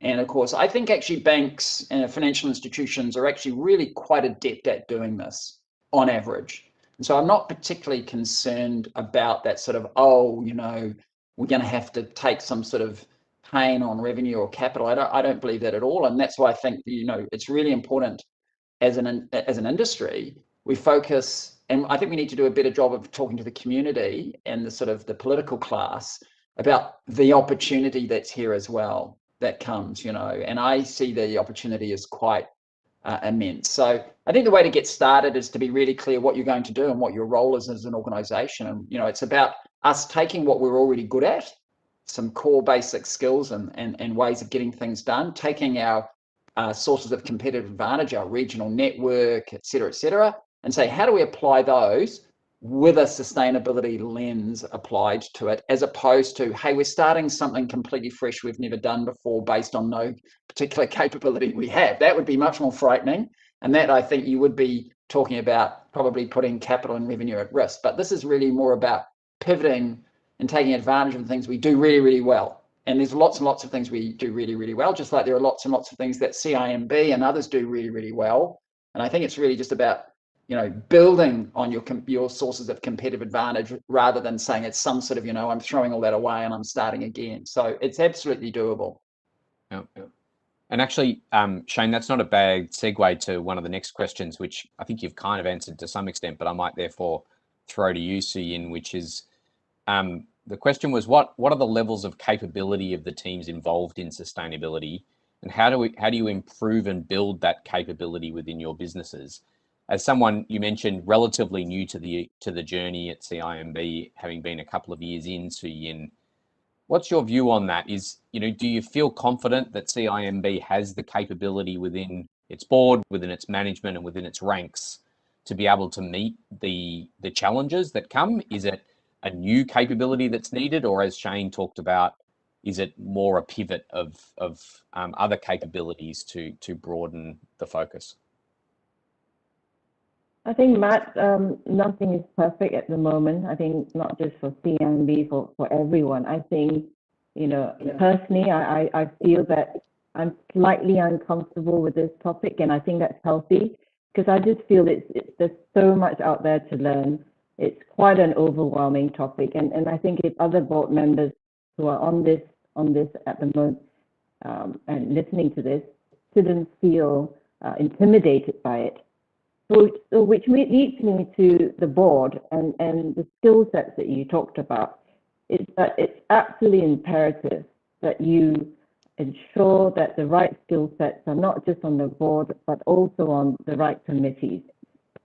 And of course, I think actually banks and financial institutions are actually really quite adept at doing this on average. And so I'm not particularly concerned about that sort of, we're going to have to take some sort of pain on revenue or capital. I don't believe that at all. And that's why I think, it's really important as an industry, we focus, and I think we need to do a better job of talking to the community and the sort of the political class about the opportunity that's here as well, that comes, and I see the opportunity as quite immense. So I think the way to get started is to be really clear what you're going to do and what your role is as an organization. And, it's about us taking what we're already good at, some core basic skills and ways of getting things done, taking our sources of competitive advantage, our regional network, et cetera, and say, how do we apply those with a sustainability lens applied to it, as opposed to, hey, we're starting something completely fresh we've never done before based on no particular capability we have. That would be much more frightening. And that, I think, you would be talking about probably putting capital and revenue at risk. But this is really more about pivoting and taking advantage of the things we do really, really well. And there's lots and lots of things we do really, really well, just like there are lots and lots of things that CIMB and others do really, really well. And I think it's really just about, you know, building on your sources of competitive advantage rather than saying it's some sort of, you know, I'm throwing all that away and I'm starting again. So it's absolutely doable. Yeah. And actually, Shane, that's not a bad segue to one of the next questions, which I think you've kind of answered to some extent, but I might therefore throw to you, Su-Yin, which is the question was, what are the levels of capability of the teams involved in sustainability, and how do you improve and build that capability within your businesses? As someone, you mentioned, relatively new to the journey at CIMB, having been a couple of years in, Su-Yin, what's your view on that? Is, you know, do you feel confident that CIMB has the capability within its board, within its management, and within its ranks to be able to meet the challenges that come? Is it a new capability that's needed, or, as Shane talked about, is it more a pivot of other capabilities to broaden the focus? I think, Matt, nothing is perfect at the moment. I think not just for CIMB, for everyone. I think, you know, personally, I feel that I'm slightly uncomfortable with this topic, and I think that's healthy, because I just feel there's so much out there to learn. It's quite an overwhelming topic, and I think if other board members who are on this at the moment and listening to this shouldn't feel intimidated by it. So which leads me to the board and the skill sets that you talked about, is that it's absolutely imperative that you ensure that the right skill sets are not just on the board, but also on the right committees.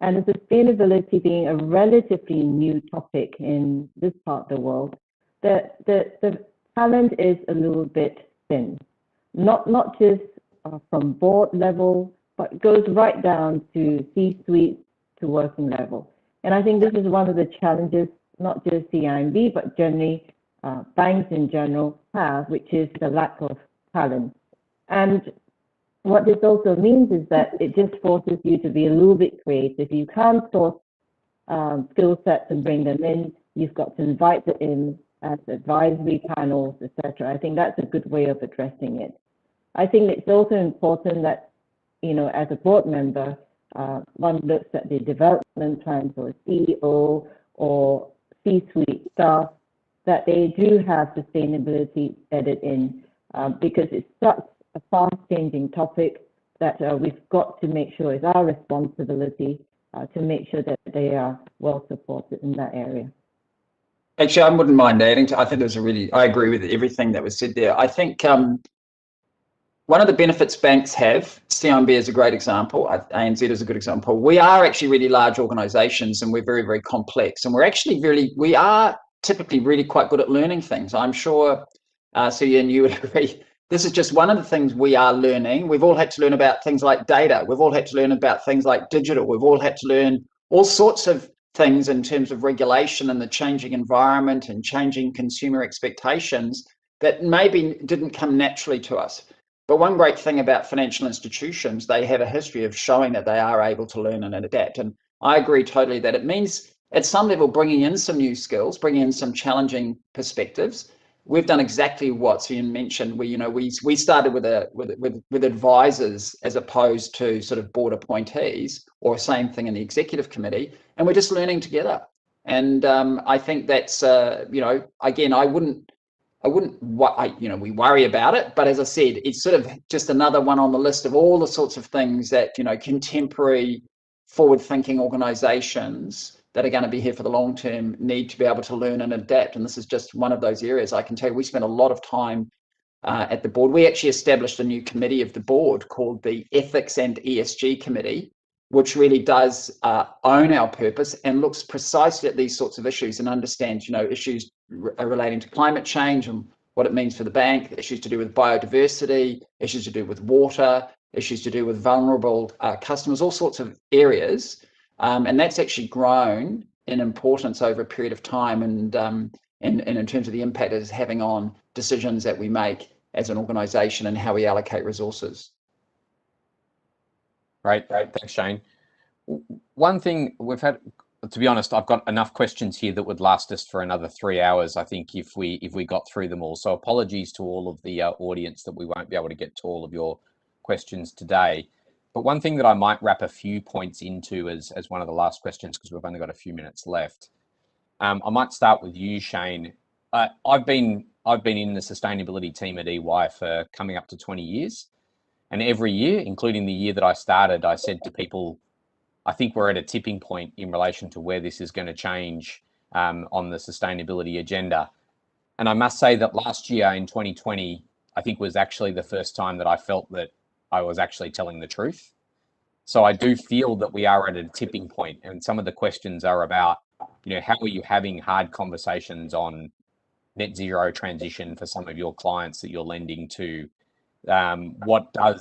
And the sustainability being a relatively new topic in this part of the world, the talent is a little bit thin, not just from board level, but goes right down to C-suite, to working level. And I think this is one of the challenges, not just CIMB, but generally banks in general have, which is the lack of talent. And what this also means is that it just forces you to be a little bit creative. You can't source skill sets and bring them in. You've got to invite them in as advisory panels, etc. I think that's a good way of addressing it. I think it's also important that, you know, as a board member, one looks at the development plans for a CEO or C-suite staff, that they do have sustainability added in, because it's such a fast-changing topic that we've got to make sure it's our responsibility to make sure that they are well supported in that area. Actually, I wouldn't mind adding to, I think there's I agree with everything that was said there. I think one of the benefits banks have, CIMB is a great example, ANZ is a good example. We are actually really large organizations, and we're very, very complex. And we are typically really quite good at learning things. I'm sure, Su-Yin, you would agree. This is just one of the things we are learning. We've all had to learn about things like data. We've all had to learn about things like digital. We've all had to learn all sorts of things in terms of regulation and the changing environment and changing consumer expectations that maybe didn't come naturally to us. But one great thing about financial institutions, they have a history of showing that they are able to learn and adapt. And I agree totally that it means at some level bringing in some new skills, bringing in some challenging perspectives. We've done exactly what Su-Yin mentioned. We started with advisors as opposed to sort of board appointees, or same thing in the executive committee, and we're just learning together. And I think that's again, we worry about it, but as I said, it's sort of just another one on the list of all the sorts of things that contemporary, forward-thinking organisations that are going to be here for the long term need to be able to learn and adapt. And this is just one of those areas. I can tell you, we spent a lot of time at the board. We actually established a new committee of the board called the Ethics and ESG Committee, which really does own our purpose and looks precisely at these sorts of issues and understands, issues relating to climate change and what it means for the bank, issues to do with biodiversity, issues to do with water, issues to do with vulnerable customers, all sorts of areas. And that's actually grown in importance over a period of time, and in terms of the impact it is having on decisions that we make as an organisation and how we allocate resources. Great, thanks, Shane. One thing we've had, to be honest, I've got enough questions here that would last us for another 3 hours, I think, if we got through them all. So apologies to all of the audience that we won't be able to get to all of your questions today. But one thing that I might wrap a few points into as one of the last questions, because we've only got a few minutes left. I might start with you, Shane. I've been in the sustainability team at EY for coming up to 20 years. And every year, including the year that I started, I said to people, I think we're at a tipping point in relation to where this is going to change on the sustainability agenda. And I must say that last year in 2020, I think was actually the first time that I felt that I was actually telling the truth. So I do feel that we are at a tipping point, and some of the questions are about, how are you having hard conversations on net zero transition for some of your clients that you're lending to? What are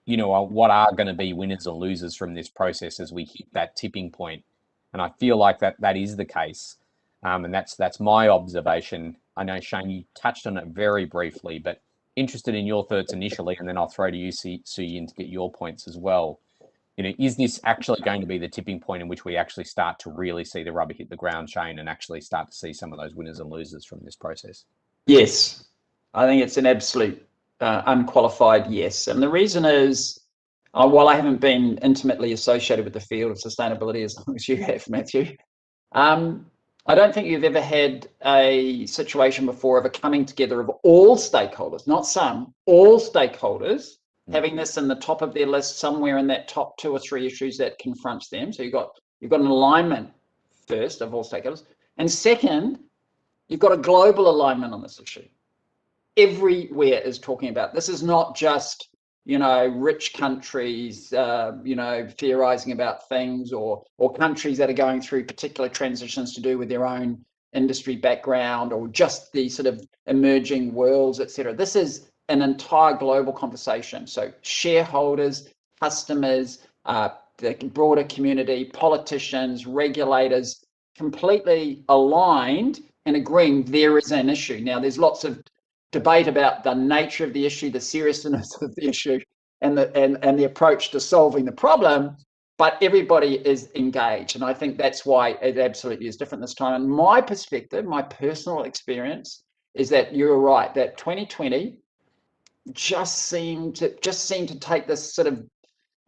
going to be winners and losers from this process as we hit that tipping point? And I feel like that is the case. And that's my observation. I know, Shane, you touched on it very briefly, but interested in your thoughts initially, and then I'll throw to you, Soo-Yin, to get your points as well. Is this actually going to be the tipping point in which we actually start to really see the rubber hit the ground, Shane, and actually start to see some of those winners and losers from this process? Yes, I think it's an absolute unqualified yes. And the reason is, while I haven't been intimately associated with the field of sustainability as long as you have, Matthew, I don't think you've ever had a situation before of a coming together of all stakeholders, not some, all stakeholders, having this in the top of their list, somewhere in that top 2 or 3 issues that confronts them. So you've got an alignment first of all stakeholders, and second, you've got a global alignment on this issue. Everywhere is talking about this. Is not just rich countries theorizing about things, or countries that are going through particular transitions to do with their own industry background, or just the sort of emerging worlds, etc. This is an entire global conversation. So shareholders, customers, the broader community, politicians, regulators, completely aligned and agreeing there is an issue. Now, there's lots of debate about the nature of the issue, the seriousness of the issue, and the approach to solving the problem, but everybody is engaged. And I think that's why it absolutely is different this time. And my perspective, my personal experience, is that you're right, that 2020 just seemed to take this sort of,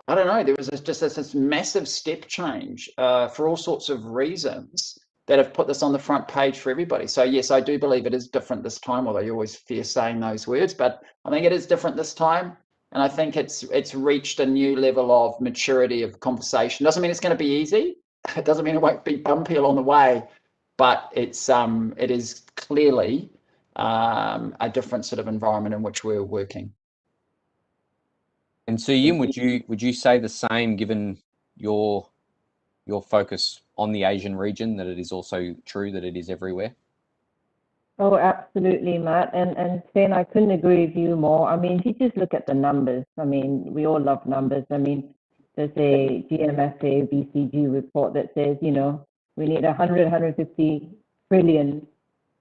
I don't know, there was just this massive step change for all sorts of reasons that have put this on the front page for everybody. So yes, I do believe it is different this time, although you always fear saying those words, but I think it is different this time. And I think it's reached a new level of maturity of conversation. Doesn't mean it's going to be easy. It doesn't mean it won't be bumpy along the way, but it is clearly a different sort of environment in which we're working. And Soo-Yin, would you say the same, given your focus on the Asian region, that it is also true that it is everywhere? Oh, absolutely, Matt. And Shane, I couldn't agree with you more. I mean, if you just look at the numbers, I mean, we all love numbers. I mean, there's a GMFA BCG report that says, we need 150 trillion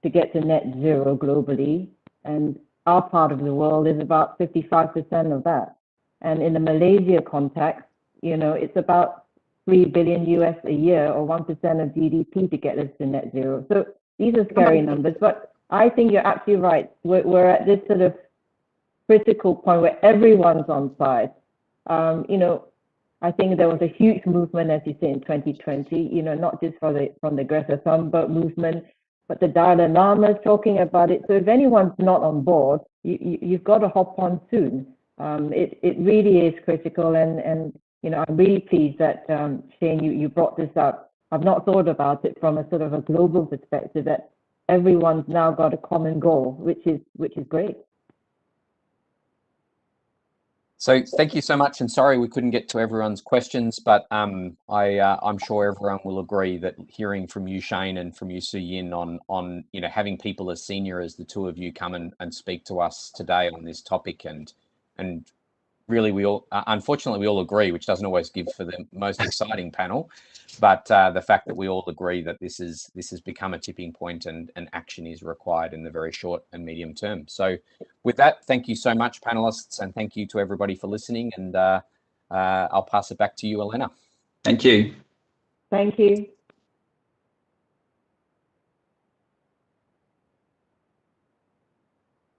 to get to net zero globally. And our part of the world is about 55% of that. And in the Malaysia context, it's about $3 billion US a year, or 1% of GDP, to get us to net zero. So these are scary numbers, but I think you're absolutely right. We're at this sort of critical point where everyone's on side. I think there was a huge movement, as you say, in 2020, not just from the Greta Thunberg movement, but the Dalai Lama is talking about it. So if anyone's not on board, you've got to hop on soon. It really is critical, and I'm really pleased that Shane, you brought this up. I've not thought about it from a sort of a global perspective, that everyone's now got a common goal, which is great. So thank you so much, and sorry we couldn't get to everyone's questions, but I'm sure everyone will agree that hearing from you, Shane, and from you, Soo-Yin, on having people as senior as the two of you come and speak to us today on this topic, and really we all, unfortunately, we all agree, which doesn't always give for the most exciting panel, but the fact that we all agree that this has become a tipping point and action is required in the very short and medium term. So with that, thank you so much, panelists, and thank you to everybody for listening. And I'll pass it back to you, Elena. Thank you. Thank you.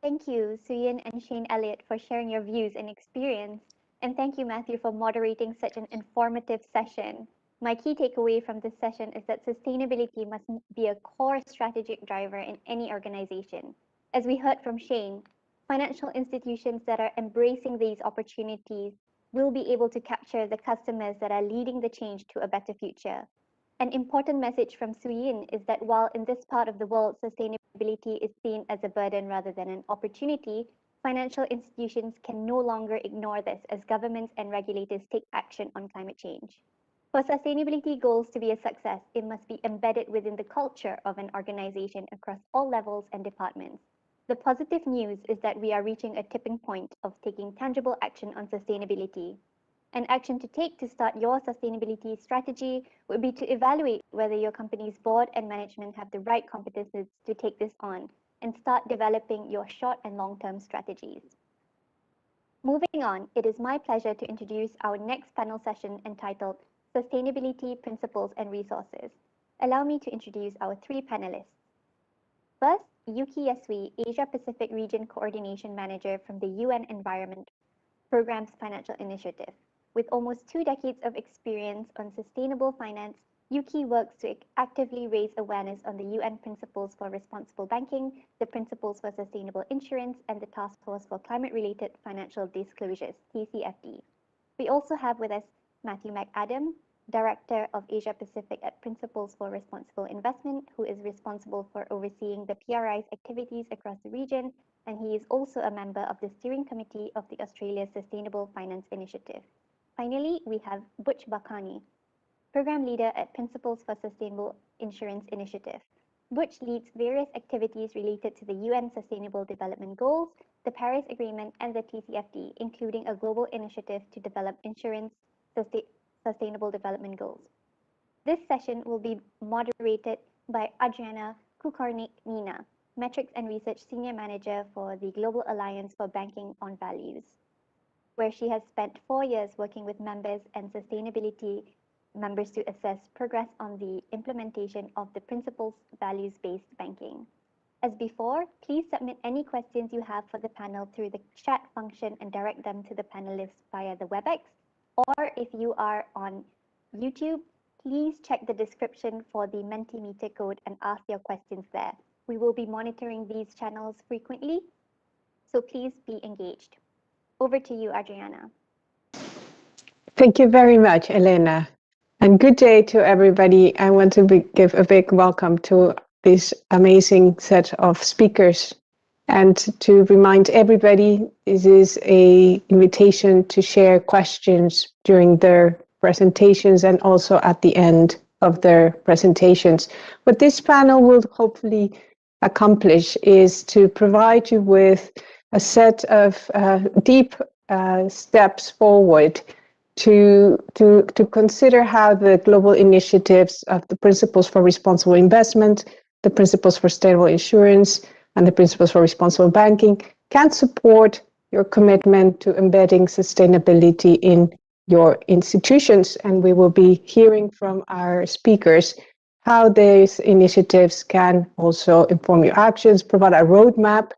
Thank you, Suyin and Shane Elliott, for sharing your views and experience. And thank you, Matthew, for moderating such an informative session. My key takeaway from this session is that sustainability must be a core strategic driver in any organization. As we heard from Shane, financial institutions that are embracing these opportunities will be able to capture the customers that are leading the change to a better future. An important message from Suyin is that while in this part of the world, sustainability is seen as a burden rather than an opportunity, financial institutions can no longer ignore this as governments and regulators take action on climate change. For sustainability goals to be a success, it must be embedded within the culture of an organization across all levels and departments. The positive news is that we are reaching a tipping point of taking tangible action on sustainability. An action to take to start your sustainability strategy would be to evaluate whether your company's board and management have the right competences to take this on and start developing your short and long-term strategies. Moving on, it is my pleasure to introduce our next panel session entitled Sustainability Principles and Resources. Allow me to introduce our three panelists. First, Yuki Yasui, Asia Pacific Region Coordination Manager from the UN Environment Programme's Financial Initiative. With almost 2 decades of experience on sustainable finance, Yuki works to actively raise awareness on the UN Principles for Responsible Banking, the Principles for Sustainable Insurance, and the Task Force for Climate-Related Financial Disclosures, TCFD. We also have with us Matthew McAdam, Director of Asia Pacific at Principles for Responsible Investment, who is responsible for overseeing the PRI's activities across the region, and he is also a member of the Steering Committee of the Australia Sustainable Finance Initiative. Finally, we have Butch Bakani, Program Leader at Principles for Sustainable Insurance Initiative. Butch leads various activities related to the UN Sustainable Development Goals, the Paris Agreement, and the TCFD, including a global initiative to develop insurance sustainable development goals. This session will be moderated by Adriana Kukornik-Nina, Metrics and Research Senior Manager for the Global Alliance for Banking on Values, where she has spent 4 years working with members and sustainability members to assess progress on the implementation of the principles values-based banking. As before, please submit any questions you have for the panel through the chat function and direct them to the panelists via the WebEx. Or if you are on YouTube, please check the description for the Mentimeter code and ask your questions there. We will be monitoring these channels frequently, so please be engaged. Over to you, Adriana. Thank you very much, Elena. And good day to everybody. I want to give a big welcome to this amazing set of speakers. And to remind everybody, this is an invitation to share questions during their presentations and also at the end of their presentations. What this panel will hopefully accomplish is to provide you with a set of deep steps forward to consider how the global initiatives of the Principles for Responsible Investment, the Principles for Sustainable Insurance, and the Principles for Responsible Banking can support your commitment to embedding sustainability in your institutions. And we will be hearing from our speakers how these initiatives can also inform your actions, provide a roadmap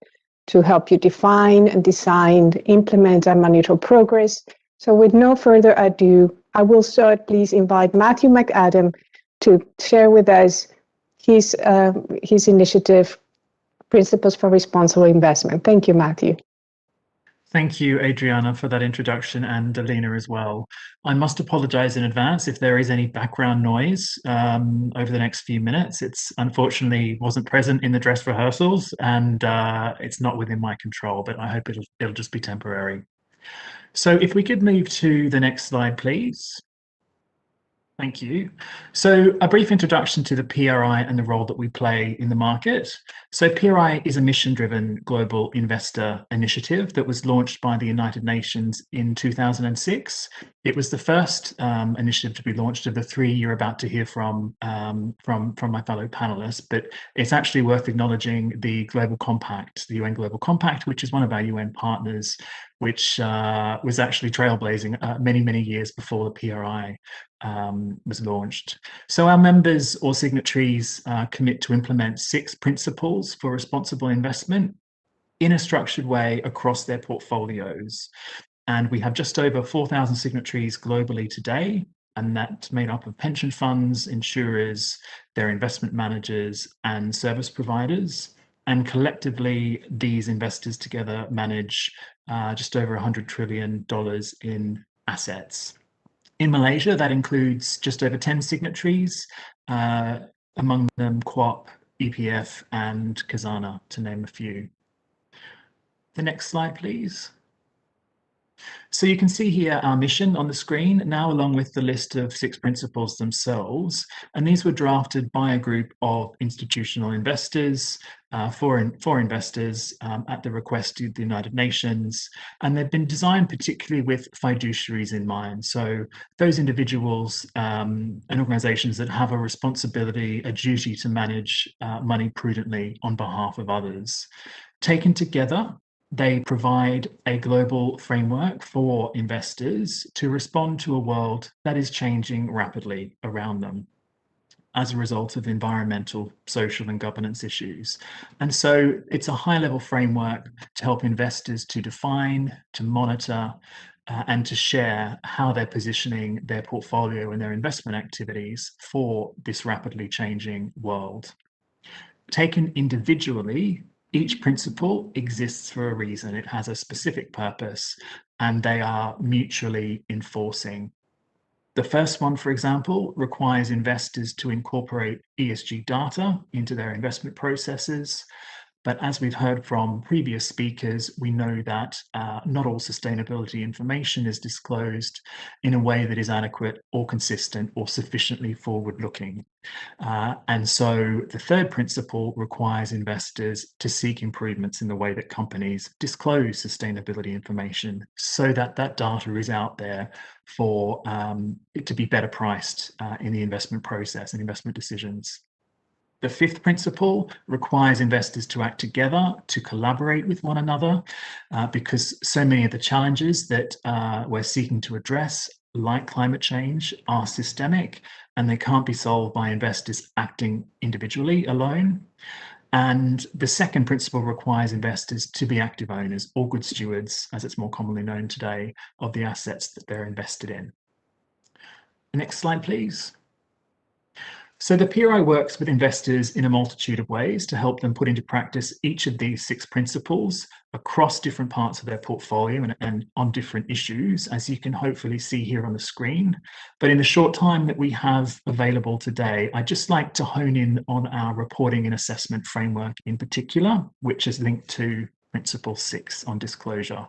to help you define and design, implement, and monitor progress. So with no further ado, I will start. Please invite Matthew McAdam to share with us his initiative, Principles for Responsible Investment. Thank you, Matthew. Thank you, Adriana, for that introduction, and Elena as well. I must apologize in advance if there is any background noise over the next few minutes. It's unfortunately wasn't present in the dress rehearsals, and it's not within my control, but I hope it'll just be temporary. So if we could move to the next slide, please. Thank you. So a brief introduction to the PRI and the role that we play in the market. So PRI is a mission-driven global investor initiative that was launched by the United Nations in 2006. It was the first initiative to be launched of the three you're about to hear from my fellow panelists, but it's actually worth acknowledging the Global Compact, the UN Global Compact, which is one of our UN partners, which was actually trailblazing many years before the PRI was launched. So our members or signatories commit to implement 6 principles for responsible investment in a structured way across their portfolios. And we have just over 4,000 signatories globally today, and that's made up of pension funds, insurers, their investment managers, and service providers. And collectively, these investors together manage just over $100 trillion in assets. In Malaysia, that includes just over 10 signatories, among them QOP, EPF, and Khazanah, to name a few. The next slide, please. So you can see here our mission on the screen now, along with the list of 6 principles themselves. And these were drafted by a group of institutional investors, for investors at the request of the United Nations. And they've been designed particularly with fiduciaries in mind. So those individuals and organizations that have a responsibility, a duty to manage money prudently on behalf of others. Taken together, they provide a global framework for investors to respond to a world that is changing rapidly around them as a result of environmental, social, and governance issues. And so it's a high-level framework to help investors to define, to monitor, and to share how they're positioning their portfolio and their investment activities for this rapidly changing world. Taken individually, each principle exists for a reason. It has a specific purpose, and they are mutually enforcing. The first one, for example, requires investors to incorporate ESG data into their investment processes. But as we've heard from previous speakers, we know that not all sustainability information is disclosed in a way that is adequate or consistent or sufficiently forward-looking. And so the third principle requires investors to seek improvements in the way that companies disclose sustainability information so that that data is out there for it to be better priced in the investment process and investment decisions. The fifth principle requires investors to act together, to collaborate with one another, because so many of the challenges that we're seeking to address, like climate change, are systemic, and they can't be solved by investors acting individually alone. And the second principle requires investors to be active owners or good stewards, as it's more commonly known today, of the assets that they're invested in. Next slide, please. So the PRI works with investors in a multitude of ways to help them put into practice each of these 6 principles across different parts of their portfolio and on different issues, as you can hopefully see here on the screen. But in the short time that we have available today, I'd just like to hone in on our reporting and assessment framework in particular, which is linked to Principle 6 on disclosure.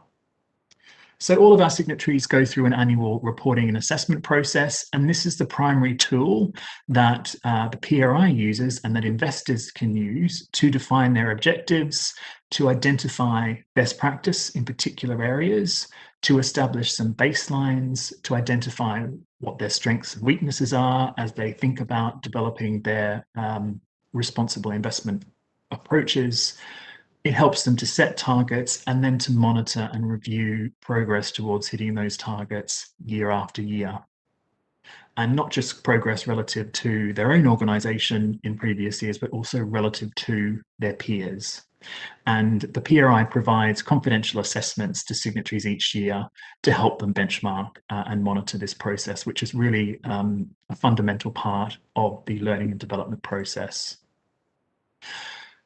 So all of our signatories go through an annual reporting and assessment process, and this is the primary tool that the PRI uses and that investors can use to define their objectives, to identify best practice in particular areas, to establish some baselines, to identify what their strengths and weaknesses are as they think about developing their responsible investment approaches. It helps them to set targets and then to monitor and review progress towards hitting those targets year after year. And not just progress relative to their own organization in previous years, but also relative to their peers. And the PRI provides confidential assessments to signatories each year to help them benchmark and monitor this process, which is really a fundamental part of the learning and development process.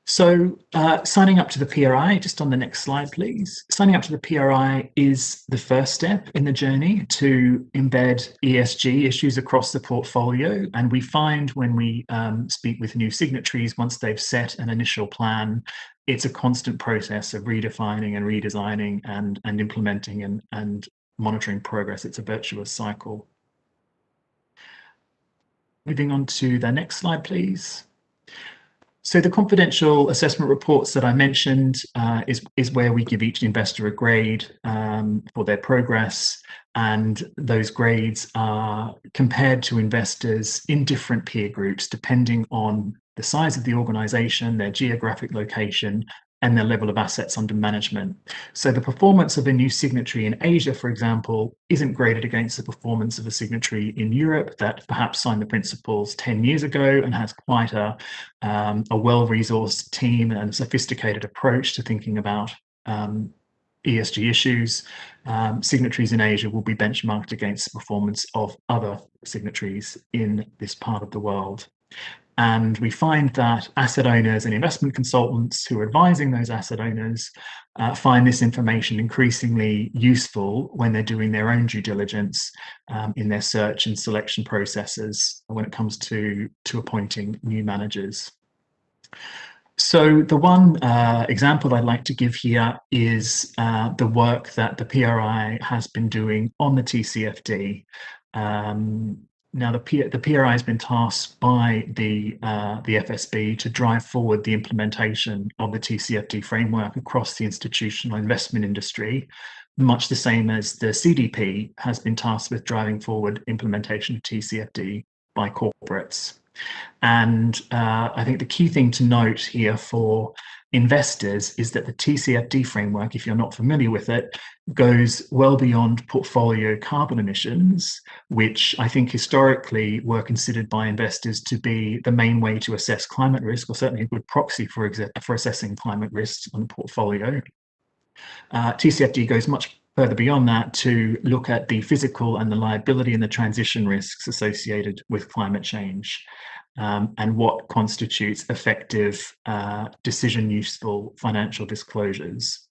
So signing up to the PRI, just on the next slide, please. Signing up to the PRI is the first step in the journey to embed ESG issues across the portfolio. And we find when we speak with new signatories, once they've set an initial plan, it's a constant process of redefining and redesigning and implementing and monitoring progress. It's a virtuous cycle. Moving on to the next slide, please. So the confidential assessment reports that I mentioned is where we give each investor a grade for their progress, and those grades are compared to investors in different peer groups depending on the size of the organization, their geographic location, and their level of assets under management. So the performance of a new signatory in Asia, for example, isn't graded against the performance of a signatory in Europe that perhaps signed the principles 10 years ago and has quite a well-resourced team and a sophisticated approach to thinking about ESG issues. Signatories in Asia will be benchmarked against the performance of other signatories in this part of the world. And we find that asset owners and investment consultants who are advising those asset owners find this information increasingly useful when they're doing their own due diligence in their search and selection processes when it comes to appointing new managers. So the one example I'd like to give here is the work that the PRI has been doing on the TCFD. Now, the PRI has been tasked by the FSB to drive forward the implementation of the TCFD framework across the institutional investment industry, much the same as the CDP has been tasked with driving forward implementation of TCFD by corporates. And I think the key thing to note here for investors is that the TCFD framework, if you're not familiar with it, goes well beyond portfolio carbon emissions, which I think historically were considered by investors to be the main way to assess climate risk, or certainly a good proxy for assessing climate risks on a portfolio. TCFD goes much further beyond that to look at the physical and the liability and the transition risks associated with climate change. And what constitutes effective, decision-useful financial disclosures.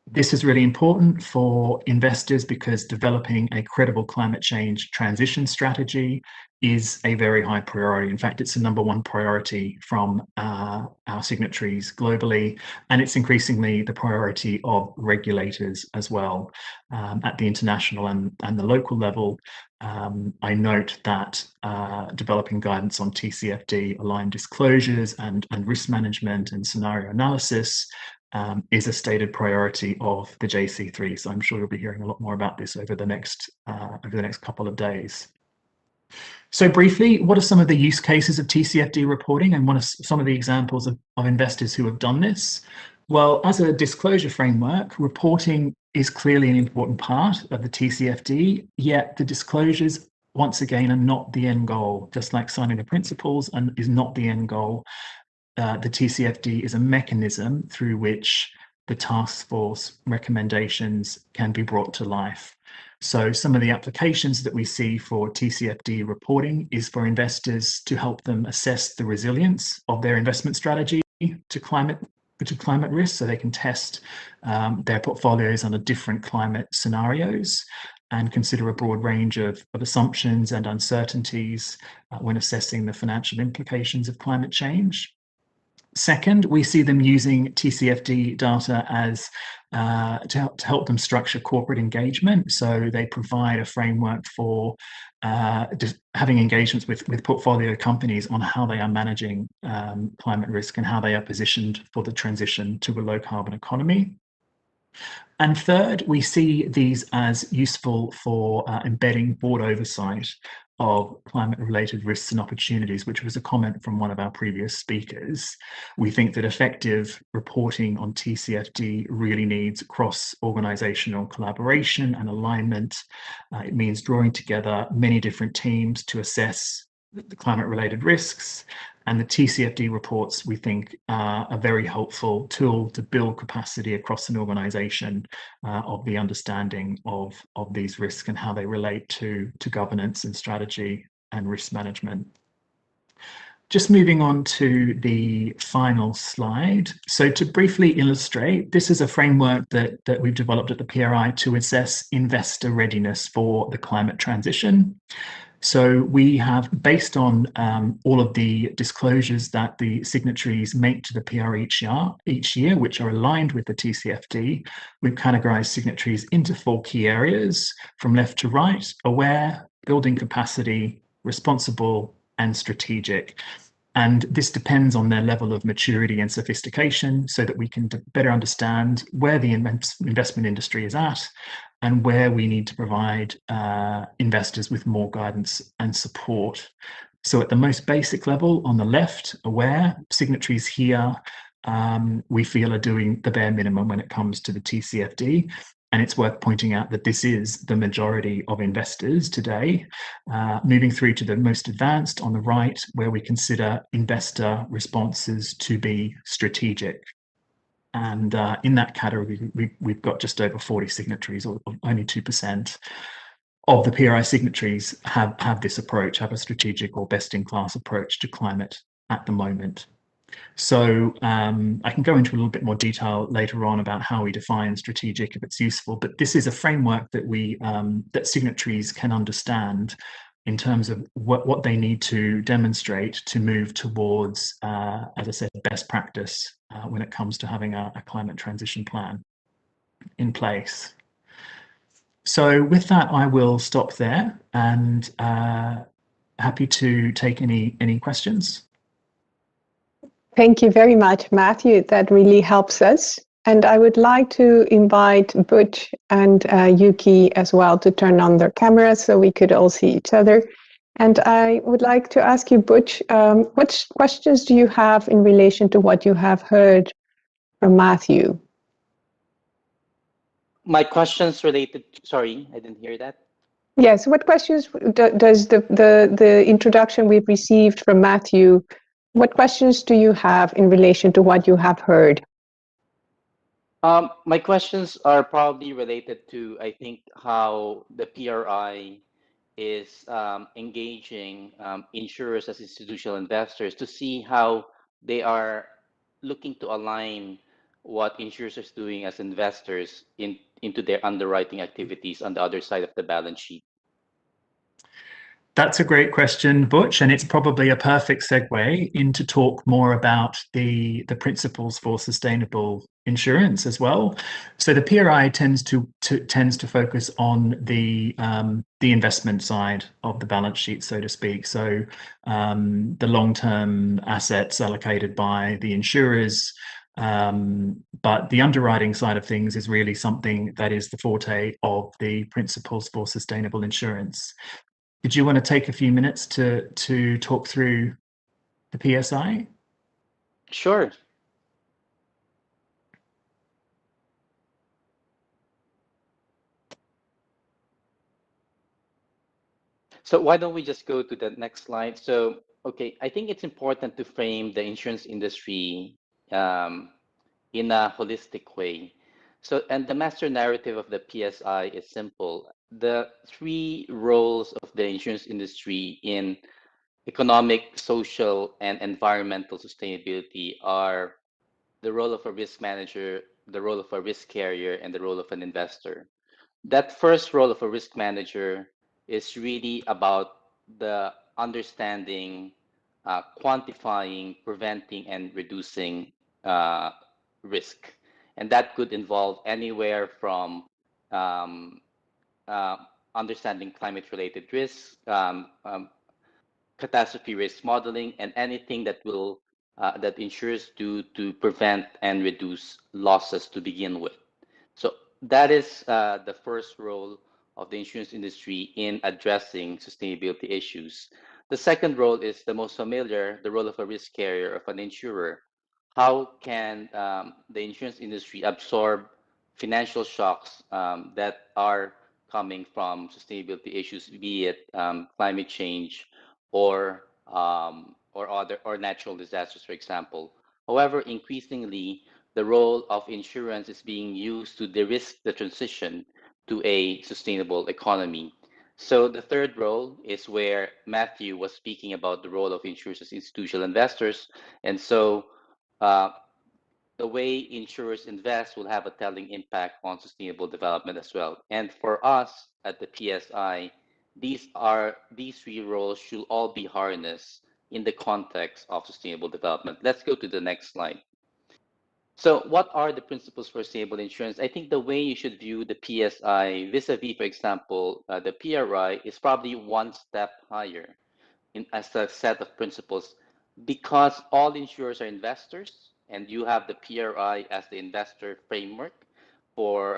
This is really important for investors because developing a credible climate change transition strategy is a very high priority. In fact, it's the #1 priority from our signatories globally, and it's increasingly the priority of regulators as well. At the international and the local level, I note that developing guidance on TCFD aligned disclosures and risk management and scenario analysis is a stated priority of the JC3. So I'm sure you'll be hearing a lot more about this over the next couple of days. So briefly, what are some of the use cases of TCFD reporting, and what are some of the examples of investors who have done this? Well, as a disclosure framework, reporting is clearly an important part of the TCFD, yet the disclosures, once again, are not the end goal. Just like signing the principles is not the end goal. The TCFD is a mechanism through which the task force recommendations can be brought to life. So some of the applications that we see for TCFD reporting is for investors to help them assess the resilience of their investment strategy to climate risk, so they can test their portfolios under different climate scenarios and consider a broad range of assumptions and uncertainties when assessing the financial implications of climate change. Second, we see them using TCFD data as to help them structure corporate engagement. So they provide a framework for having engagements with portfolio companies on how they are managing climate risk and how they are positioned for the transition to a low carbon economy. And third, we see these as useful for embedding board oversight of climate-related risks and opportunities, which was a comment from one of our previous speakers. We think that effective reporting on TCFD really needs cross-organizational collaboration and alignment. It means drawing together many different teams to assess the climate-related risks, and the TCFD reports, we think, are a very helpful tool to build capacity across an organization of the understanding of these risks and how they relate to governance and strategy and risk management. Just moving on to the final slide. So to briefly illustrate, this is a framework that we've developed at the PRI to assess investor readiness for the climate transition. So we have, based on all of the disclosures that the signatories make to the PR each year, which are aligned with the TCFD, we've categorized signatories into 4 key areas from left to right: aware, building capacity, responsible, and strategic. And this depends on their level of maturity and sophistication so that we can better understand where the investment industry is at and where we need to provide investors with more guidance and support. So at the most basic level, on the left, aware, signatories here, we feel are doing the bare minimum when it comes to the TCFD. And it's worth pointing out that this is the majority of investors today. Moving through to the most advanced on the right, where we consider investor responses to be strategic. And in that category, we've got just over 40 signatories, or only 2% of the PRI signatories have this approach, have a strategic or best-in-class approach to climate at the moment. So I can go into a little bit more detail later on about how we define strategic if it's useful, but this is a framework that that signatories can understand in terms of what they need to demonstrate to move towards, as I said, best practice when it comes to having a climate transition plan in place. So with that, I will stop there and happy to take any questions. Thank you very much, Matthew. That really helps us. And I would like to invite Butch and Yuki as well to turn on their cameras so we could all see each other. And I would like to ask you, Butch, what questions do you have in relation to what you have heard from Matthew? My questions related, sorry, I didn't hear that. Yes, what questions does the introduction we've received from Matthew, what questions do you have in relation to what you have heard? My questions are probably related to, I think, how the PRI is engaging insurers as institutional investors to see how they are looking to align what insurers are doing as investors into their underwriting activities on the other side of the balance sheet. That's a great question, Butch, and it's probably a perfect segue into talk more about the principles for sustainable insurance as well. So the PRI tends to focus on the investment side of the balance sheet, so to speak. So the long-term assets allocated by the insurers, but the underwriting side of things is really something that is the forte of the principles for sustainable insurance. Did you want to take a few minutes to talk through the PSI? Sure. So why don't we just go to the next slide? So, okay, I think it's important to frame the insurance industry in a holistic way. So, and the master narrative of the PSI is simple. The three roles of the insurance industry in economic, social, and environmental sustainability are the role of a risk manager, the role of a risk carrier, and the role of an investor. That first role of a risk manager is really about the understanding, quantifying, preventing, and reducing risk. And that could involve anywhere from understanding climate-related risks, catastrophe risk modeling, and anything that will that insurers do to prevent and reduce losses to begin with. So that is the first role of the insurance industry in addressing sustainability issues. The second role is the most familiar, the role of a risk carrier, of an insurer. How can the insurance industry absorb financial shocks that are coming from sustainability issues, be it climate change or natural disasters, for example. However, increasingly, the role of insurance is being used to de-risk the transition to a sustainable economy. So the third role is where Matthew was speaking about the role of insurers as institutional investors. And so the way insurers invest will have a telling impact on sustainable development as well. And for us at the PSI, these three roles should all be harnessed in the context of sustainable development. Let's go to the next slide. So what are the principles for sustainable insurance? I think the way you should view the PSI vis-a-vis, for example, the PRI is probably one step higher. as a set of principles, because all insurers are investors and you have the PRI as the investor framework for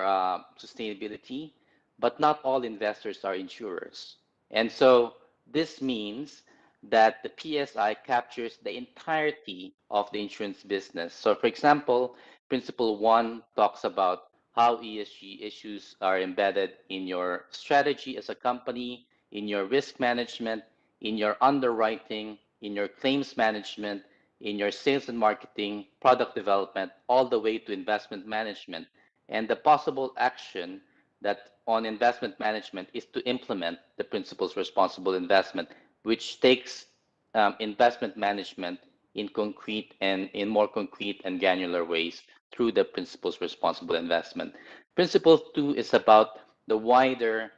sustainability, but not all investors are insurers. And so this means that the PSI captures the entirety of the insurance business. So for example, principle 1 talks about how ESG issues are embedded in your strategy as a company, in your risk management, in your underwriting, in your claims management, in your sales and marketing, product development, all the way to investment management. And the possible action that on investment management is to implement the principles responsible investment, which takes investment management in concrete and in more concrete and granular ways through the principles responsible investment. Principle 2 is about the wider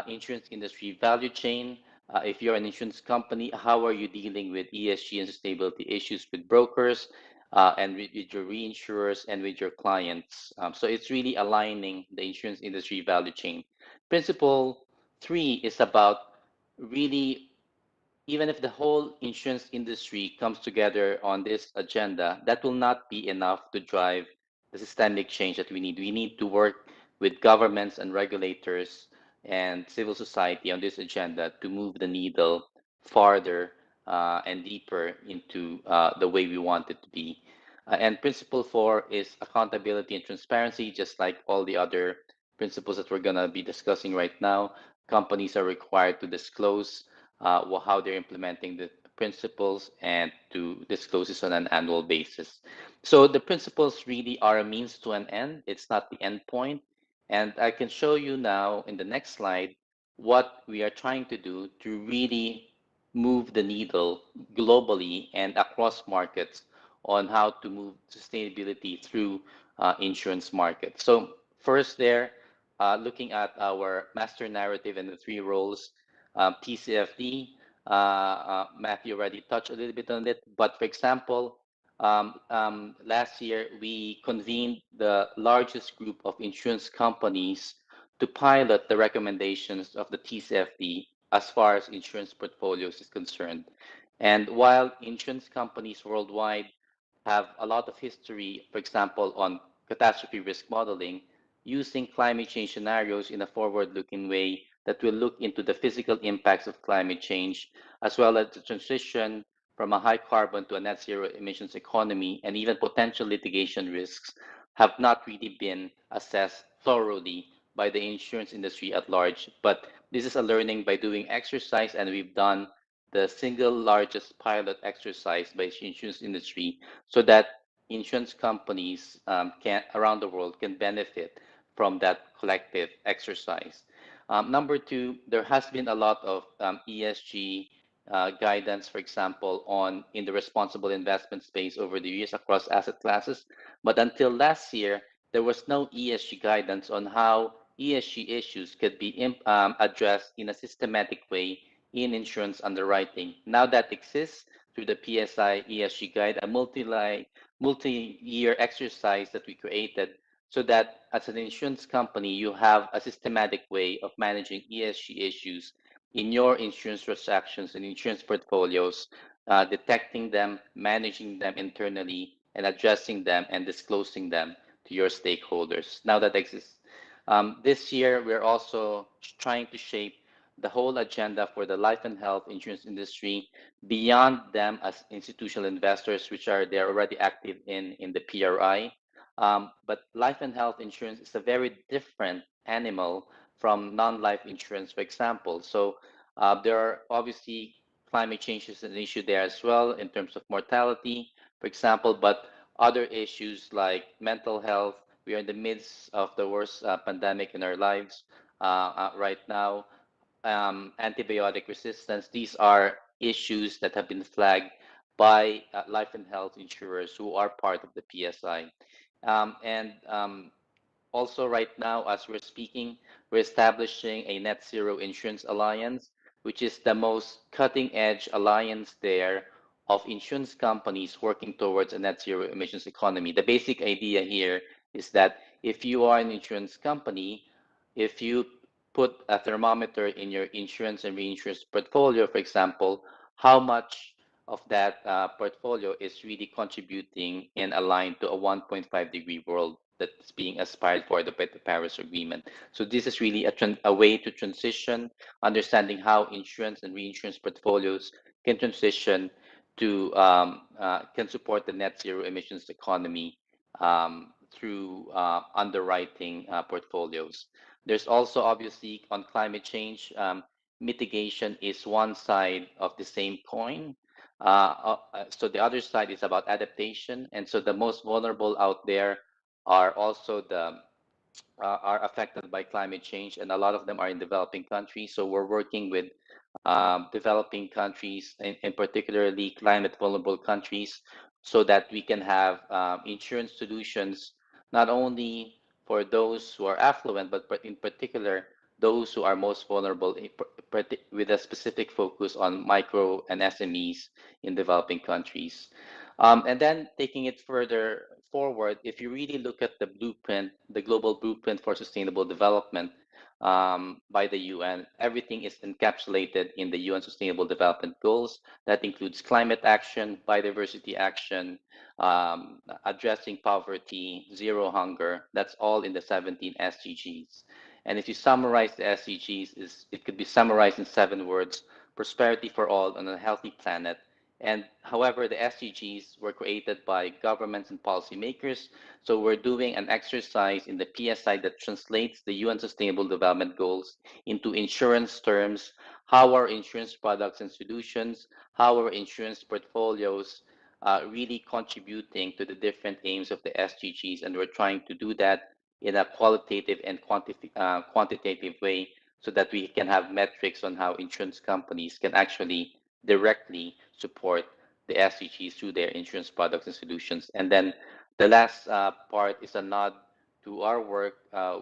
insurance industry value chain. If you're an insurance company, how are you dealing with ESG and sustainability issues with brokers and with your reinsurers and with your clients? So it's really aligning the insurance industry value chain. Principle 3 is about really, even if the whole insurance industry comes together on this agenda, that will not be enough to drive the systemic change that we need. We need to work with governments and regulators and civil society on this agenda to move the needle farther and deeper into the way we want it to be. And principle 4 is accountability and transparency, just like all the other principles that we're going to be discussing right now. Companies are required to disclose how they're implementing the principles and to disclose this on an annual basis. So the principles really are a means to an end. It's not the end point. And I can show you now in the next slide what we are trying to do to really move the needle globally and across markets on how to move sustainability through insurance markets. So first there, looking at our master narrative and the 3 roles, TCFD, Matthew already touched a little bit on it, but for example, last year we convened the largest group of insurance companies to pilot the recommendations of the TCFD as far as insurance portfolios is concerned. And while insurance companies worldwide have a lot of history, for example, on catastrophe risk modeling, using climate change scenarios in a forward-looking way that will look into the physical impacts of climate change, as well as the transition from a high carbon to a net zero emissions economy, and even potential litigation risks have not really been assessed thoroughly by the insurance industry at large. But this is a learning by doing exercise, and we've done the single largest pilot exercise by the insurance industry so that insurance companies around the world can benefit from that collective exercise. Number 2, there has been a lot of ESG guidance, for example, in the responsible investment space over the years across asset classes. But until last year, there was no ESG guidance on how ESG issues could be addressed in a systematic way in insurance underwriting. Now that exists through the PSI ESG guide, a multi-year exercise that we created so that as an insurance company, you have a systematic way of managing ESG issues in your insurance transactions and insurance portfolios, detecting them, managing them internally, and addressing them and disclosing them to your stakeholders. Now that exists. This year, we're also trying to shape the whole agenda for the life and health insurance industry beyond them as institutional investors, which they're already active in the PRI. But life and health insurance is a very different animal from non-life insurance, for example. So there are obviously climate change is an issue there as well in terms of mortality, for example, but other issues like mental health. We are in the midst of the worst pandemic in our lives right now. Antibiotic resistance. These are issues that have been flagged by life and health insurers who are part of the PSI. Also right now, as we're speaking, we're establishing a net zero insurance alliance, which is the most cutting edge alliance there of insurance companies working towards a net zero emissions economy. The basic idea here is that if you are an insurance company, if you put a thermometer in your insurance and reinsurance portfolio, for example, how much of that portfolio is really contributing and aligned to a 1.5-degree world that's being aspired for by the Paris Agreement. So this is really a way to transition, understanding how insurance and reinsurance portfolios can transition to can support the net zero emissions economy through underwriting portfolios. There's also obviously on climate change, mitigation is one side of the same coin. So the other side is about adaptation. And so the most vulnerable out there are also are affected by climate change, and a lot of them are in developing countries. So we're working with developing countries, and particularly climate vulnerable countries, so that we can have insurance solutions not only for those who are affluent, but in particular those who are most vulnerable, with a specific focus on micro and SMEs in developing countries. And then taking it further forward, if you really look at the blueprint, the global blueprint for sustainable development by the UN, everything is encapsulated in the UN Sustainable Development Goals. That includes climate action, biodiversity action, addressing poverty, zero hunger. That's all in the 17 SDGs. And if you summarize the SDGs, it could be summarized in 7 words: prosperity for all on a healthy planet. And however, the SDGs were created by governments and policymakers. So we're doing an exercise in the PSI that translates the UN Sustainable Development Goals into insurance terms. How are insurance products and solutions, how are insurance portfolios really contributing to the different aims of the SDGs? And we're trying to do that in a qualitative and quantitative way, so that we can have metrics on how insurance companies can actually directly support the SDGs through their insurance products and solutions. And then the last part is a nod to our work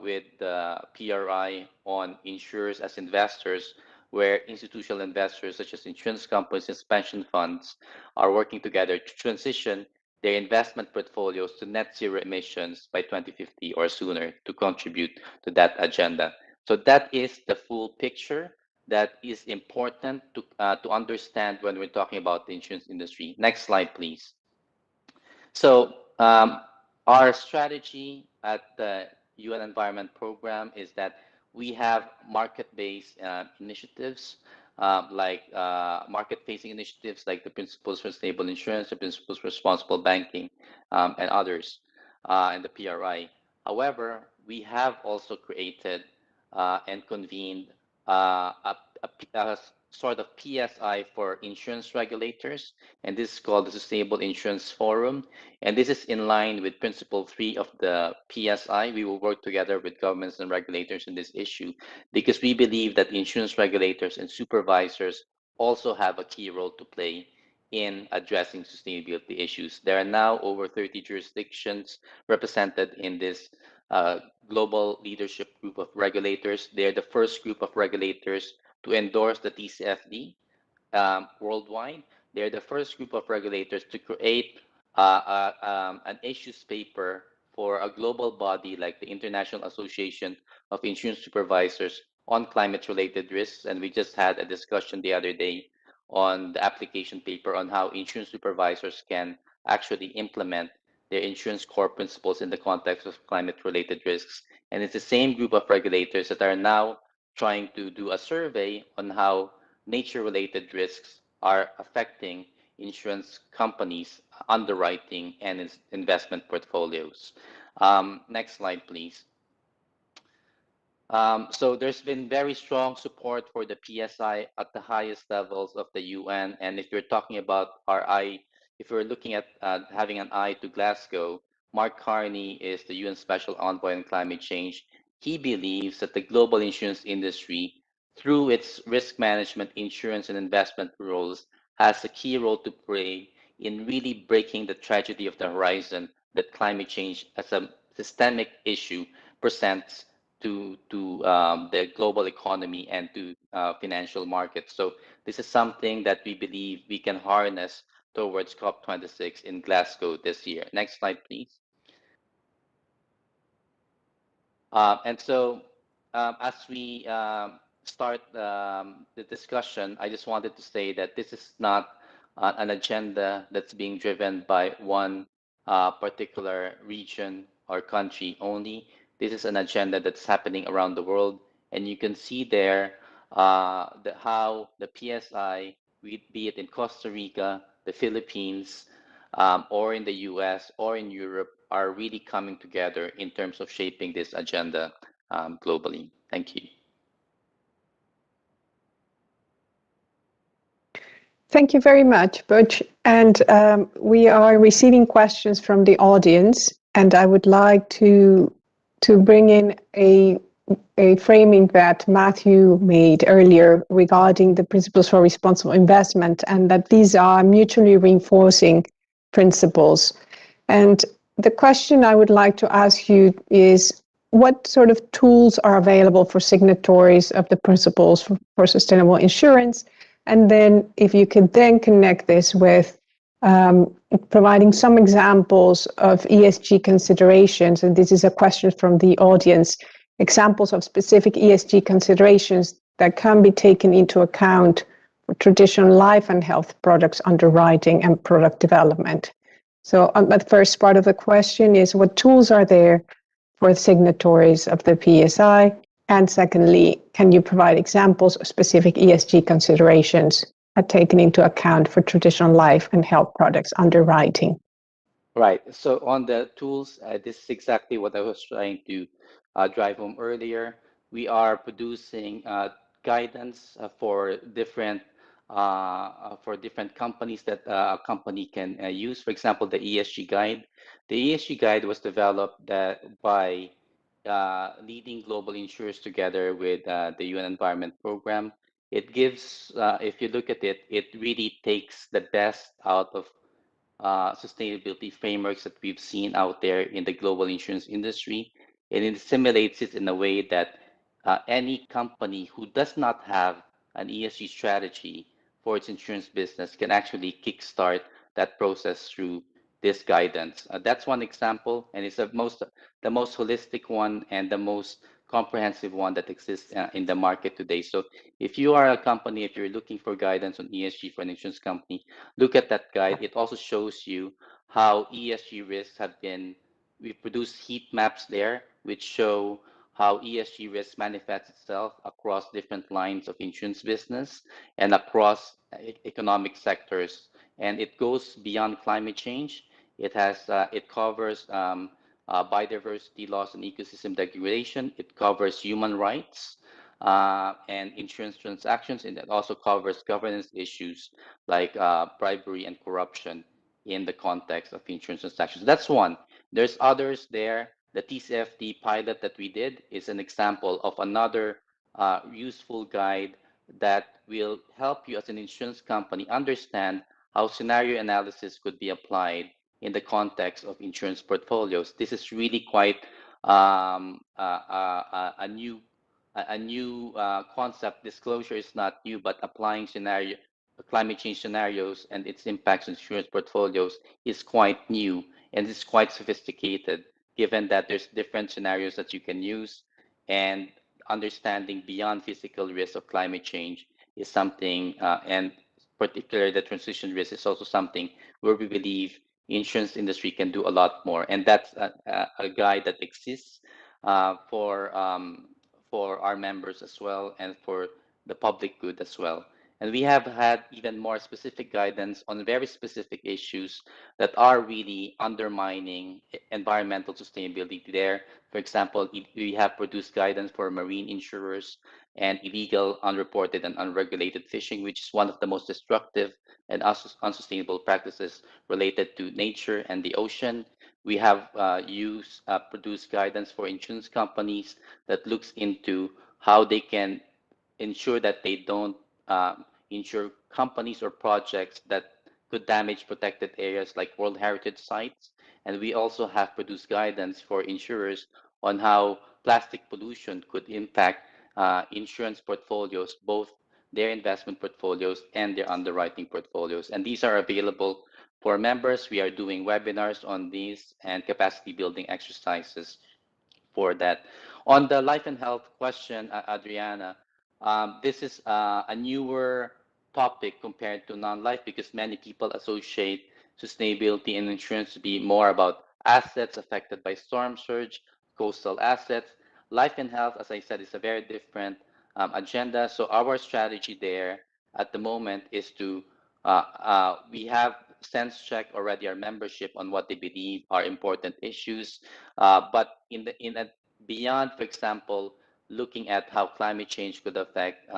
with the PRI on insurers as investors, where institutional investors such as insurance companies and pension funds are working together to transition their investment portfolios to net zero emissions by 2050 or sooner, to contribute to that agenda. So that is the full picture that is important to understand when we're talking about the insurance industry. Next slide, please. So our strategy at the UN Environment Program is that we have market-based initiatives, like market-facing initiatives like the Principles for Stable Insurance, the Principles for Responsible Banking, and others, and the PRI. However, we have also created and convened a sort of PSI for insurance regulators, and this is called the Sustainable Insurance Forum. And this is in line with Principle 3 of the PSI. We will work together with governments and regulators in this issue, because we believe that insurance regulators and supervisors also have a key role to play in addressing sustainability issues. There are now over 30 jurisdictions represented in this global leadership group of regulators. They're the first group of regulators to endorse the TCFD worldwide. They're the first group of regulators to create an issues paper for a global body like the International Association of Insurance Supervisors on climate-related risks. And we just had a discussion the other day on the application paper on how insurance supervisors can actually implement their insurance core principles in the context of climate-related risks. And it's the same group of regulators that are now trying to do a survey on how nature-related risks are affecting insurance companies' underwriting and investment portfolios. Next slide, please. So there's been very strong support for the PSI at the highest levels of the UN. And if you're talking about if we're looking at having an eye to Glasgow, Mark Carney is the UN Special Envoy on Climate Change. He believes that the global insurance industry, through its risk management, insurance, and investment roles, has a key role to play in really breaking the tragedy of the horizon that climate change as a systemic issue presents to the global economy and to financial markets. So this is something that we believe we can harness towards COP26 in Glasgow this year. Next slide, please. And so as we start the discussion, I just wanted to say that this is not an agenda that's being driven by one particular region or country only. This is an agenda that's happening around the world, and you can see there how the PSI, be it in Costa Rica, the Philippines, or in the US or in Europe, are really coming together in terms of shaping this agenda globally. Thank you. Thank you very much, Butch. And we are receiving questions from the audience, and I would like to bring in a framing that Matthew made earlier regarding the principles for responsible investment, and that these are mutually reinforcing principles. And the question I would like to ask you is, what sort of tools are available for signatories of the principles for sustainable insurance? And then if you could then connect this with providing some examples of ESG considerations, and this is a question from the audience, examples of specific ESG considerations that can be taken into account for traditional life and health products underwriting and product development. So the first part of the question is, what tools are there for signatories of the PSI? And secondly, can you provide examples of specific ESG considerations are taken into account for traditional life and health products underwriting? Right. So on the tools, this is exactly what I was trying to drive home earlier. We are producing guidance for different companies that a company can use. For example, the ESG guide. The ESG guide was developed by leading global insurers together with the UN Environment Program. It gives, if you look at it, it really takes the best out of sustainability frameworks that we've seen out there in the global insurance industry, and it simulates it in a way that any company who does not have an ESG strategy for its insurance business can actually kickstart that process through this guidance. That's one example, and it's the most holistic one and the most comprehensive one that exists in the market today. So if you are a company, if you're looking for guidance on ESG for an insurance company, look at that guide. It also shows you how ESG risks have been, we produce heat maps there, which show how ESG risk manifests itself across different lines of insurance business and across economic sectors. And it goes beyond climate change. It covers biodiversity loss and ecosystem degradation. It covers human rights and insurance transactions, and it also covers governance issues like bribery and corruption in the context of insurance transactions. That's one. There's others there. The TCFD pilot that we did is an example of another useful guide that will help you as an insurance company understand how scenario analysis could be applied in the context of insurance portfolios. This is really quite a new concept. Disclosure is not new, but applying climate change scenarios and its impacts on insurance portfolios is quite new, and it's quite sophisticated, given that there's different scenarios that you can use, and understanding beyond physical risk of climate change is something, and particularly the transition risk is also something where we believe insurance industry can do a lot more, and that's a guide that exists for our members as well, and for the public good as well. And we have had even more specific guidance on very specific issues that are really undermining environmental sustainability there. For example, we have produced guidance for marine insurers and illegal, unreported, and unregulated fishing, which is one of the most destructive and unsustainable practices related to nature and the ocean. We have produced guidance for insurance companies that looks into how they can ensure that they don't insure companies or projects that could damage protected areas like World Heritage Sites. And we also have produced guidance for insurers on how plastic pollution could impact insurance portfolios, both their investment portfolios and their underwriting portfolios. And these are available for members. We are doing webinars on these and capacity building exercises for that. On the life and health question, Adriana, This is a newer topic compared to non-life because many people associate sustainability and insurance to be more about assets affected by storm surge, coastal assets. Life and health, as I said, is a very different agenda. So our strategy there at the moment is to, we have sense check already our membership on what they believe are important issues. But beyond, for example, looking at how climate change could affect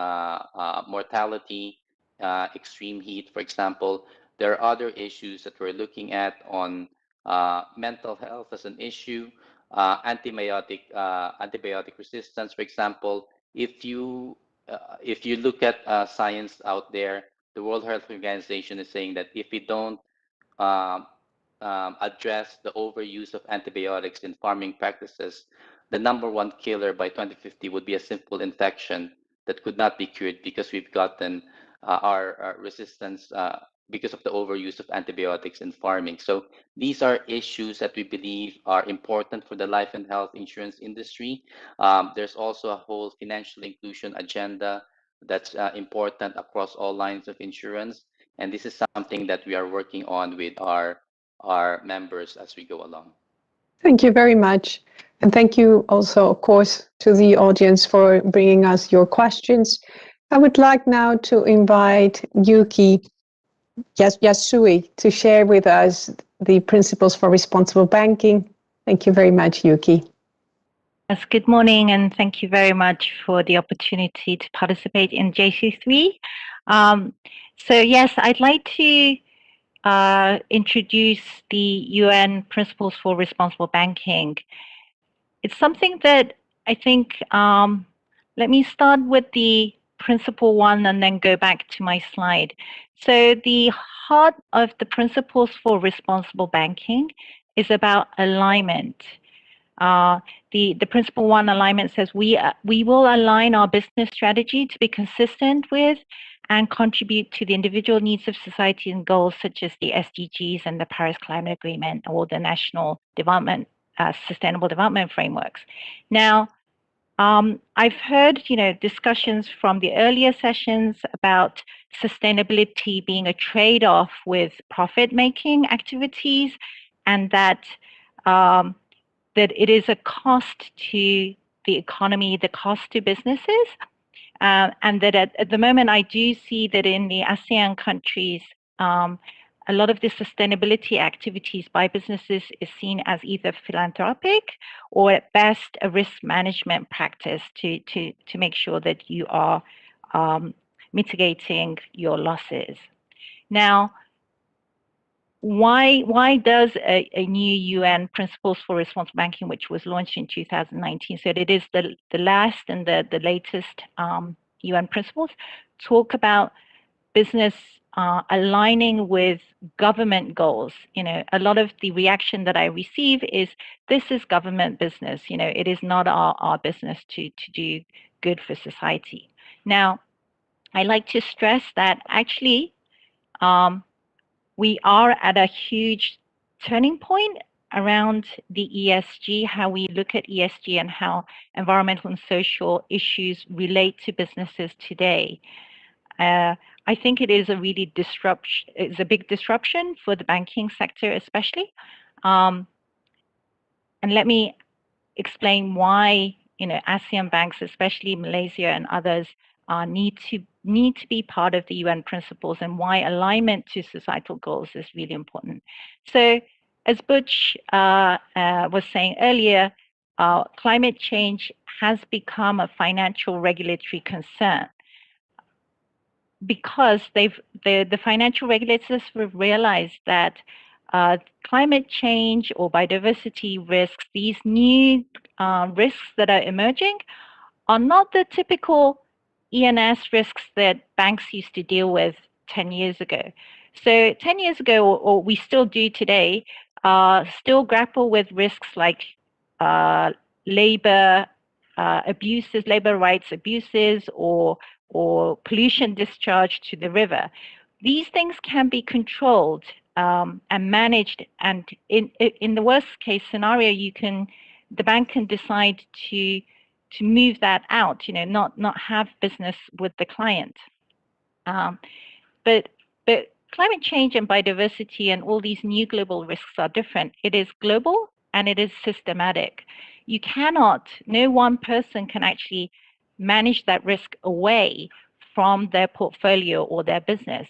mortality, extreme heat, for example. There are other issues that we're looking at on mental health as an issue, antibiotic resistance, for example. If you look at science out there, the World Health Organization is saying that if we don't um, address the overuse of antibiotics in farming practices, the #1 killer by 2050 would be a simple infection that could not be cured because we've gotten our resistance because of the overuse of antibiotics in farming. So these are issues that we believe are important for the life and health insurance industry. There's also a whole financial inclusion agenda that's important across all lines of insurance. And this is something that we are working on with our members as we go along. Thank you very much. And thank you also, of course, to the audience for bringing us your questions. I would like now to invite Yuki Yasui to share with us the principles for responsible banking. Thank you very much, Yuki. Yes, good morning, and thank you very much for the opportunity to participate in JC3. So yes, I'd like to introduce the UN Principles for Responsible Banking. It's something that I think, let me start with the principle 1 and then go back to my slide. So the heart of the Principles for Responsible Banking is about alignment. The principle 1 alignment says we will align our business strategy to be consistent with and contribute to the individual needs of society and goals such as the SDGs and the Paris Climate Agreement or the National Development Sustainable Development Frameworks. Now, I've heard discussions from the earlier sessions about sustainability being a trade-off with profit-making activities, and that that it is a cost to the economy, the cost to businesses, and that at the moment I do see that in the ASEAN countries, a lot of the sustainability activities by businesses is seen as either philanthropic or at best a risk management practice to make sure that you are mitigating your losses. Now, why does a new UN Principles for Responsible Banking, which was launched in 2019, so it is the last and the latest UN principles, talk about business aligning with government goals? A lot of the reaction that I receive is, this is government business, it is not our business to do good for society. Now, I like to stress that actually we are at a huge turning point around the ESG, how we look at ESG and how environmental and social issues relate to businesses today. I think it is a really it's a big disruption for the banking sector, especially. And let me explain why ASEAN banks, especially Malaysia and others, need to be part of the UN principles, and why alignment to societal goals is really important. So, as Butch was saying earlier, climate change has become a financial regulatory concern, because the financial regulators have realized that climate change or biodiversity risks, these new risks that are emerging, are not the typical E&S risks that banks used to deal with 10 years ago. So 10 years ago, or we still do today, still grapple with risks like labor abuses, labor rights abuses, or pollution discharge to the river. These things can be controlled and managed, and in the worst case scenario, the bank can decide to move that out, not have business with the client. But climate change and biodiversity and all these new global risks are different. It is global and it is systematic. No one person can actually manage that risk away from their portfolio or their business.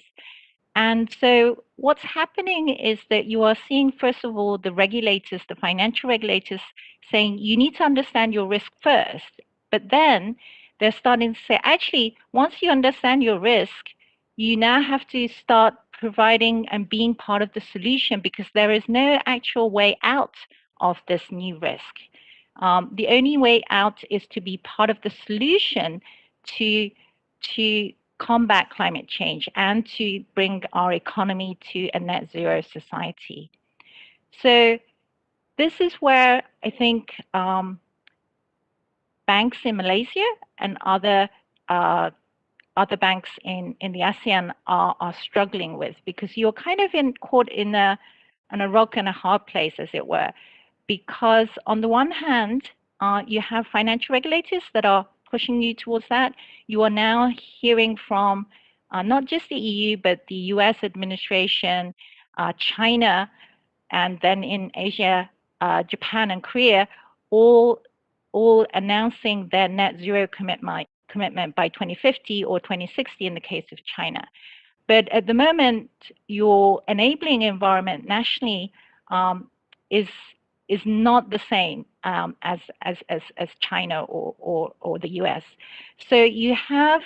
And so what's happening is that you are seeing, first of all, the regulators, the financial regulators saying, you need to understand your risk first. But then they're starting to say, actually, once you understand your risk, you now have to start providing and being part of the solution, because there is no actual way out of this new risk. The only way out is to be part of the solution to combat climate change and to bring our economy to a net zero society. So this is where I think banks in Malaysia and other banks in the ASEAN are struggling with, because you're kind of caught in a rock and a hard place, as it were. Because on the one hand, you have financial regulators that are pushing you towards that. You are now hearing from not just the EU, but the US administration, China, and then in Asia, Japan and Korea, all announcing their net zero commitment by 2050 or 2060 in the case of China. But at the moment, your enabling environment nationally is not the same as China or the US. So you have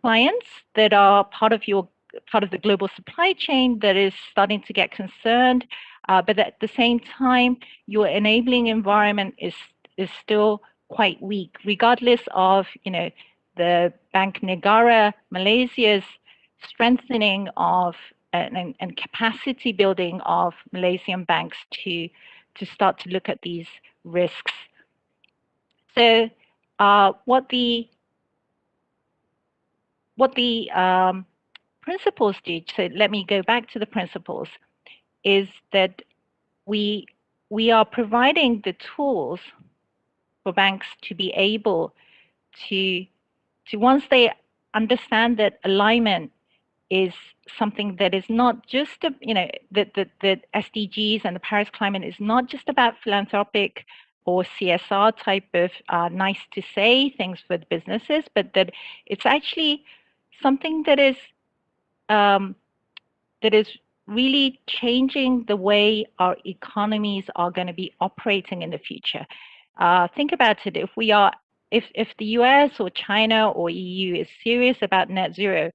clients that are part of the global supply chain that is starting to get concerned, but at the same time, your enabling environment is still quite weak, regardless of the Bank Negara Malaysia's strengthening of and capacity building of Malaysian banks to start to look at these risks. So what the principles do, so let me go back to the principles, is that we are providing the tools for banks to be able to once they understand that alignment is something that is not just that SDGs and the Paris Climate is not just about philanthropic or CSR type of nice to say things for businesses, but that it's actually something that is really changing the way our economies are going to be operating in the future. Think about it. If the US or China or EU is serious about net zero,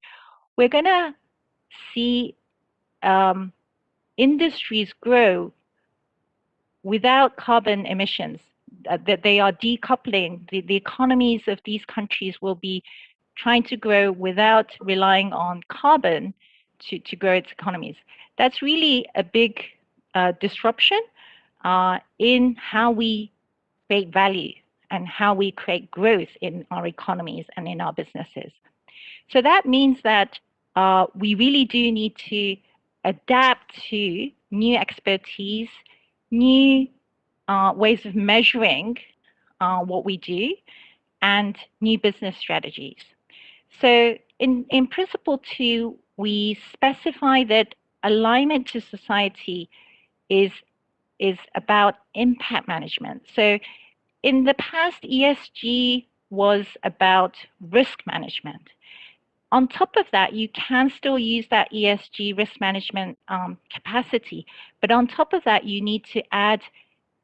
we're going to see industries grow without carbon emissions, that they are decoupling. The economies of these countries will be trying to grow without relying on carbon to grow its economies. That's really a big disruption in how we create value and how we create growth in our economies and in our businesses. So that means that we really do need to adapt to new expertise, new ways of measuring what we do, and new business strategies. So in Principle 2, we specify that alignment to society is about impact management. So in the past, ESG was about risk management. On top of that, you can still use that ESG risk management capacity, but on top of that, you need to add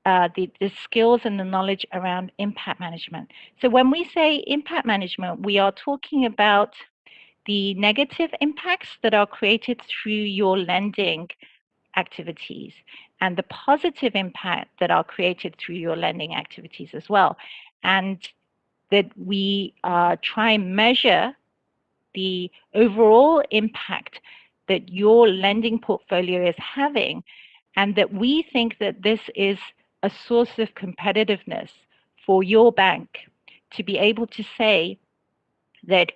the skills and the knowledge around impact management. So when we say impact management, we are talking about the negative impacts that are created through your lending activities and the positive impact that are created through your lending activities as well. And that we try and measure the overall impact that your lending portfolio is having, and that we think that this is a source of competitiveness for your bank to be able to say that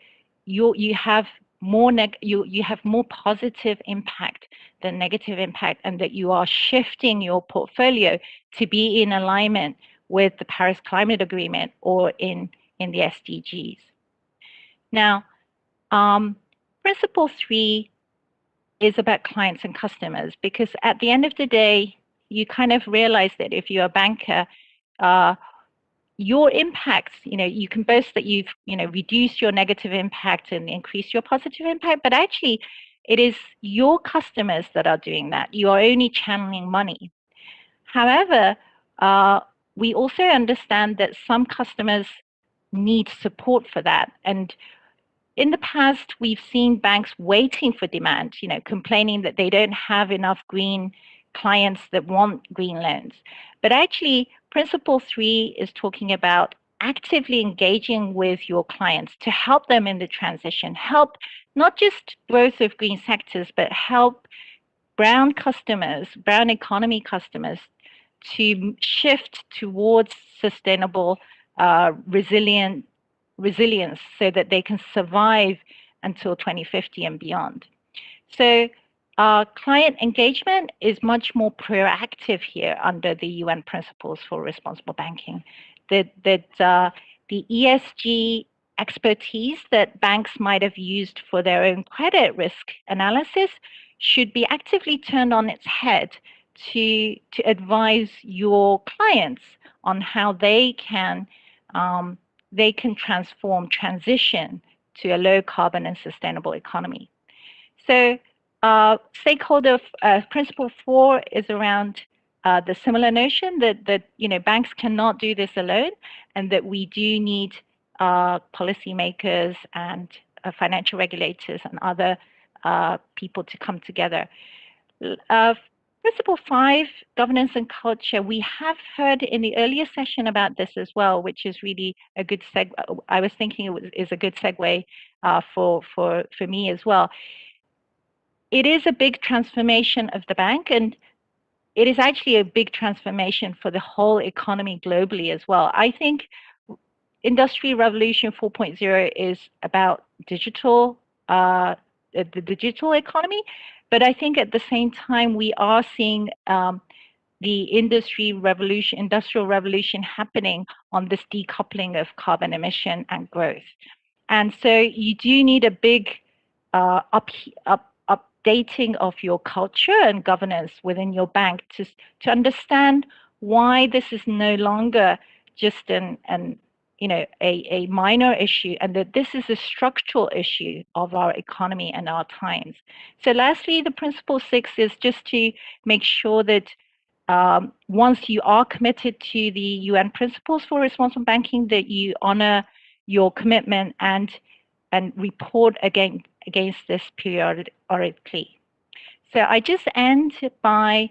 you have more positive impact than negative impact, and that you are shifting your portfolio to be in alignment with the Paris Climate Agreement or in the SDGs. Now, Principle 3 is about clients and customers, because at the end of the day, you kind of realize that if you're a banker, your impacts, you can boast that you've, reduced your negative impact and increased your positive impact, but actually it is your customers that are doing that. You are only channeling money. However, we also understand that some customers need support for that. And in the past, we've seen banks waiting for demand, complaining that they don't have enough green clients that want green loans. But actually, Principle 3 is talking about actively engaging with your clients to help them in the transition, help not just growth of green sectors, but help brown customers, brown economy customers, to shift towards sustainable, resilience so that they can survive until 2050 and beyond. So client engagement is much more proactive here under the UN Principles for Responsible Banking. The ESG expertise that banks might have used for their own credit risk analysis should be actively turned on its head to advise your clients on how they can transition to a low carbon and sustainable economy. So stakeholder Principle 4 is around the similar notion that banks cannot do this alone, and that we do need policymakers and financial regulators and other people to come together. Principle 5, governance and culture, we have heard in the earlier session about this as well, which is really a good segue. I was thinking is a good segue for me as well. It is a big transformation of the bank, and it is actually a big transformation for the whole economy globally as well. I think Industry Revolution 4.0 is about digital, the digital economy, but I think at the same time we are seeing the industrial revolution happening on this decoupling of carbon emission and growth. And so you do need a big updating of your culture and governance within your bank to understand why this is no longer just a minor issue, and that this is a structural issue of our economy and our times. So lastly, the Principle 6 is just to make sure that once you are committed to the UN Principles for Responsible Banking, that you honor your commitment and report against this periodically. So I just end by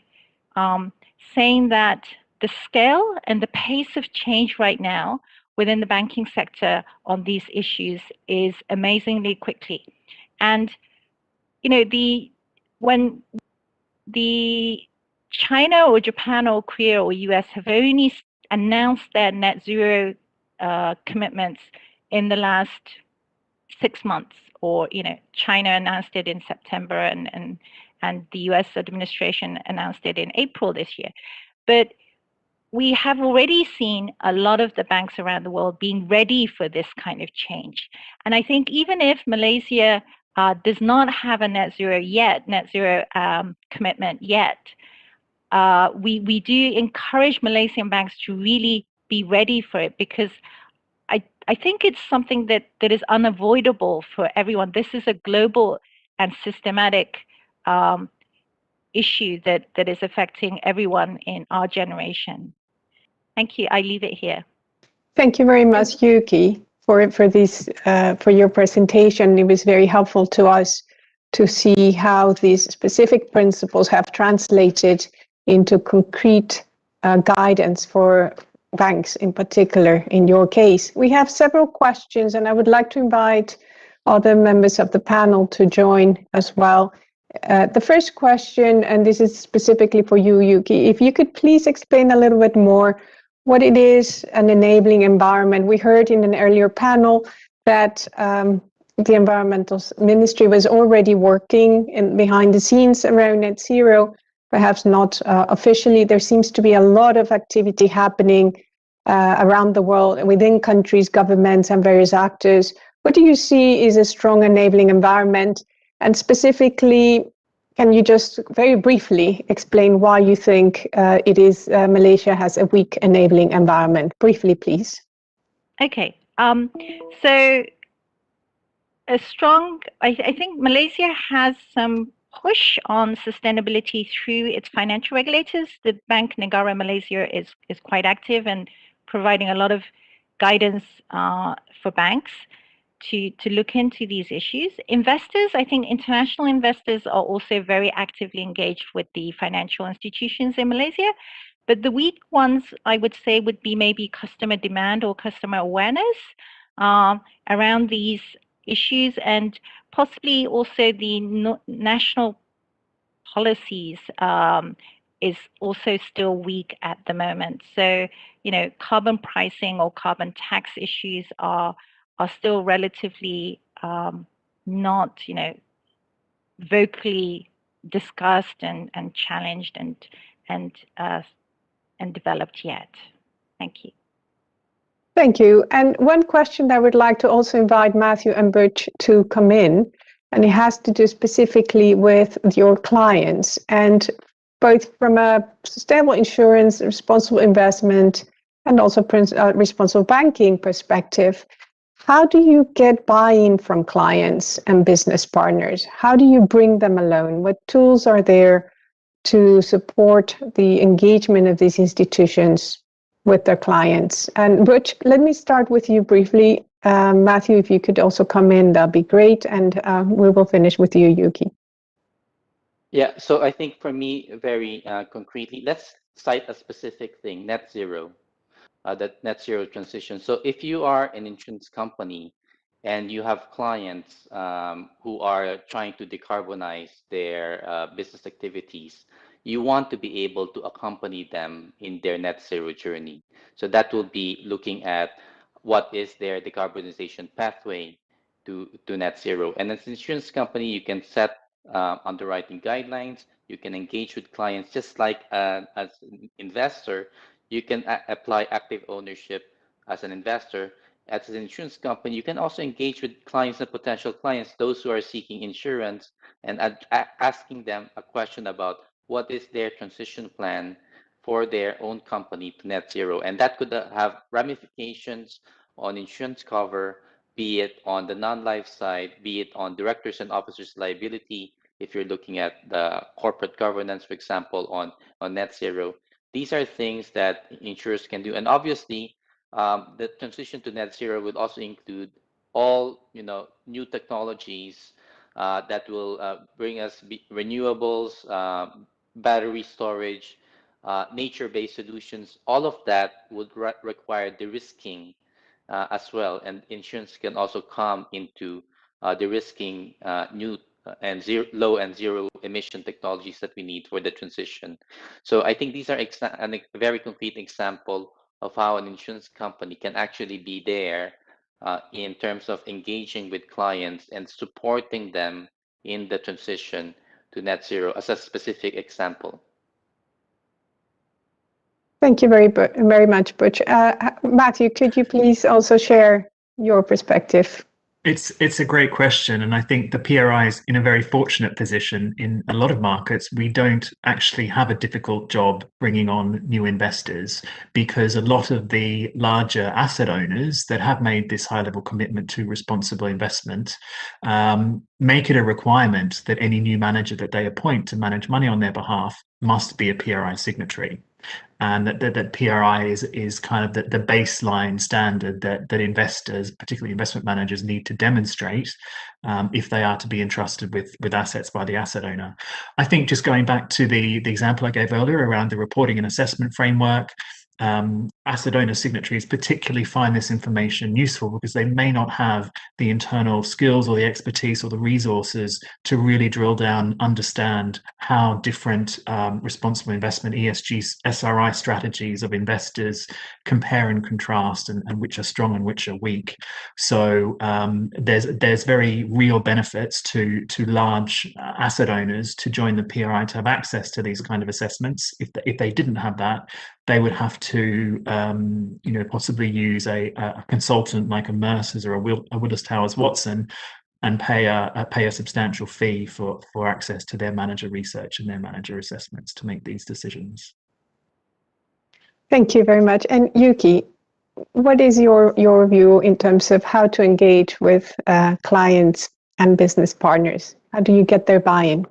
saying that the scale and the pace of change right now within the banking sector on these issues is amazingly quickly. And when the China or Japan or Korea or US have only announced their net zero commitments in the last 6 months, or China announced it in September and the US administration announced it in April this year. But we have already seen a lot of the banks around the world being ready for this kind of change. And I think even if Malaysia does not have a net zero commitment yet, we do encourage Malaysian banks to really be ready for it, because I think it's something that is unavoidable for everyone. This is a global and systematic issue that is affecting everyone in our generation. Thank you. I leave it here. Thank you very much, Yuki, for your presentation. It was very helpful to us to see how these specific principles have translated into concrete guidance for banks in particular, in your case. We have several questions, and I would like to invite other members of the panel to join as well. The first question, and this is specifically for you, Yuki, if you could please explain a little bit more what it is an enabling environment. We heard in an earlier panel that the Environmental Ministry was already working behind the scenes around net zero, perhaps not officially. There seems to be a lot of activity happening around the world, within countries, governments, and various actors. What do you see is a strong enabling environment? And specifically, can you just very briefly explain why you think it is Malaysia has a weak enabling environment? Briefly, please. Okay. So a strong, I think Malaysia has some push on sustainability through its financial regulators. The Bank Negara Malaysia is quite active and providing a lot of guidance for banks to look into these issues. Investors, I think international investors are also very actively engaged with the financial institutions in Malaysia. But the weak ones, I would say, would be maybe customer demand or customer awareness around these issues, and possibly also the national policies is also still weak at the moment. So, you know, carbon pricing or carbon tax issues are still relatively not, you know, vocally discussed and challenged and developed yet. Thank you. Thank you. And one question I would like to also invite Matthew and Butch to come in, and it has to do specifically with your clients, and both from a sustainable insurance, responsible investment, and also responsible banking perspective. How do you get buy-in from clients and business partners? How do you bring them along? What tools are there to support the engagement of these institutions with their clients? And Butch, let me start with you briefly. Matthew, if you could also come in, that'd be great. And we will finish with you, Yuki. Yeah, so I think for me, very concretely, let's cite a specific thing, net zero, that net zero transition. So if you are an insurance company and you have clients who are trying to decarbonize their business activities, you want to be able to accompany them in their net zero journey. So that will be looking at what is their decarbonization pathway to net zero. And as an insurance company, you can set underwriting guidelines, you can engage with clients, just like as an investor, you can apply active ownership as an investor. As an insurance company, you can also engage with clients and potential clients, those who are seeking insurance, and asking them a question about what is their transition plan for their own company to net zero. And that could have ramifications on insurance cover, be it on the non-life side, be it on directors and officers liability, if you're looking at the corporate governance, for example, on net zero. These are things that insurers can do. And obviously, the transition to net zero would also include all, you know, new technologies that will bring us renewables, battery storage, nature-based solutions. All of that would require de-risking as well, and insurance can also come into de-risking new and low and zero emission technologies that we need for the transition. So I think these are a very concrete example of how an insurance company can actually be there in terms of engaging with clients and supporting them in the transition to net zero, as a specific example. Thank you very much, Butch. Matthew, could you please also share your perspective? It's a great question, and I think the PRI is in a very fortunate position. In a lot of markets, we don't actually have a difficult job bringing on new investors, because a lot of the larger asset owners that have made this high-level commitment to responsible investment make it a requirement that any new manager that they appoint to manage money on their behalf must be a PRI signatory. And that PRI is kind of the baseline standard that investors, particularly investment managers, need to demonstrate if they are to be entrusted with assets by the asset owner. I think just going back to the example I gave earlier around the reporting and assessment framework, asset owner signatories particularly find this information useful because they may not have the internal skills or the expertise or the resources to really drill down, understand how different responsible investment, ESG, SRI strategies of investors compare and contrast, and which are strong and which are weak. So there's very real benefits to large asset owners to join the PRI, to have access to these kind of assessments. If they didn't have that, they would have to, possibly use a consultant like a Mercer's or a Willis Towers Watson and pay a substantial fee for access to their manager research and their manager assessments to make these decisions. Thank you very much. And Yuki, what is your view in terms of how to engage with clients and business partners? How do you get their buy-in?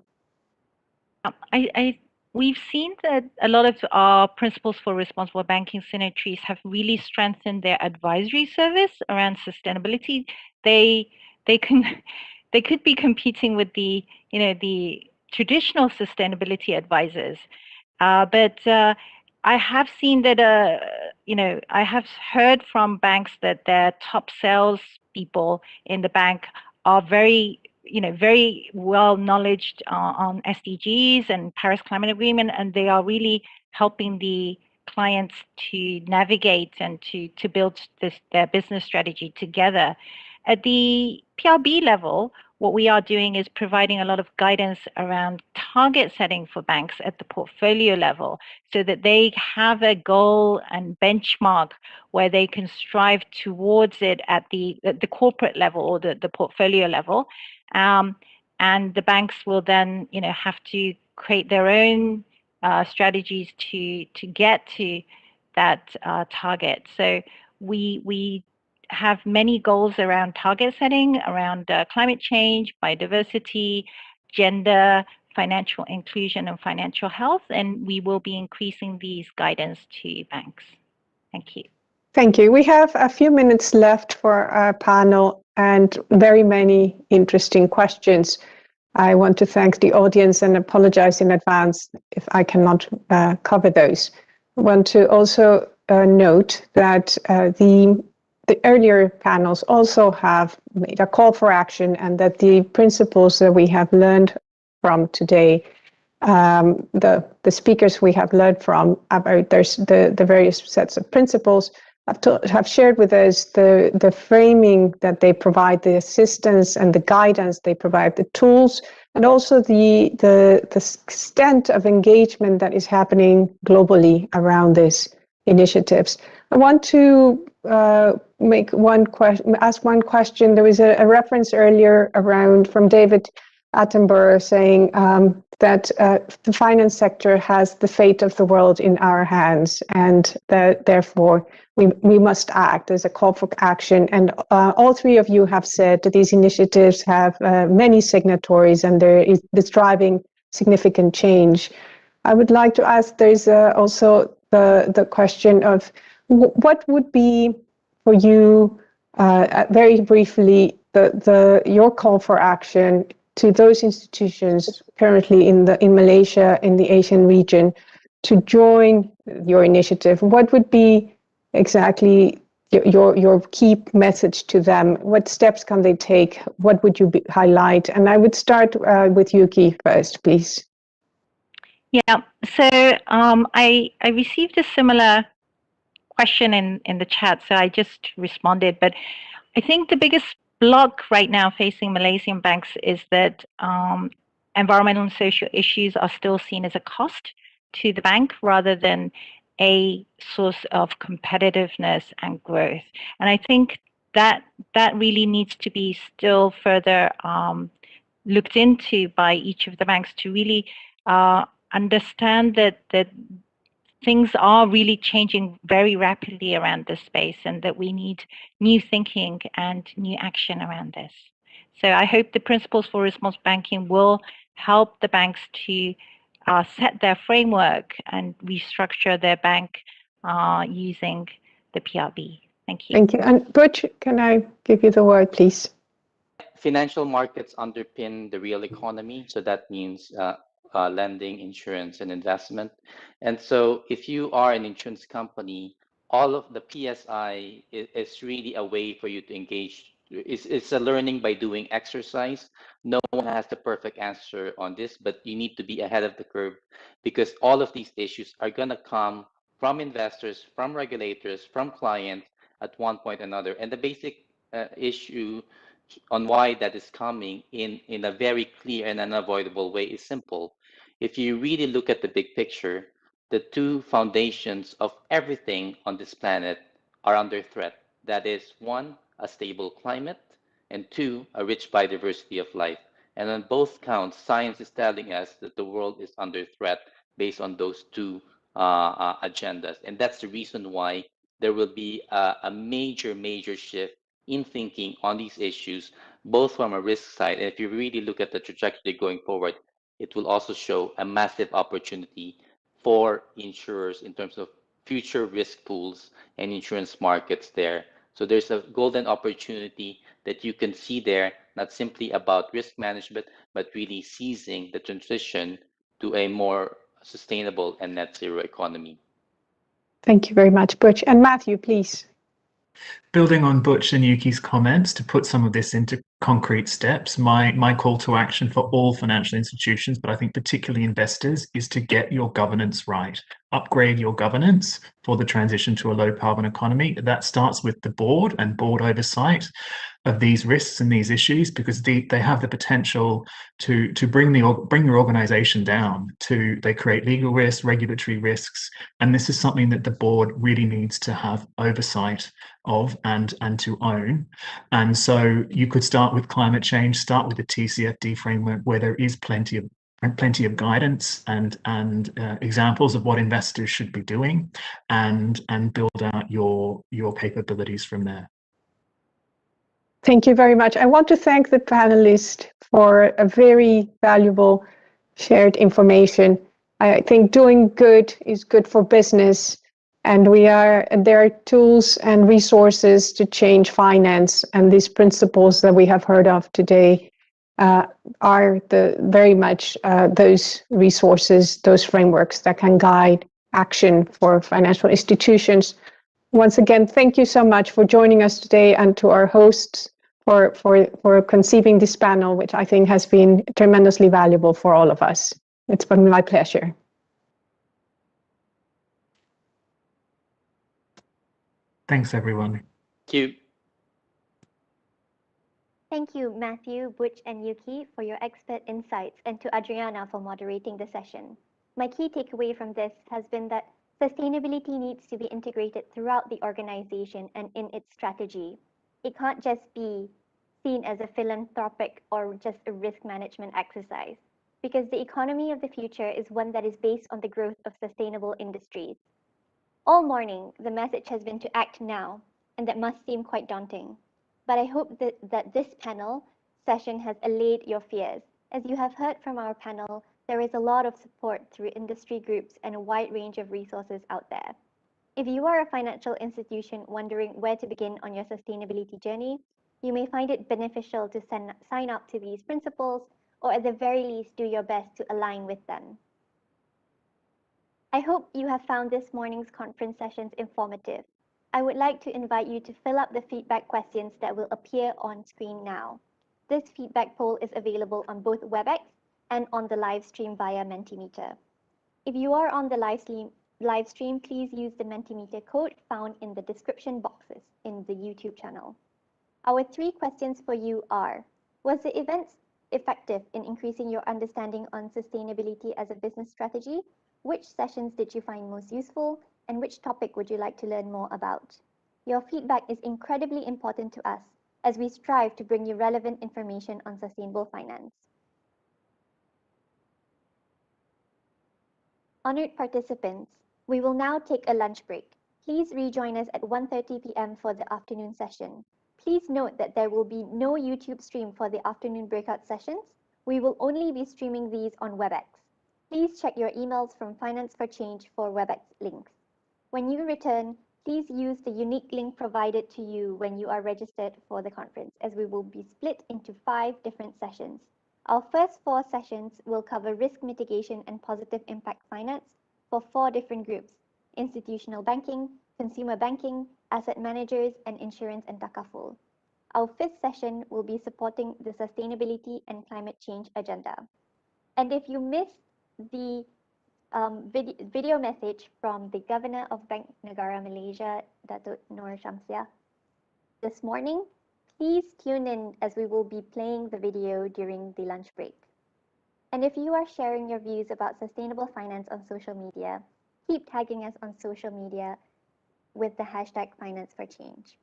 We've seen that a lot of our principles for responsible banking signatories have really strengthened their advisory service around sustainability. They could be competing with the traditional sustainability advisors, but I have seen that I have heard from banks that their top sales people in the bank are very well knowledged on SDGs and Paris Climate Agreement, and they are really helping the clients to navigate and to build their business strategy together. At the PRB level, what we are doing is providing a lot of guidance around target setting for banks at the portfolio level so that they have a goal and benchmark where they can strive towards it at the corporate level or the portfolio level. And the banks will then have to create their own strategies to get to that target. So we have many goals around target setting, around climate change, biodiversity, gender, financial inclusion, and financial health, and we will be increasing these guidance to banks. Thank you. Thank you. We have a few minutes left for our panel and very many interesting questions. I want to thank the audience and apologize in advance if I cannot cover those. I want to also note that the earlier panels also have made a call for action, and that the principles that we have learned from today, the speakers we have learned from about the various sets of principles, have shared with us the framing that they provide, the assistance and the guidance they provide, the tools, and also the extent of engagement that is happening globally around these initiatives. I want to ask one question. There was a reference earlier from David Attenborough saying that the finance sector has the fate of the world in our hands, and that therefore we must act as a call for action. And all three of you have said that these initiatives have many signatories, and it's driving significant change. I would like to ask, there's also the question of what would be for you, very briefly, your call for action to those institutions currently in Malaysia, in the Asian region, to join your initiative? What would be exactly your key message to them? What steps can they take? What would you highlight? And I would start with Yuki first, please. Yeah, so I received a similar question in the chat, so I just responded. But I think the biggest block right now facing Malaysian banks is that environmental and social issues are still seen as a cost to the bank rather than a source of competitiveness and growth. And I think that really needs to be still further looked into by each of the banks to really understand that things are really changing very rapidly around this space, and that we need new thinking and new action around this. So I hope the principles for responsible banking will help the banks to set their framework and restructure their bank using the PRB. Thank you. Thank you. And Butch, can I give you the word, please? Financial markets underpin the real economy, so that means lending, insurance, and investment. And so if you are an insurance company, all of the PSI is really a way for you to engage. It's a learning by doing exercise. No one has the perfect answer on this, but you need to be ahead of the curve, because all of these issues are going to come from investors, from regulators, from clients at one point or another. And the basic issue on why that is coming in a very clear and unavoidable way is simple. If you really look at the big picture, the two foundations of everything on this planet are under threat. That is, one, a stable climate, and two, a rich biodiversity of life. And on both counts, science is telling us that the world is under threat based on those two agendas. And that's the reason why there will be a major shift in thinking on these issues, both from a risk side. And if you really look at the trajectory going forward, it will also show a massive opportunity for insurers in terms of future risk pools and insurance markets there. So there's a golden opportunity that you can see there, not simply about risk management, but really seizing the transition to a more sustainable and net zero economy. Thank you very much, Butch. And Matthew, please. Building on Butch and Yuki's comments, to put some of this into concrete steps, my call to action for all financial institutions, but I think particularly investors, is to get your governance right. Upgrade your governance for the transition to a low carbon economy. That starts with the board and board oversight of these risks and these issues, because they have the potential to bring your organization down. They create legal risks, regulatory risks, and this is something that the board really needs to have oversight of and to own. And so you could start with climate change, start with the TCFD framework, where there is plenty of guidance and examples of what investors should be doing, and build out your capabilities from there. Thank you very much. I want to thank the panelists for a very valuable shared information. I think doing good is good for business, and there are tools and resources to change finance, and these principles that we have heard of today are very much those resources, those frameworks that can guide action for financial institutions. Once again, thank you so much for joining us today, and to our hosts for conceiving this panel, which I think has been tremendously valuable for all of us. It's been my pleasure. Thanks, everyone. Thank you. Thank you, Matthew, Butch, and Yuki, for your expert insights, and to Adriana for moderating the session. My key takeaway from this has been that sustainability needs to be integrated throughout the organization and in its strategy. It can't just be seen as a philanthropic or just a risk management exercise, because the economy of the future is one that is based on the growth of sustainable industries. All morning, the message has been to act now, and that must seem quite daunting. But I hope that this panel session has allayed your fears. As you have heard from our panel, there is a lot of support through industry groups and a wide range of resources out there. If you are a financial institution wondering where to begin on your sustainability journey, you may find it beneficial to sign up to these principles, or at the very least, do your best to align with them. I hope you have found this morning's conference sessions informative. I would like to invite you to fill up the feedback questions that will appear on screen now. This feedback poll is available on both WebEx and on the live stream via Mentimeter. If you are on the live stream, please use the Mentimeter code found in the description boxes in the YouTube channel. Our 3 questions for you are: was the event effective in increasing your understanding on sustainability as a business strategy? Which sessions did you find most useful? And which topic would you like to learn more about? Your feedback is incredibly important to us as we strive to bring you relevant information on sustainable finance. Honored participants, we will now take a lunch break. Please rejoin us at 1:30 p.m. for the afternoon session. Please note that there will be no YouTube stream for the afternoon breakout sessions. We will only be streaming these on WebEx. Please check your emails from Finance for Change for WebEx links. When you return, please use the unique link provided to you when you are registered for the conference, as we will be split into 5 different sessions. Our first 4 sessions will cover risk mitigation and positive impact finance for 4 different groups: institutional banking, consumer banking, asset managers, and insurance and takaful. Our 5th session will be supporting the sustainability and climate change agenda. And if you missed the video message from the Governor of Bank Negara Malaysia, Datuk Nur Shamsiah, this morning, please tune in as we will be playing the video during the lunch break. And if you are sharing your views about sustainable finance on social media, keep tagging us on social media with the hashtag Finance for Change.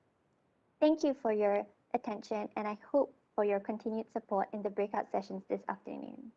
Thank you for your attention, and I hope for your continued support in the breakout sessions this afternoon.